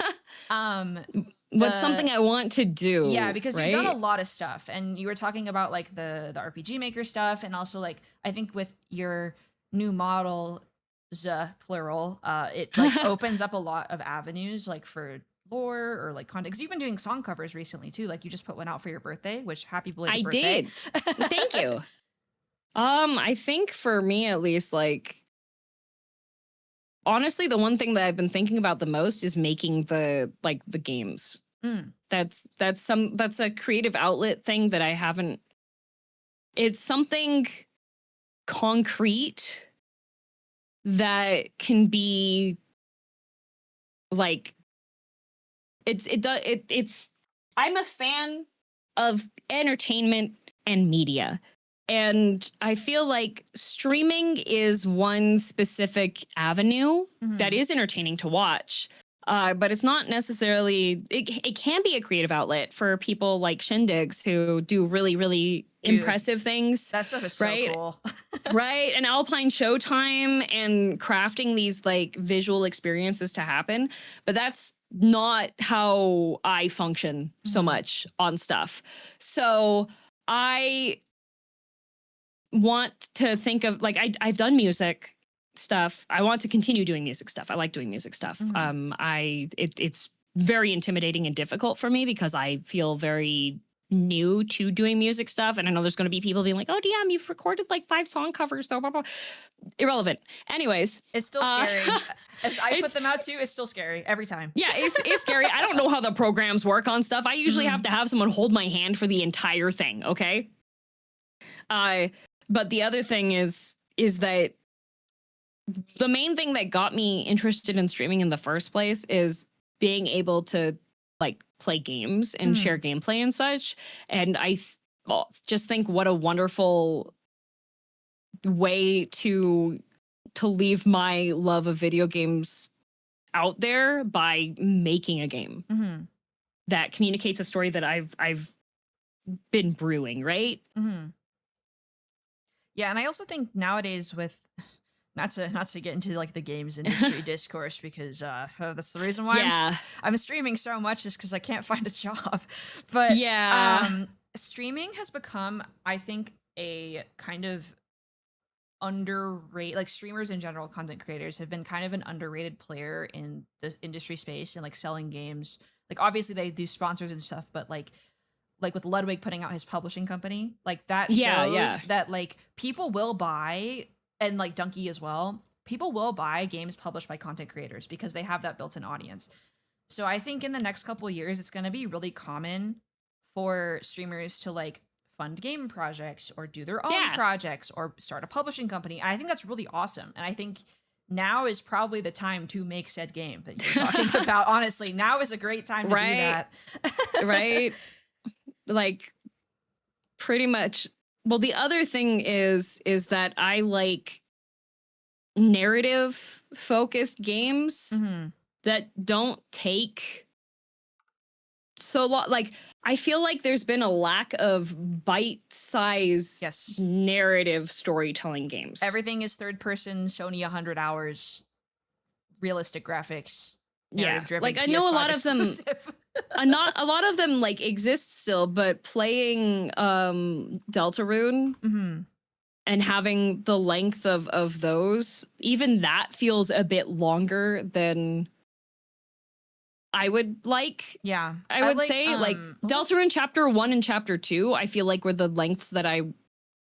What's something I want to do? Yeah, because you've done a lot of stuff and you were talking about like the RPG Maker stuff and also like I think with your new model, plural, it like opens up a lot of avenues like for lore or like content? Because you've been doing song covers recently too. Like you just put one out for your birthday, which happy belated I birthday. did. Thank you. I think for me at least, like honestly, the one thing that I've been thinking about the most is making the games. Mm. That's a creative outlet thing that I haven't. It's something concrete that can be like it's I'm a fan of entertainment and media. And I feel like streaming is one specific avenue that is entertaining to watch. But it's not necessarily, it can be a creative outlet for people like Shindigs who do really, really impressive things. That stuff is so cool. Right. And Alpine Showtime and crafting these like visual experiences to happen. But that's not how I function so much on stuff. So I want to think of like, I've done music stuff. I want to continue doing music stuff. I like doing music stuff. It's very intimidating and difficult for me because I feel very new to doing music stuff. And I know there's going to be people being like, oh, damn, you've recorded like 5 song covers, though. Blah, blah. Irrelevant. Anyways. It's still scary. As I put them out too, it's still scary every time. Yeah, it's scary. I don't know how the programs work on stuff. I usually have to have someone hold my hand for the entire thing. Okay. But the other thing is that the main thing that got me interested in streaming in the first place is being able to like play games and share gameplay and such. And I just think what a wonderful way to leave my love of video games out there by making a game that communicates a story that I've been brewing, right? Yeah, and I also think nowadays with not to get into like the games industry discourse because that's the reason why I'm streaming so much is because I can't find a job. But streaming has become, I think, a kind of underrated, like streamers in general, content creators have been kind of an underrated player in the industry space and like selling games. Like obviously they do sponsors and stuff, but like with Ludwig putting out his publishing company, like that shows that like people will buy, and like Donkey as well, people will buy games published by content creators because they have that built-in audience. So I think in the next couple of years, it's going to be really common for streamers to like fund game projects or do their own projects or start a publishing company. And I think that's really awesome. And I think now is probably the time to make said game that you're talking about. Honestly, now is a great time to do that. Right. Like pretty much. Well, the other thing is that I like narrative focused games that don't take so long. Like I feel like there's been a lack of bite-size narrative storytelling games. Everything is third person, Sony 100 hours, realistic graphics. Driven, like I know a lot exclusive. Of them not a lot of them like exist still, but playing Deltarune and having the length of those, even that feels a bit longer than I would like. Yeah. I would say like Deltarune chapter 1 and chapter 2, I feel like were the lengths that I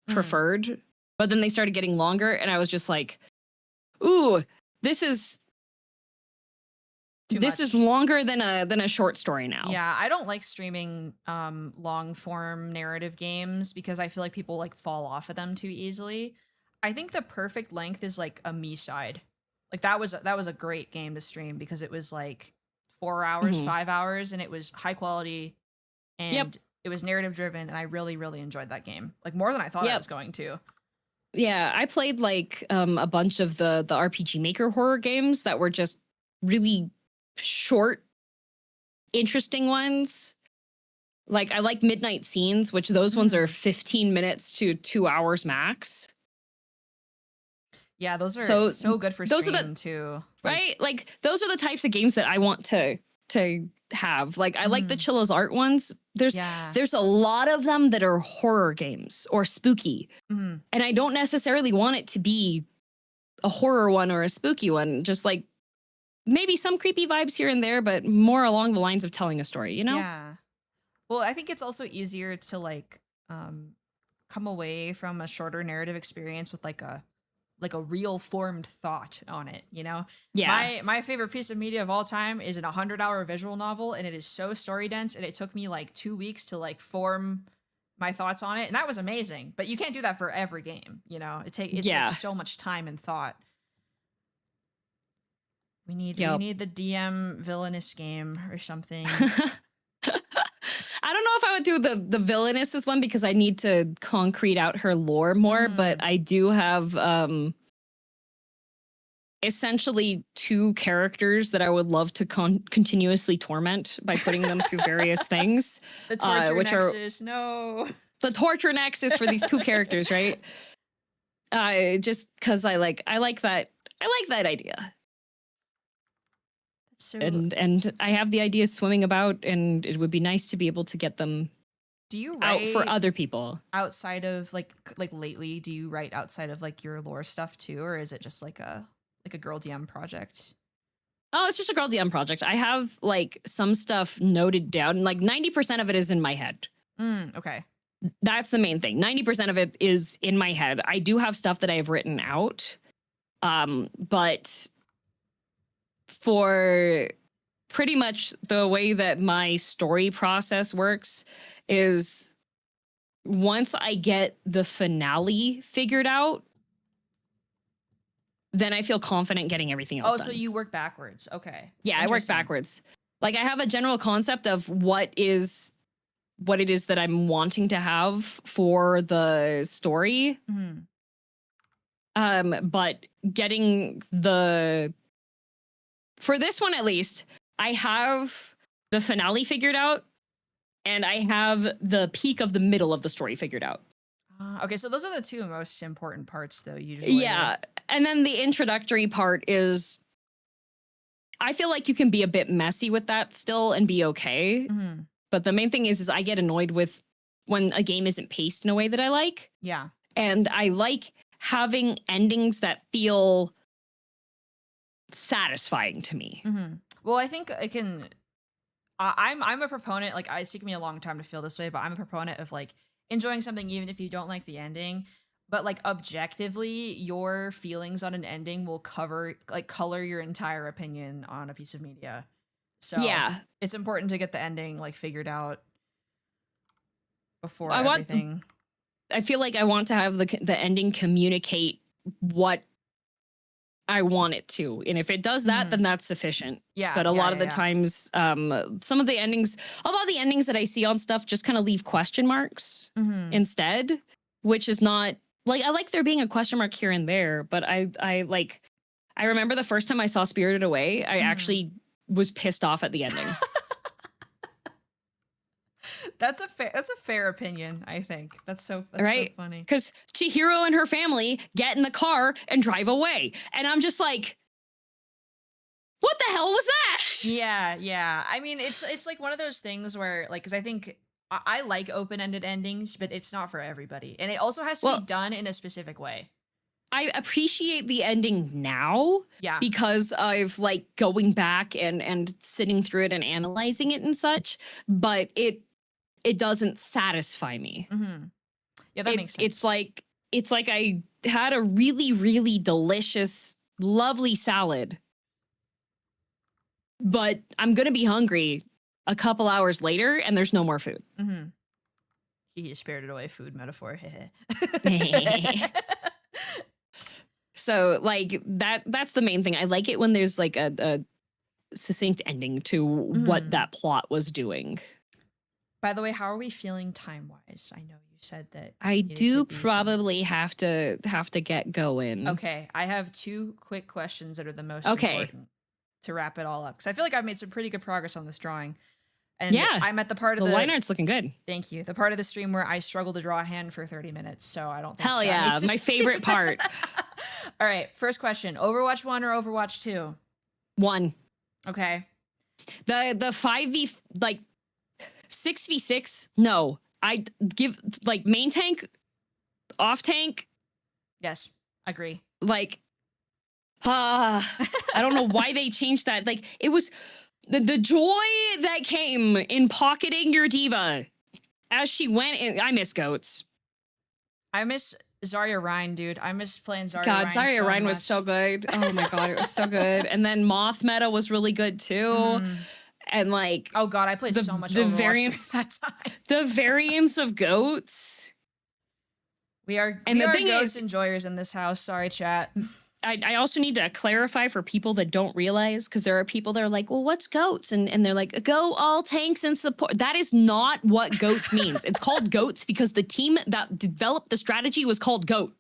preferred, but then they started getting longer and I was just like, ooh, this is longer than a short story now. Yeah, I don't like streaming long form narrative games because I feel like people like fall off of them too easily. I think the perfect length is like a Me-side. Like that was a great game to stream because it was like 4 hours, 5 hours, and it was high quality and it was narrative driven, and I really, really enjoyed that game. Like more than I thought I was going to. Yeah, I played like a bunch of the RPG Maker horror games that were just really short, interesting ones. Like I like Midnight Scenes, which those ones are 15 minutes to 2 hours max. Yeah, those are so good for streaming too. Right? Like those are the types of games that I want to have. Like I like the Chill as Art ones. There's a lot of them that are horror games or spooky. And I don't necessarily want it to be a horror one or a spooky one. Just like maybe some creepy vibes here and there, but more along the lines of telling a story, you know? Yeah. Well, I think it's also easier to like come away from a shorter narrative experience with like a real formed thought on it, you know? Yeah. My favorite piece of media of all time is an 100-hour visual novel, and it is so story dense, and it took me like 2 weeks to like form my thoughts on it, and that was amazing. But you can't do that for every game, you know? It's Yeah. like so much time and thought. We need Yep. the DM villainous game or something. I don't know if I would do the villainess as one because I need to concrete out her lore more, but I do have essentially 2 characters that I would love to continuously torment by putting them through various things. The torture which nexus, no. The torture nexus for these 2 characters, right? Just because I like that idea. So, and I have the ideas swimming about, and it would be nice to be able to get them do you out write for other people. outside of like lately? Do you write outside of like your lore stuff too, or is it just like a girl DM project? Oh, it's just a girl DM project. I have like some stuff noted down. Like 90% of it is in my head. Okay. That's the main thing. 90% of it is in my head. I do have stuff that I have written out. But for pretty much the way that my story process works is once I get the finale figured out, then I feel confident getting everything else done. So you work backwards. Okay. Yeah, I work backwards. Like I have a general concept of what it is that I'm wanting to have for the story. But getting for this one at least, I have the finale figured out, and I have the peak of the middle of the story figured out. Okay, so those are the 2 most important parts, though, usually. Yeah, and then the introductory part is, I feel like you can be a bit messy with that still and be okay. But the main thing is I get annoyed with when a game isn't paced in a way that I like. Yeah. And I like having endings that feel satisfying to me. Well, I think I can. I'm a proponent. Like, it's taken me a long time to feel this way, but I'm a proponent of like enjoying something even if you don't like the ending. But like objectively, your feelings on an ending will color your entire opinion on a piece of media. So yeah, it's important to get the ending like figured out before everything. I feel like I want to have the ending communicate what I want it to. And if it does that, then that's sufficient. Yeah. But a lot of the times, some of the endings, a lot of the endings that I see on stuff just kind of leave question marks instead, which is not like, I like there being a question mark here and there, but I remember the first time I saw Spirited Away, I actually was pissed off at the ending. That's a fair opinion, I think. That's so funny. Because Chihiro and her family get in the car and drive away. And I'm just like, what the hell was that? Yeah. I mean, it's like one of those things where, like, because I think I like open-ended endings, but it's not for everybody. And it also has to be done in a specific way. I appreciate the ending now. Yeah. Because of like going back and sitting through it and analyzing it and such. But it doesn't satisfy me. Yeah, that makes sense. It's like I had a really, really delicious, lovely salad, but I'm gonna be hungry a couple hours later, and there's no more food. He Spirited Away food metaphor. So like that's the main thing. I like it when there's like a succinct ending to what that plot was doing. By the way, how are we feeling time-wise? I know you said that I do probably have to get going. Okay, I have 2 quick questions that are the most important to wrap it all up, because I feel like I've made some pretty good progress on this drawing. And I'm at the part of the line art's looking good. Thank you. The part of the stream where I struggle to draw a hand for 30 minutes, so I don't think Hell yeah, my favorite part. All right, first question. Overwatch 1 or Overwatch 2? 1. Okay. The 5v like 6v6, no. I give like main tank, off tank. Yes, agree. Like I don't know why they changed that. Like, it was the joy that came in pocketing your diva as she went in. I miss goats. I miss Zarya Rhine, dude. I miss playing Zarya God, Rhine Zarya so Rhine was much. so good. Oh my God, it was so good. And then Moth meta was really good too. And like, oh God, I played so much the Overwatch variants, that time. the variants of goats. We are And the thing goats is, enjoyers in this house. Sorry, chat. I also need to clarify for people that don't realize, because there are people that are like, well, what's goats? And they're like, go all tanks and support. That is not what goats means. It's called goats because the team that developed the strategy was called GOAT.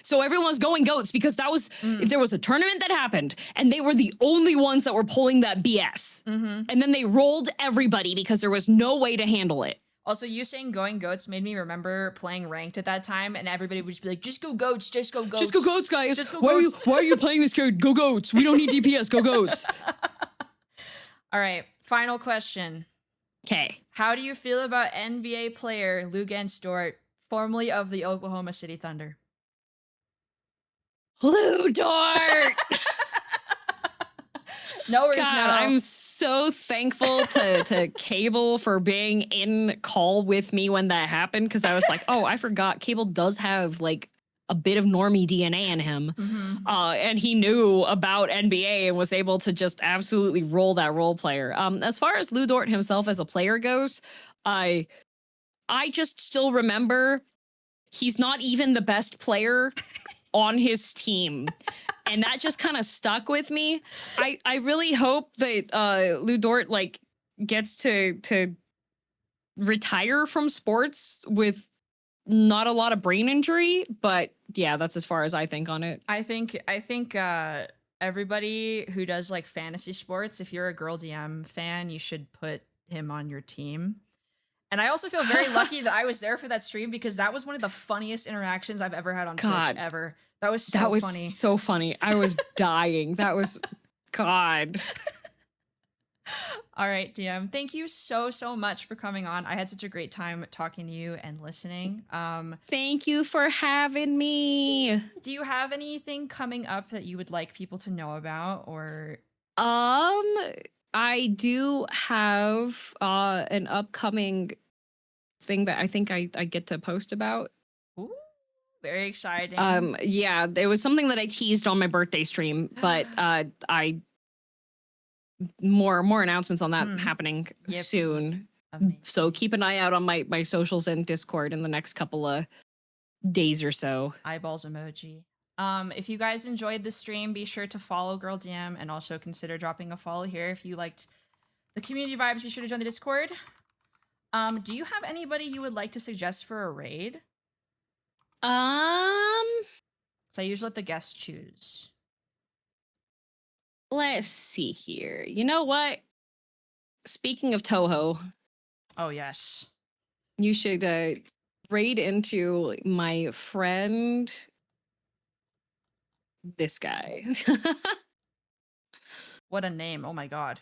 So everyone was going goats because that was, there was a tournament that happened and they were the only ones that were pulling that BS. And then they rolled everybody because there was no way to handle it. Also, you saying going goats made me remember playing ranked at that time, and everybody would just be like, just go goats, just go goats. Just go goats, guys. Just go why goats. why are you playing this card? Go goats. We don't need DPS. Go goats. All right, final question. Okay. How do you feel about NBA player Lugan Dort, formerly of the Oklahoma City Thunder? Lou Dort! No worries, God, no. I'm so thankful to Cable for being in call with me when that happened, because I was like, oh, I forgot Cable does have like a bit of normie DNA in him. And he knew about NBA and was able to just absolutely roll that role player. As far as Lou Dort himself as a player goes, I just still remember he's not even the best player on his team. And that just kind of stuck with me. I really hope that Lou Dort like gets to retire from sports with not a lot of brain injury, but yeah, that's as far as I think on it. I think everybody who does like fantasy sports, if you're a Girl DM fan, you should put him on your team. And I also feel very lucky that I was there for that stream, because that was one of the funniest interactions I've ever had on Twitch ever. That was so funny. So funny. I was dying. That was God. All right, DM. Thank you so much for coming on. I had such a great time talking to you and listening. Thank you for having me. Do you have anything coming up that you would like people to know about, or I do have an upcoming thing that I think I get to post about. Ooh, very exciting. Yeah, it was something that I teased on my birthday stream, but more announcements on that happening soon. Amazing. So keep an eye out on my socials and Discord in the next couple of days or so. Eyeballs emoji. If you guys enjoyed this stream, be sure to follow Girl DM, and also consider dropping a follow here. If you liked the community vibes, be sure to join the Discord. Do you have anybody you would like to suggest for a raid? So I usually let the guests choose. Let's see here. You know what? Speaking of Toho. Oh, yes. You should raid into my friend... this guy. What a name. Oh my God.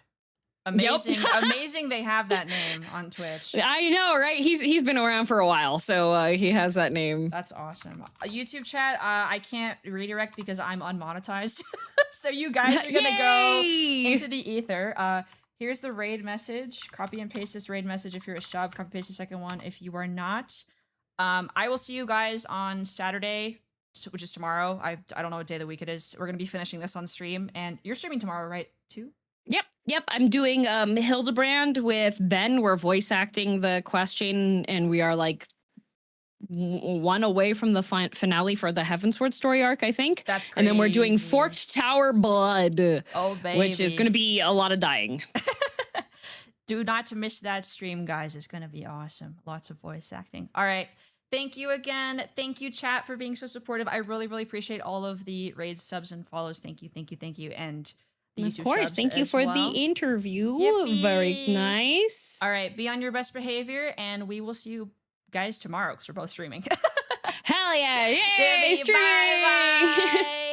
Amazing. Yep. Amazing they have that name on Twitch. I know, right? He's been around for a while, so he has that name. That's awesome. YouTube chat, I can't redirect because I'm unmonetized. So you guys are gonna go into the ether. Here's the raid message. Copy and paste this raid message if you're a sub. Copy and paste the second one if you are not. I will see you guys on Saturday, which is tomorrow. I don't know what day of the week it is. We're gonna be finishing this on stream, and you're streaming tomorrow, right? Too? Yep. I'm doing Hildebrand with Ben. We're voice acting the question, and we are like one away from the finale for the Heavensward story arc, I think. That's crazy. And then we're doing Forked Tower Blood. Oh, baby. Which is going to be a lot of dying. Do not miss that stream, guys. It's going to be awesome. Lots of voice acting. All right. Thank you again. Thank you, chat, for being so supportive. I really appreciate all of the raids, subs, and follows. Thank you. And the YouTube of course. subs Thank you as for well. the interview. Yippee. Very nice. All right. Be on your best behavior, and we will see you guys tomorrow because we're both streaming. Hell yeah. Yay, Yippee. streaming. Bye.